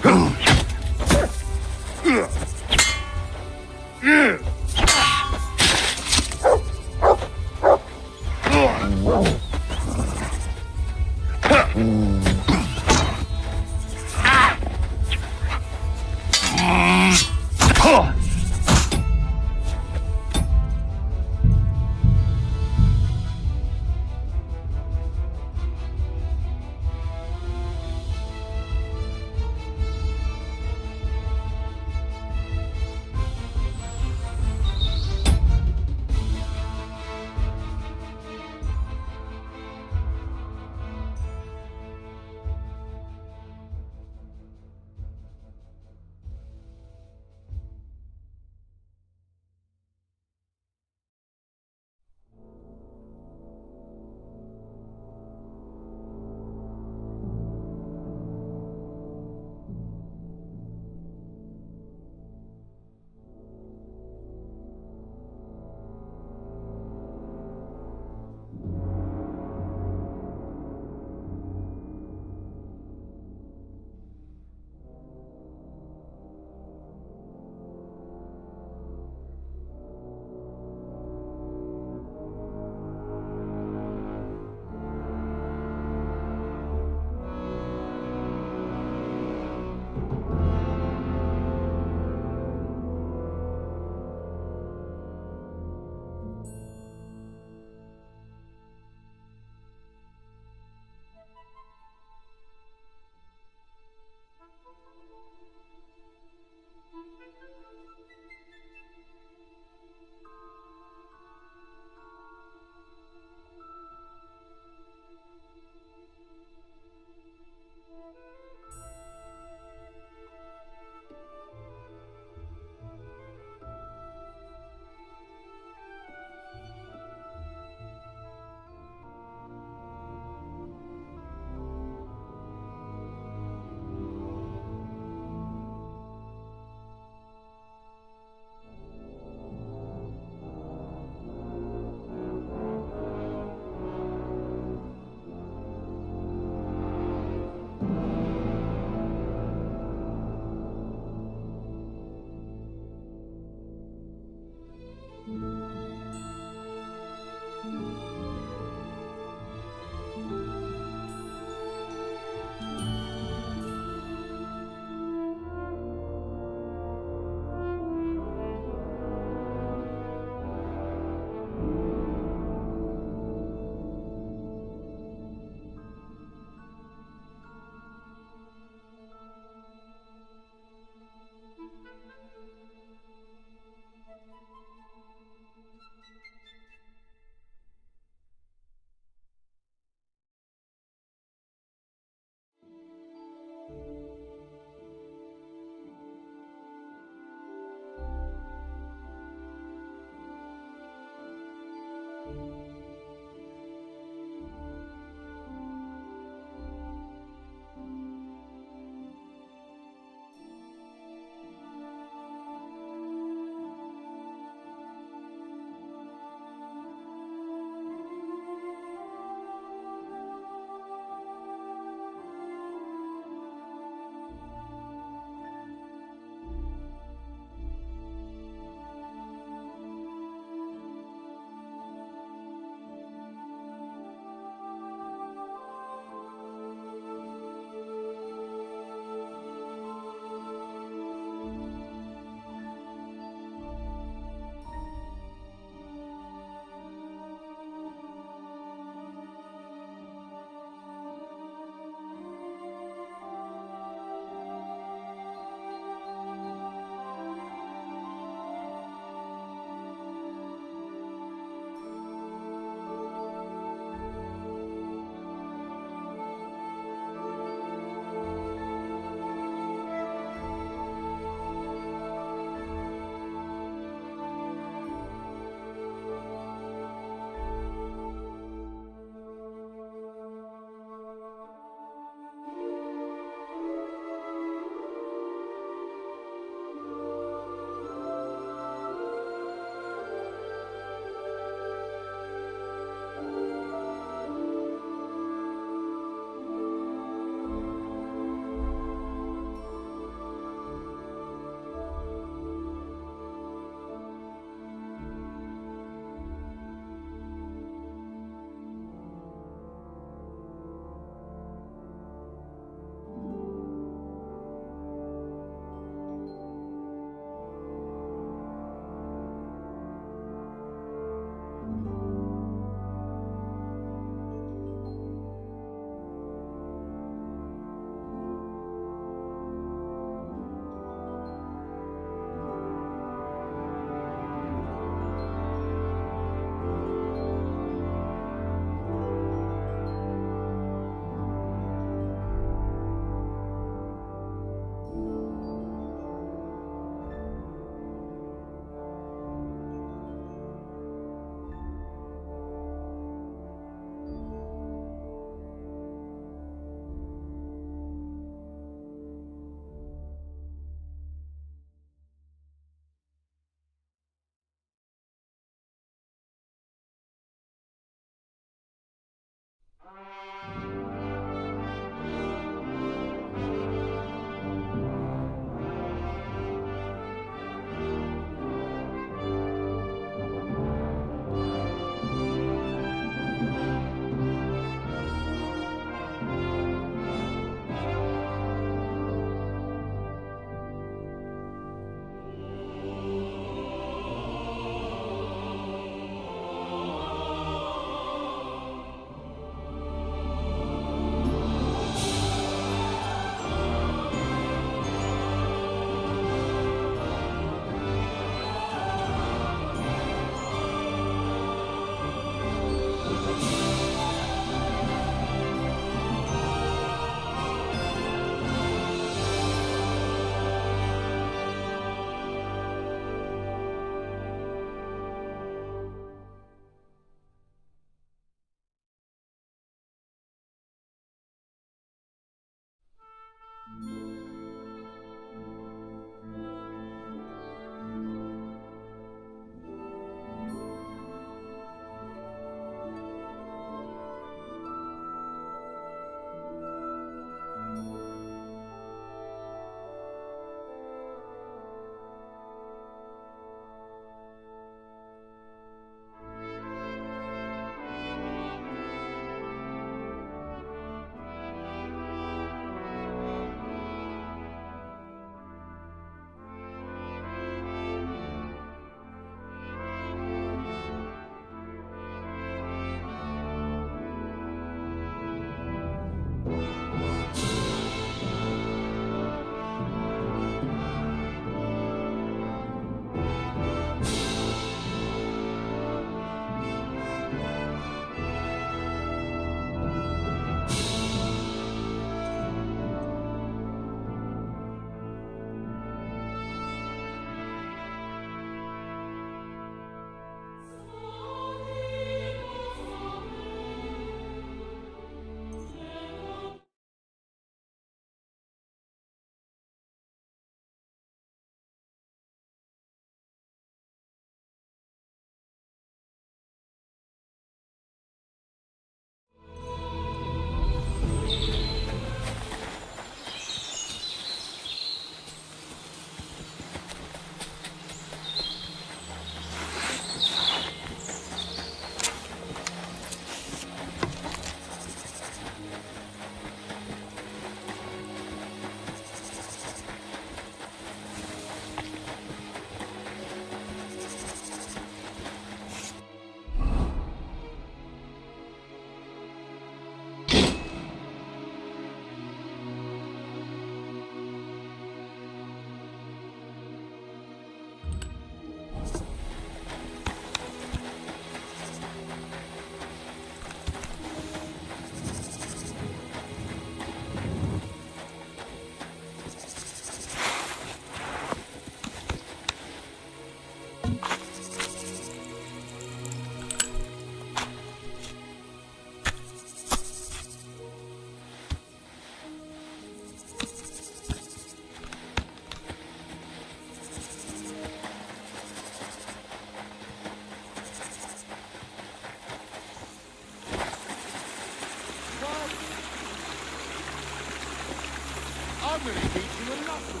I'm gonna teach you a lesson,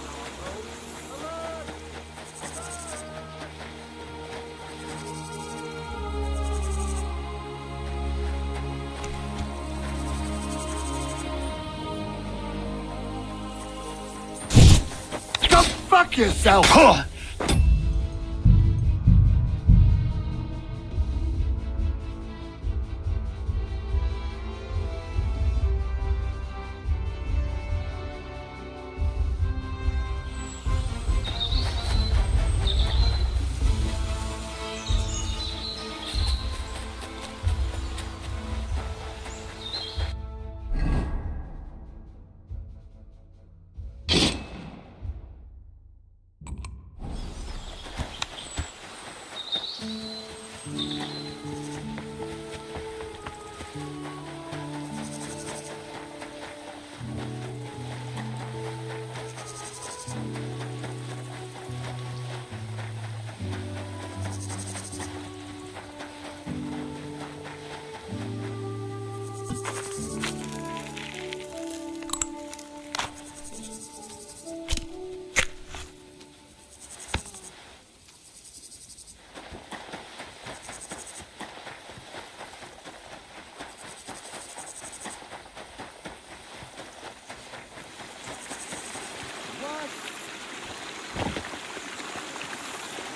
Alert! Go fuck yourself!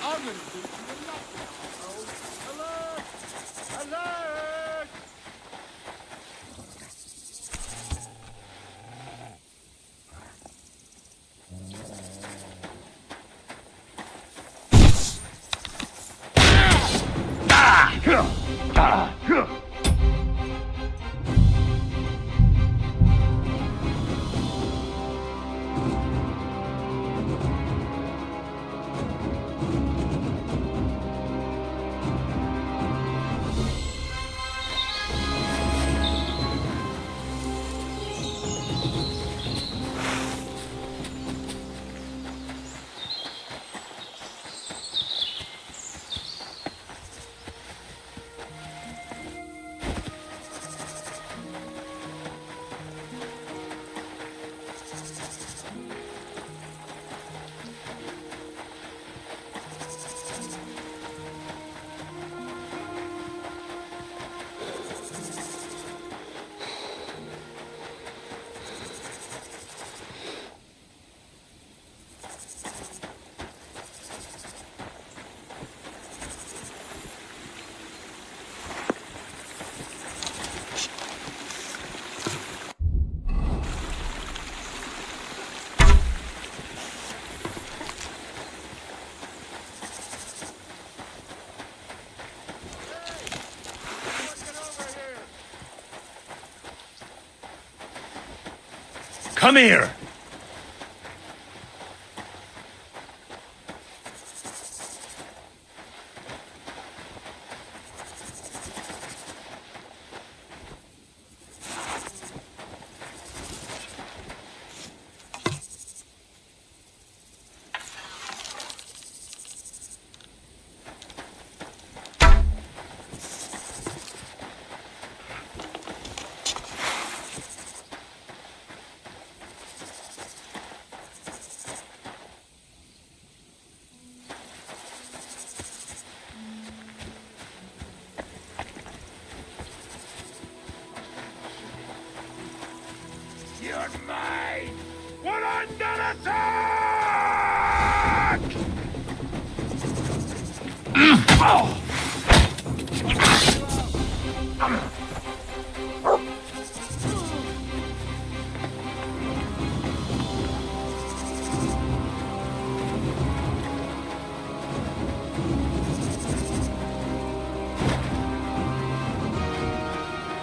I'm gonna teach you a lesson, Alert! Alert! Come here! You're mine! We're under attack!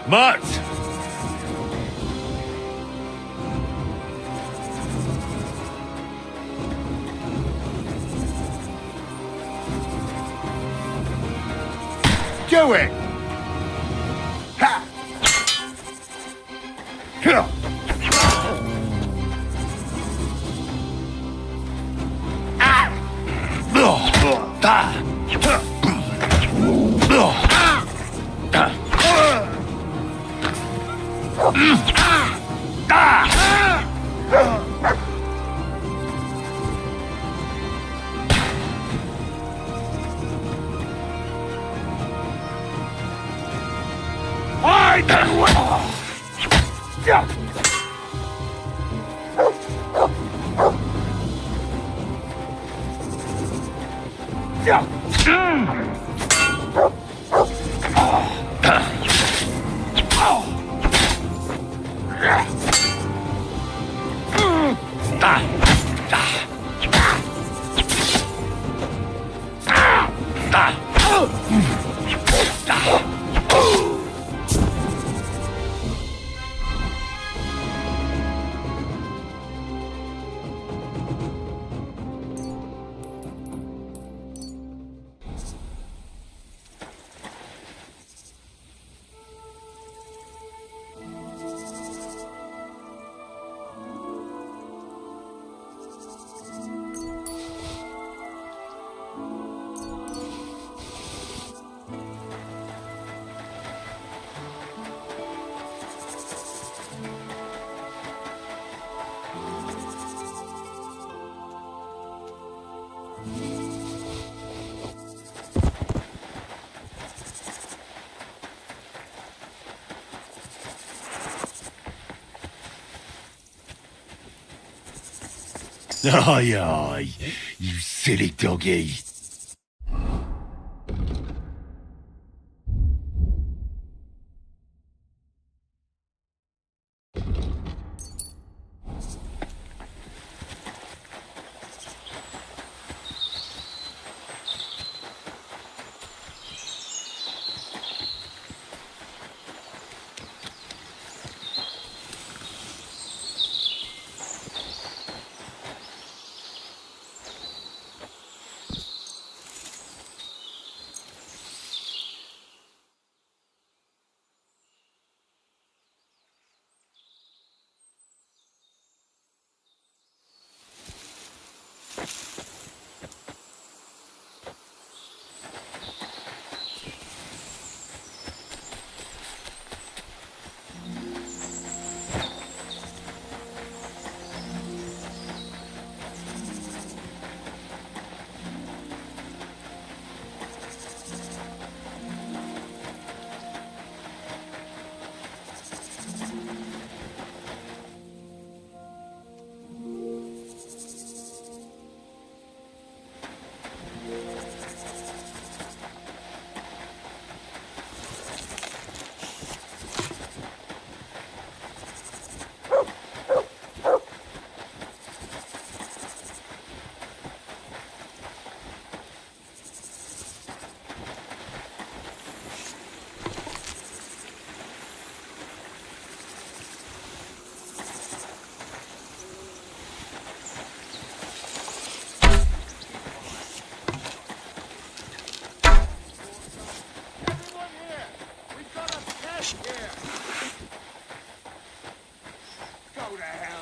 Mats! Do it! Ha! Here! Aye, aye, you silly doggy.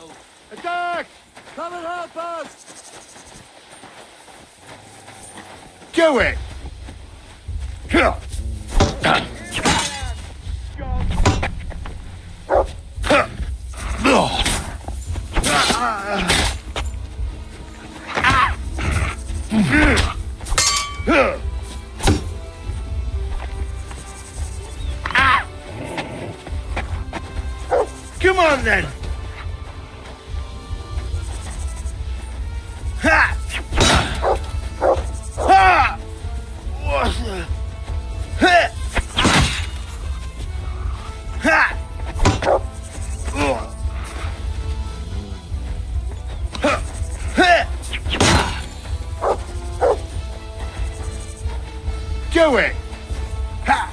hell. Attack! Come and help us! Do it! Come on then! Ha! Ha! Ha! Ha! Do it! Ha!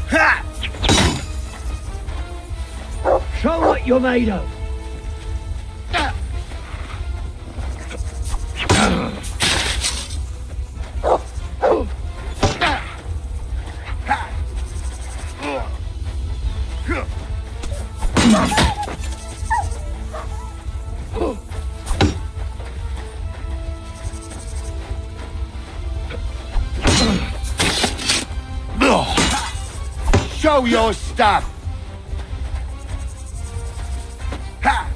Ha! Show what you're made of. Show your stuff! Ha!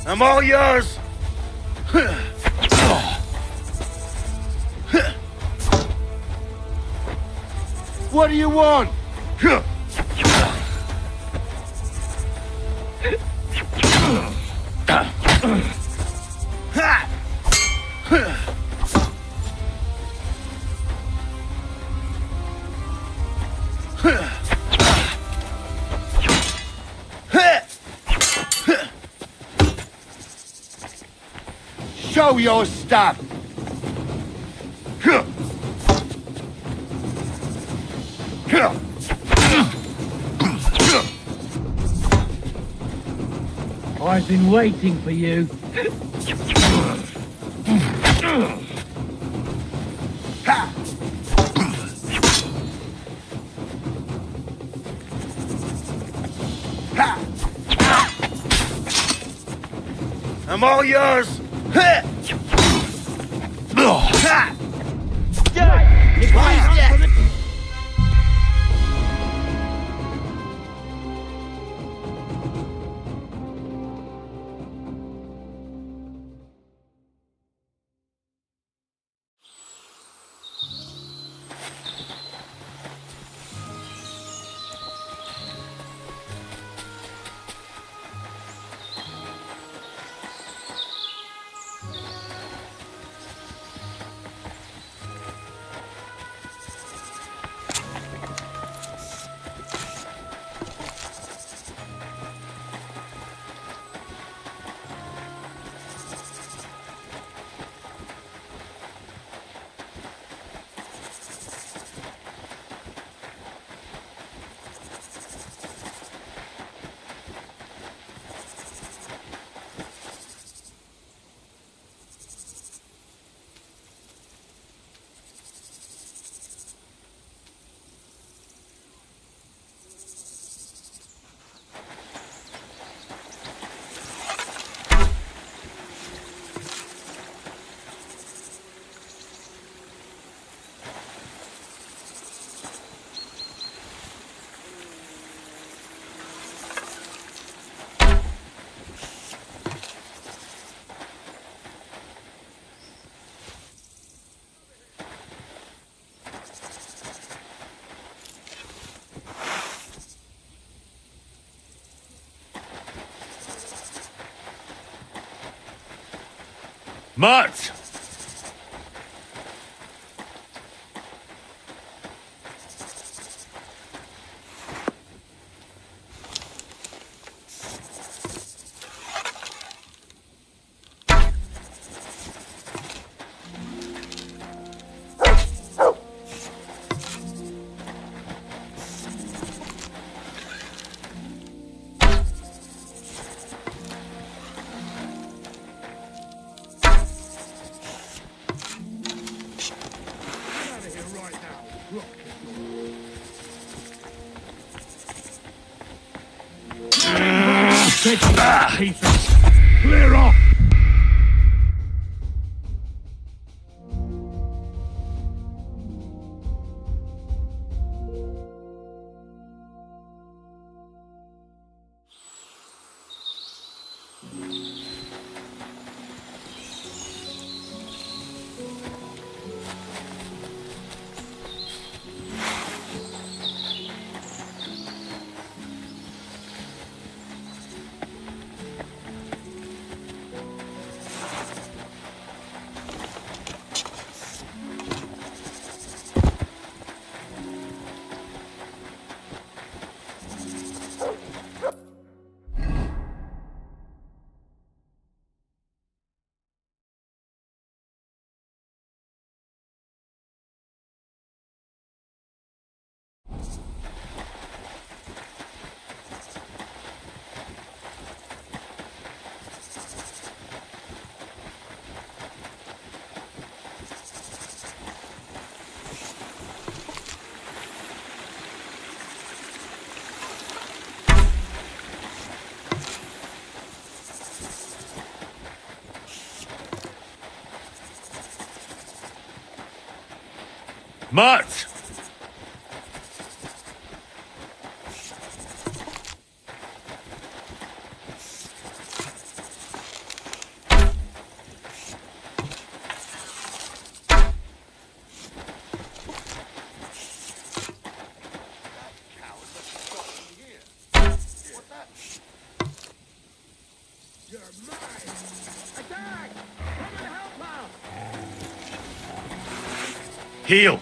I'm all yours! What do you want? Show your stuff! I've been waiting for you. I'm all yours! Mutt! Clear off! Mutt! Heal!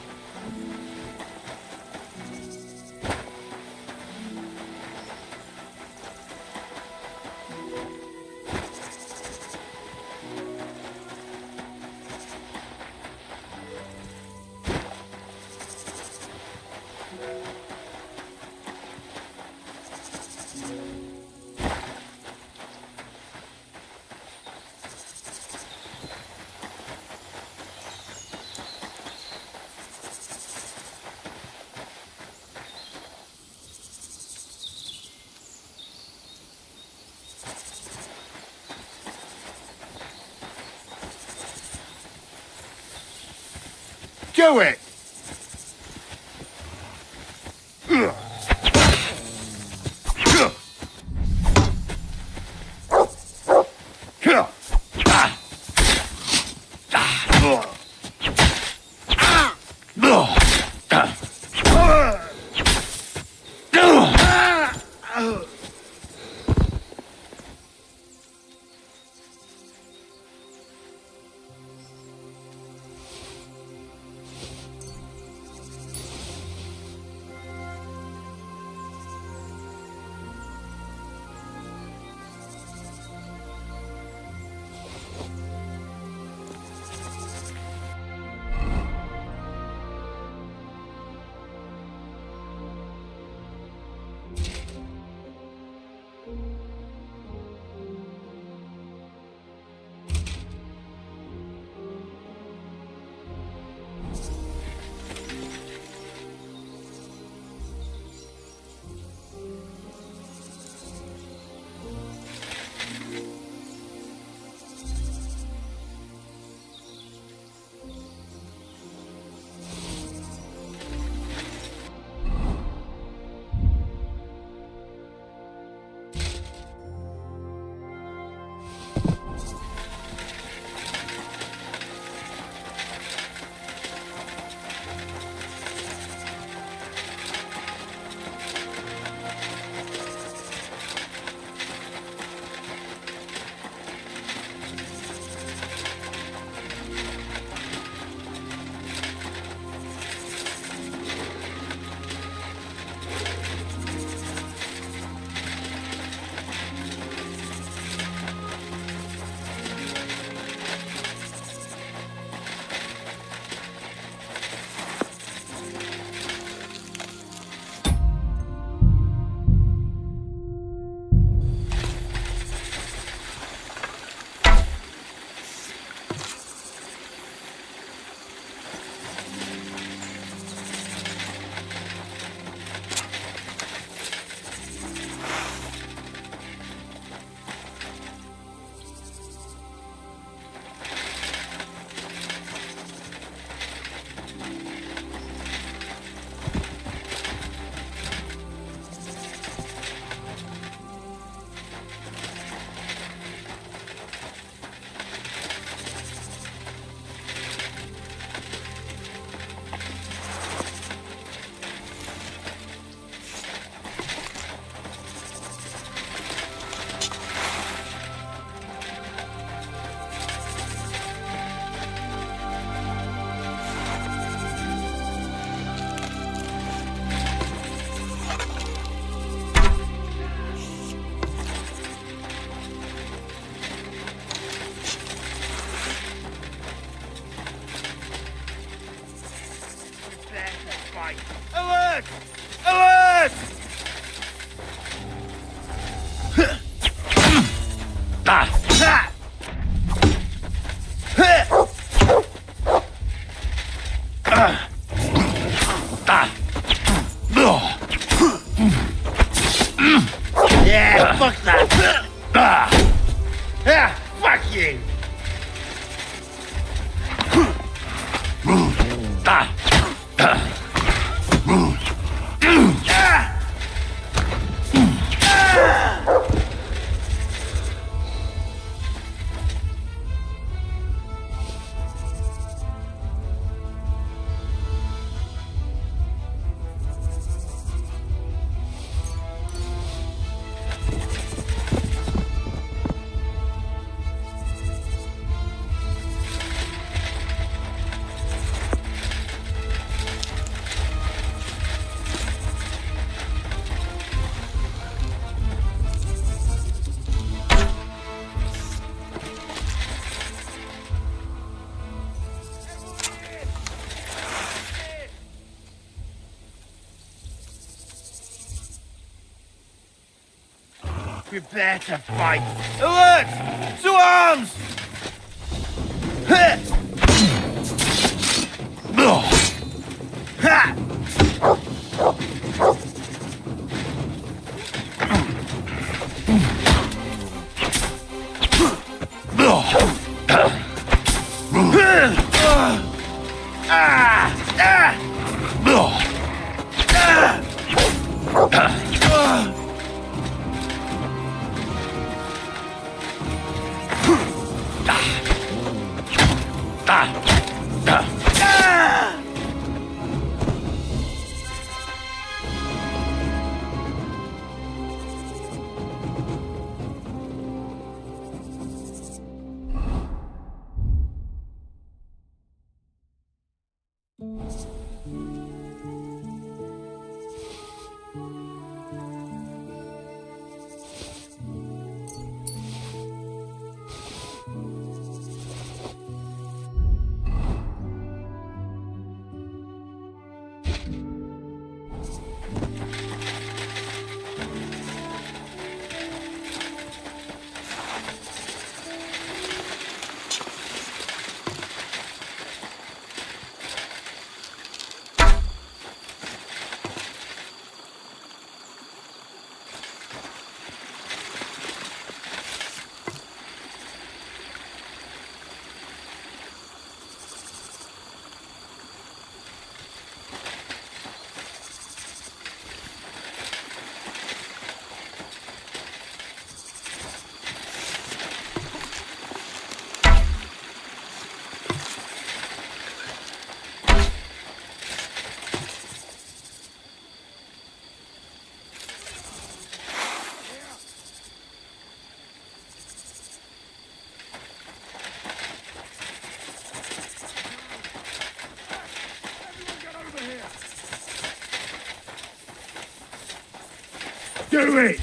Do it! Alert! Alert! Yeah, fuck that. Yeah, fuck you. Prepare to fight. Alert! To arms! Do it!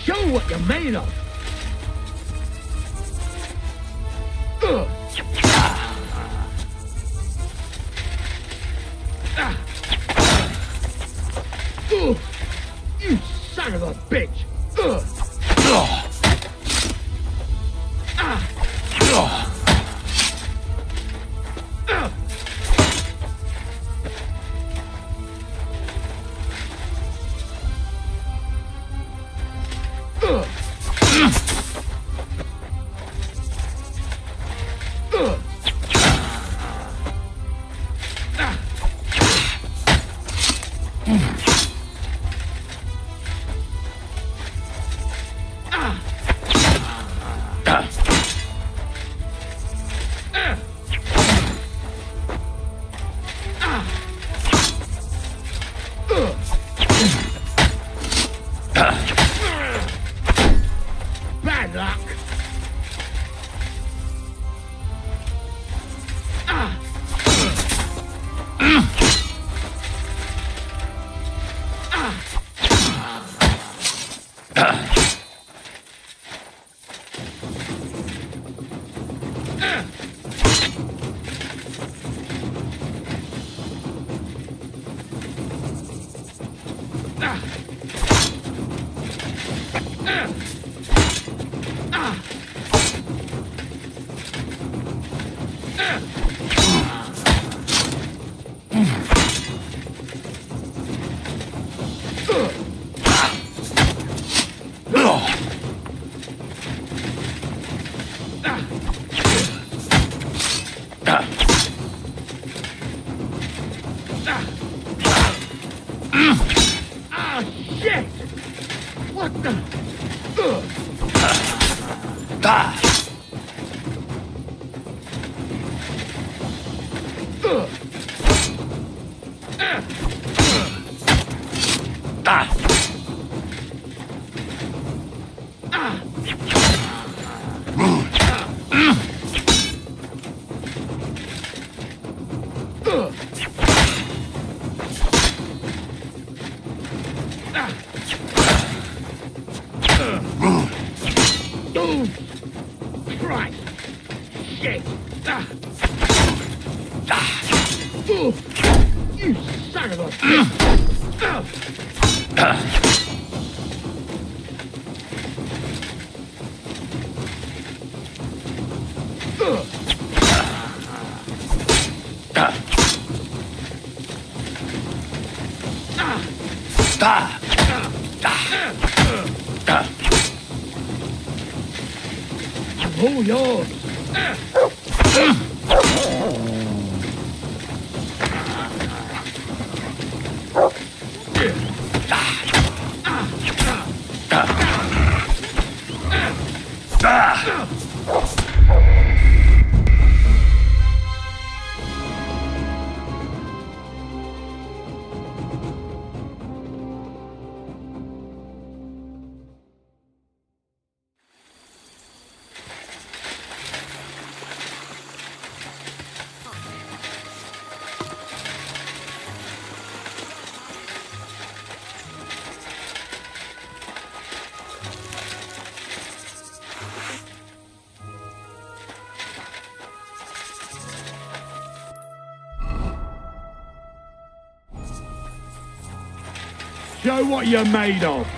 Show what you're made of. You son of a bitch. Oh, yours. Show what you're made of.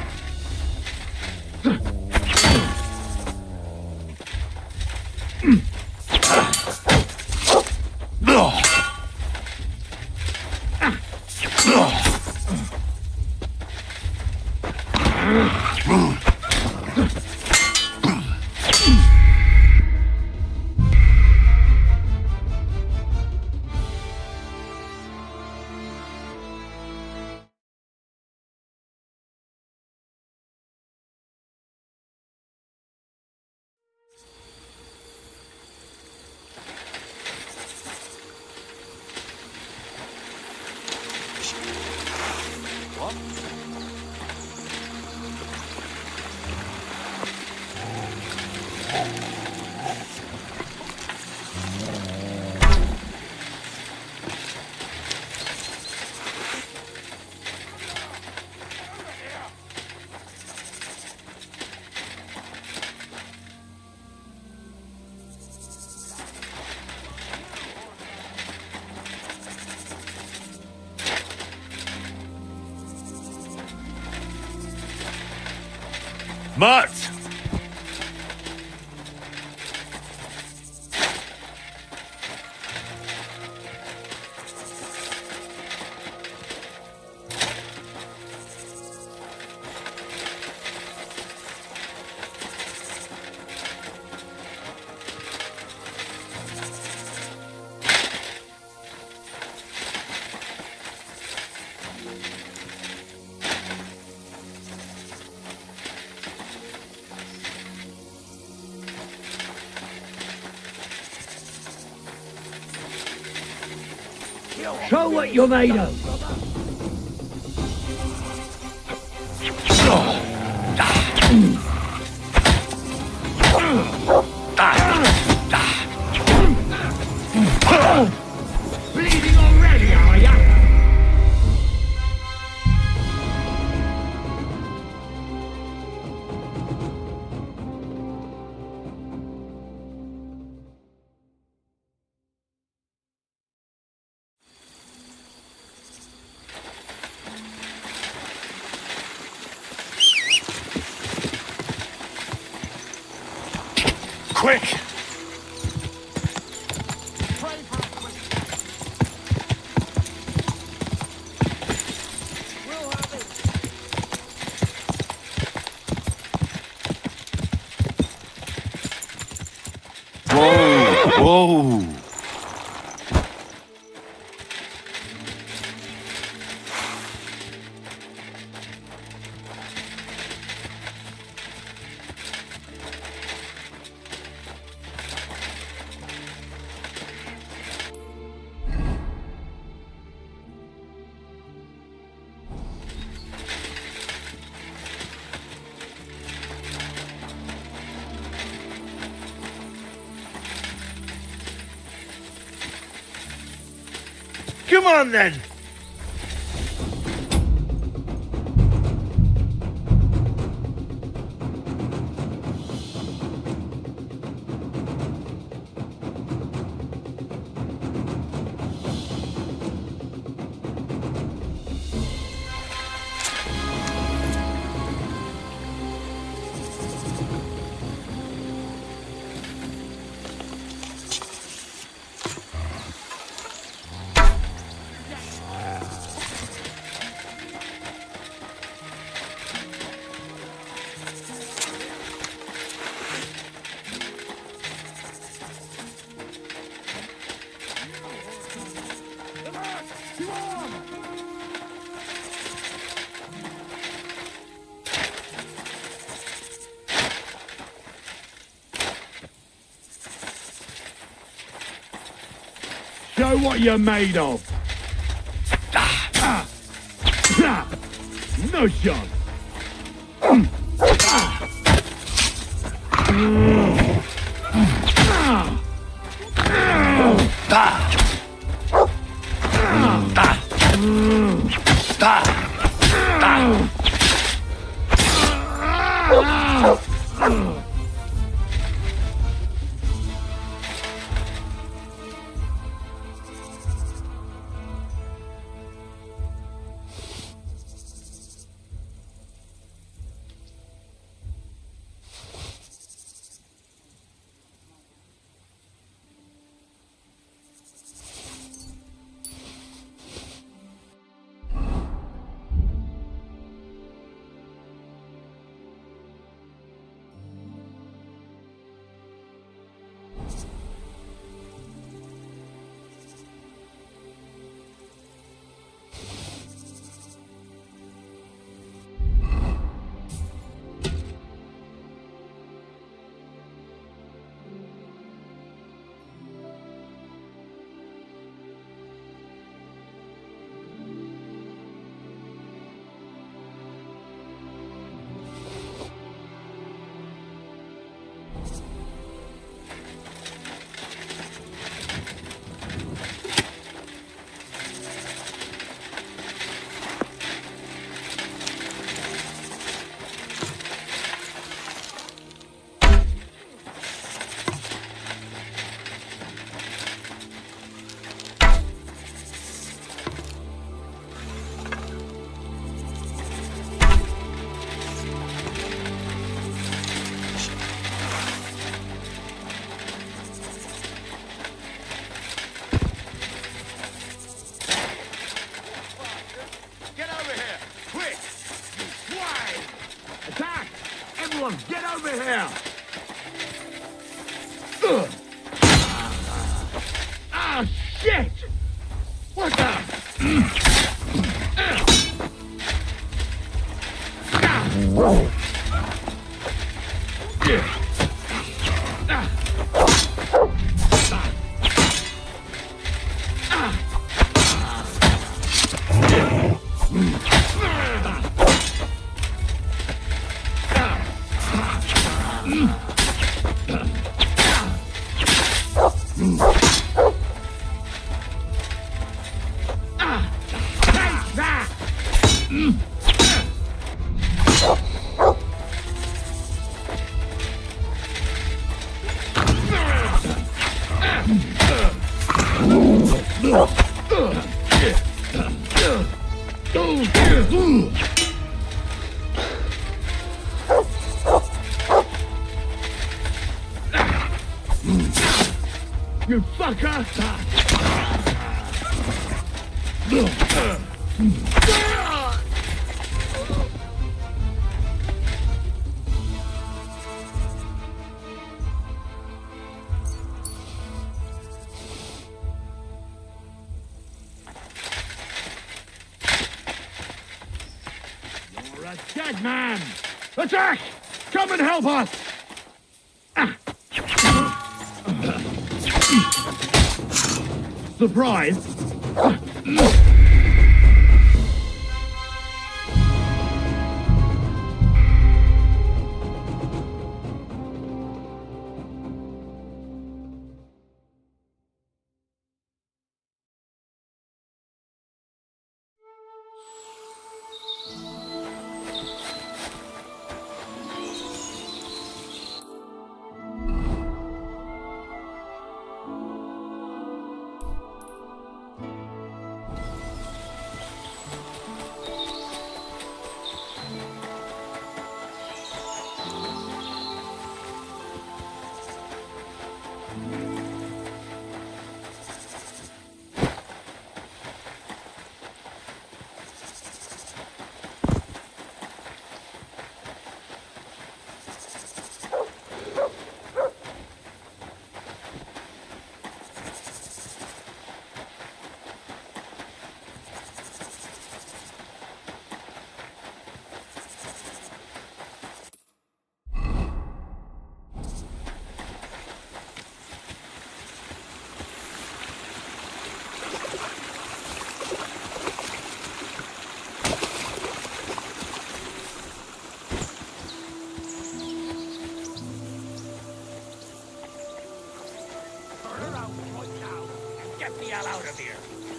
Mutt! Show what you're made of. Bleeding already, are you? quick! Whoa! Come on, then! Show what you're made of. No shot. Get over here! Ah, shit! What the? You fucker! You're a dead man! Attack! Come and help us! Surprise!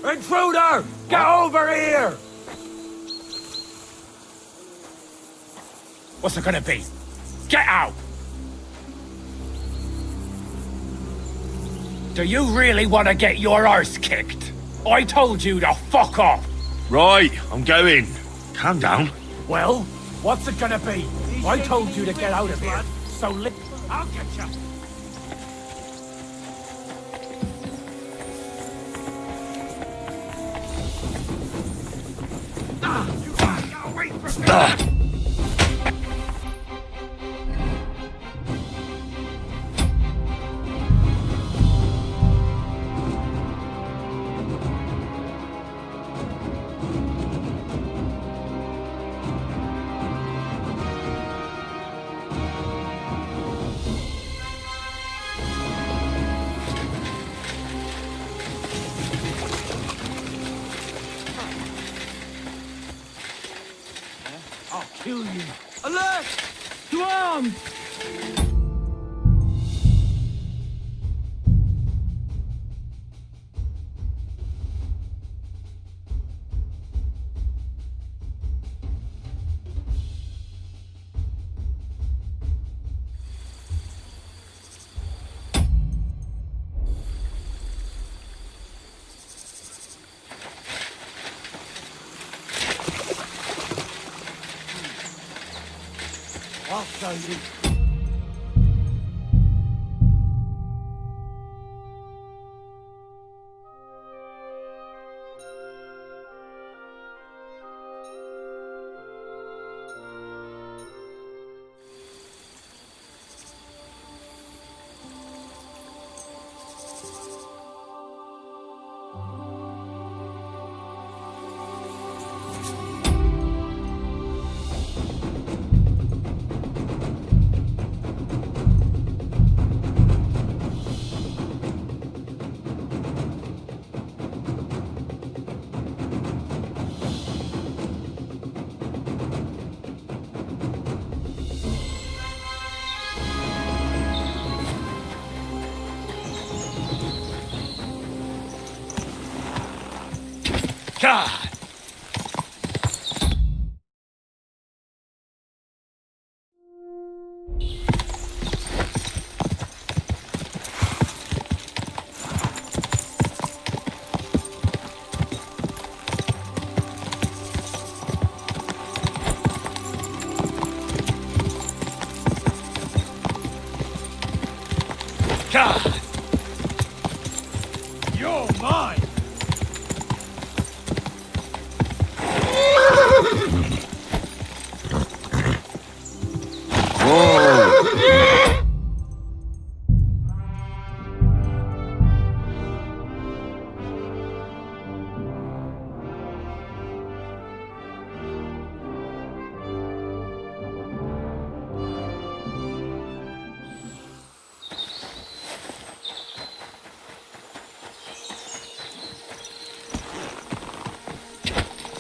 Intruder! Get over here! What's it gonna be? Get out! Do you really want to get your arse kicked? I told you to fuck off! Right, I'm going. Calm down. Well, what's it gonna be? I told you to get out of here, so I'll get you. I'll kill you. Alert! To arms! I'll show you. God! God!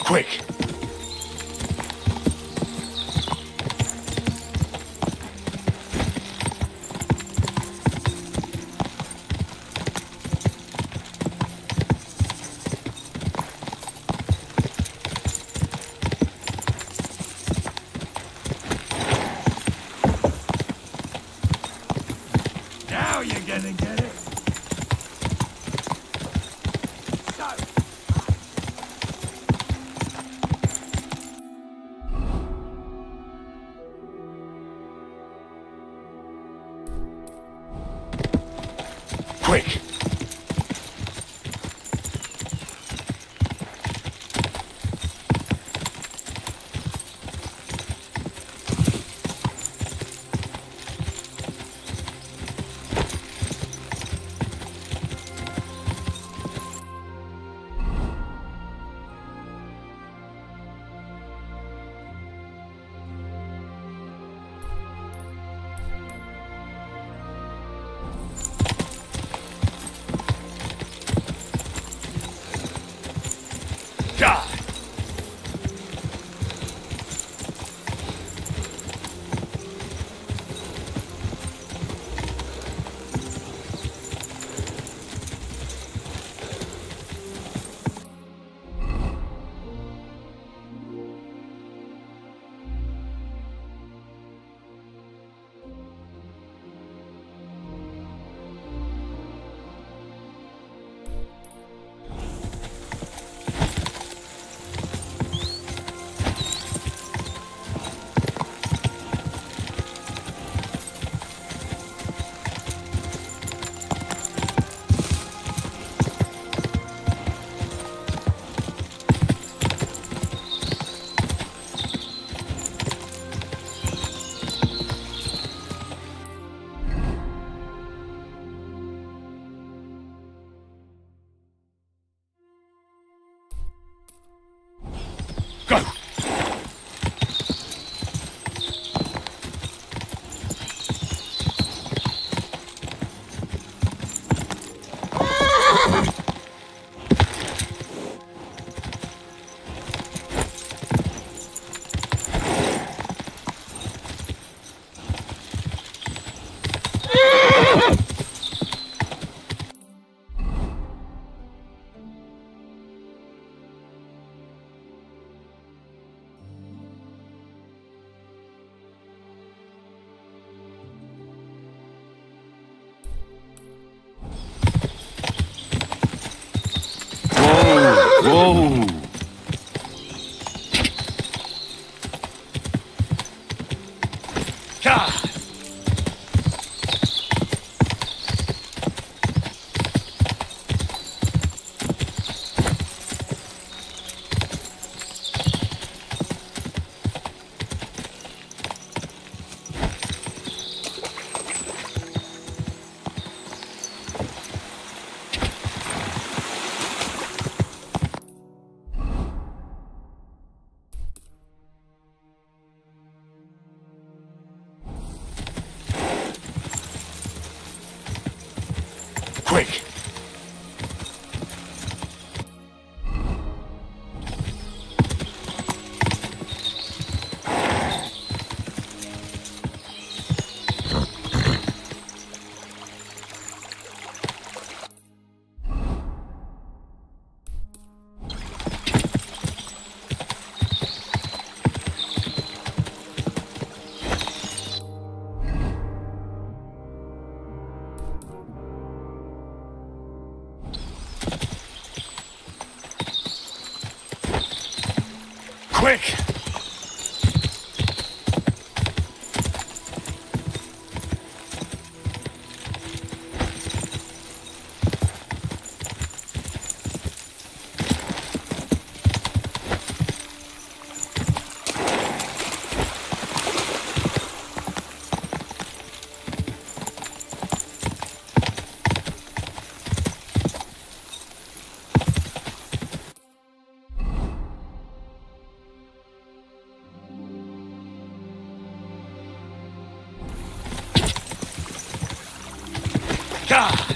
Quick! Now you're gonna get it. Quick! God! Go! Whoa! God! Quick! Quick! God!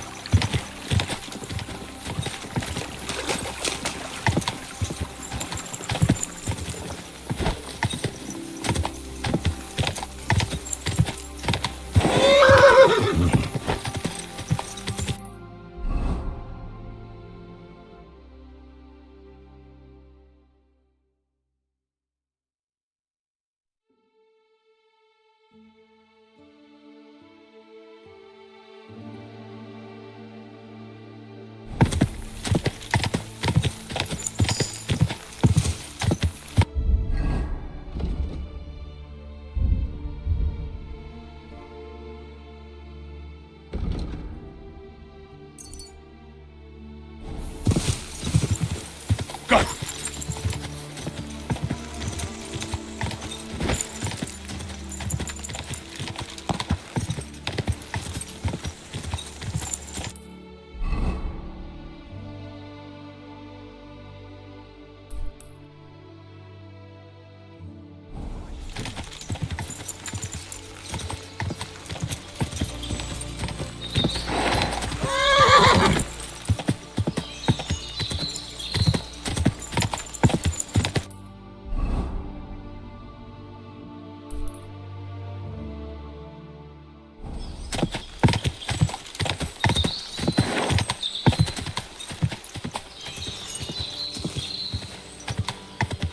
Go!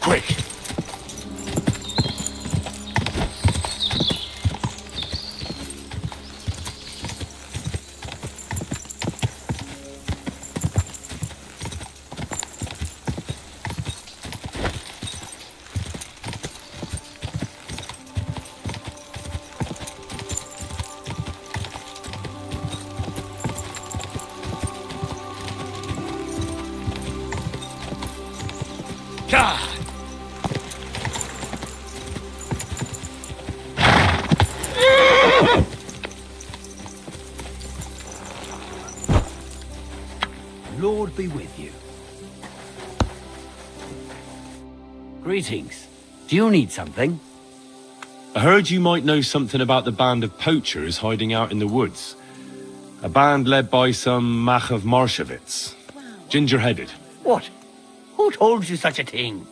Quick! God! Lord be with you. Greetings. Do you need something? I heard you might know something about the band of poachers hiding out in the woods. A band led by some Mach of Marshevitz. Ginger-headed. What? Who told you such a thing?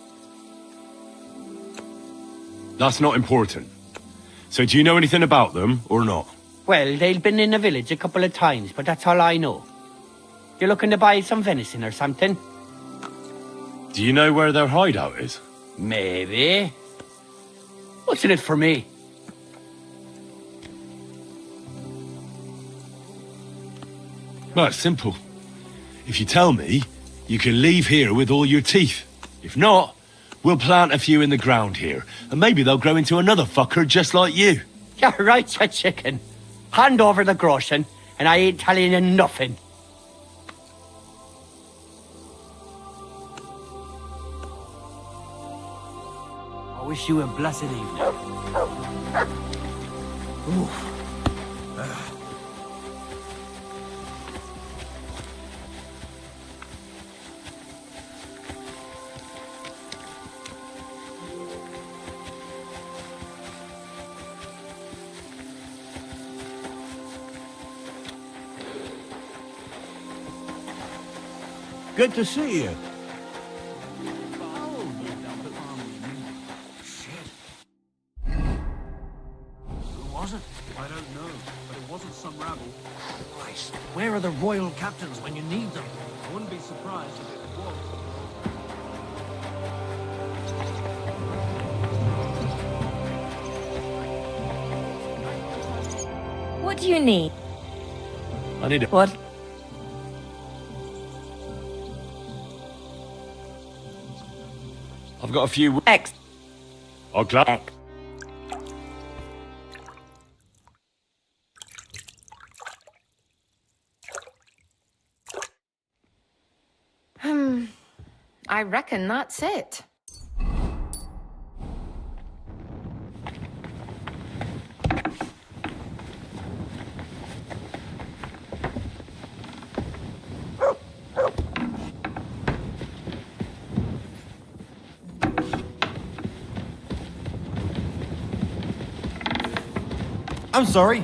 That's not important. So do you know anything about them, or not? Well, they've been in the village a couple of times, but that's all I know. You're looking to buy some venison or something? Do you know where their hideout is? Maybe. What's in it for me? Well, it's simple. If you tell me, you can leave here with all your teeth. If not, we'll plant a few in the ground here, and maybe they'll grow into another fucker just like you. You're right, you chicken. Hand over the groschen, and I ain't telling you nothing. I wish you a blessed evening. Oof. Good to see you. I don't know, but it wasn't some rabble. Christ, where are the royal captains when you need them? I wouldn't be surprised if it was. What do you need? I need a... What? I've got a few... X. Oh, glad... I reckon that's it. I'm sorry.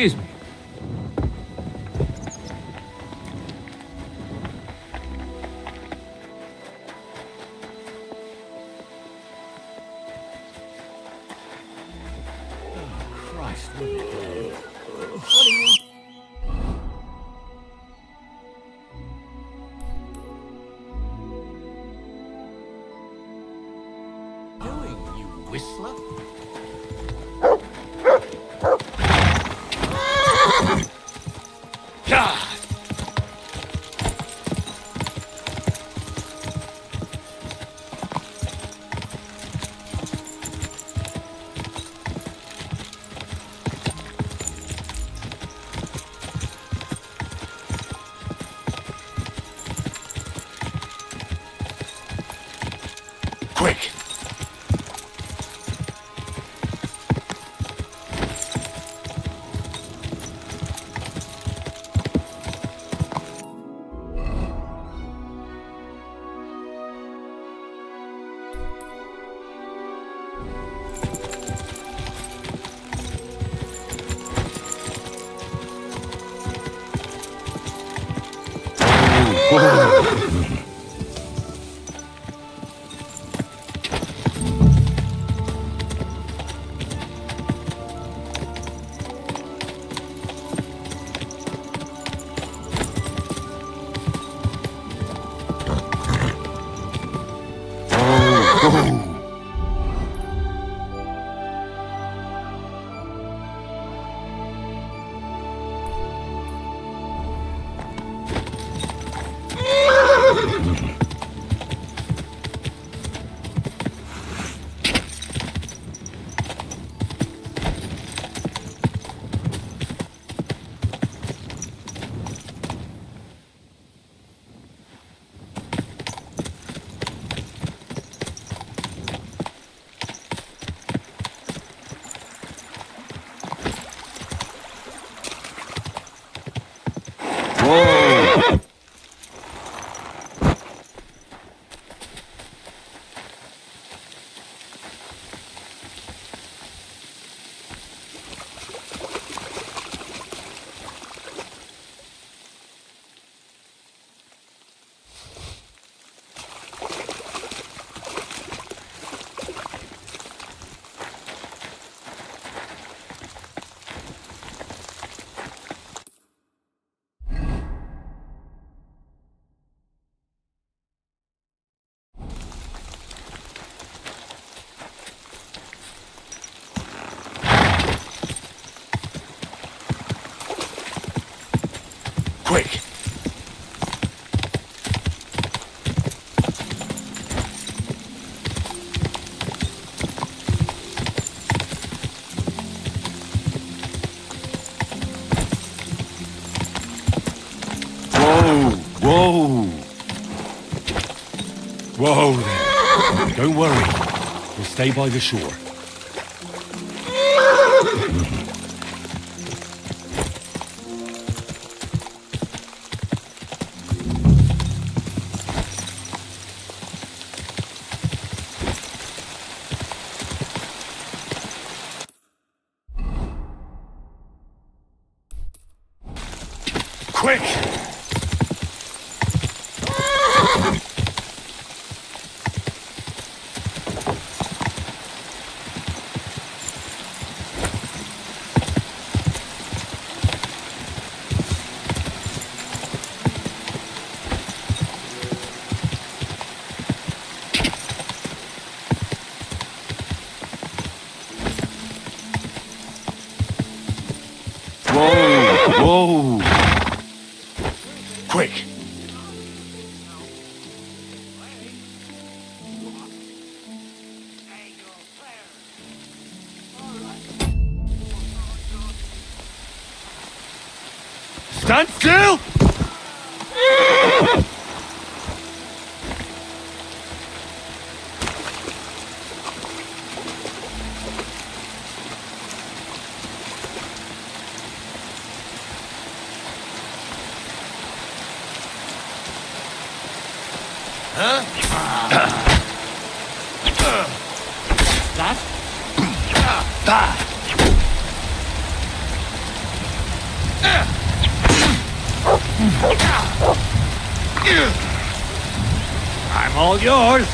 Excuse me. Christ, what a day. What are you doing, you whistler? Quick! Quick! Whoa! Whoa there. Don't worry. We'll stay by the shore. Quick! Whoa! Quick! Stand still! yours.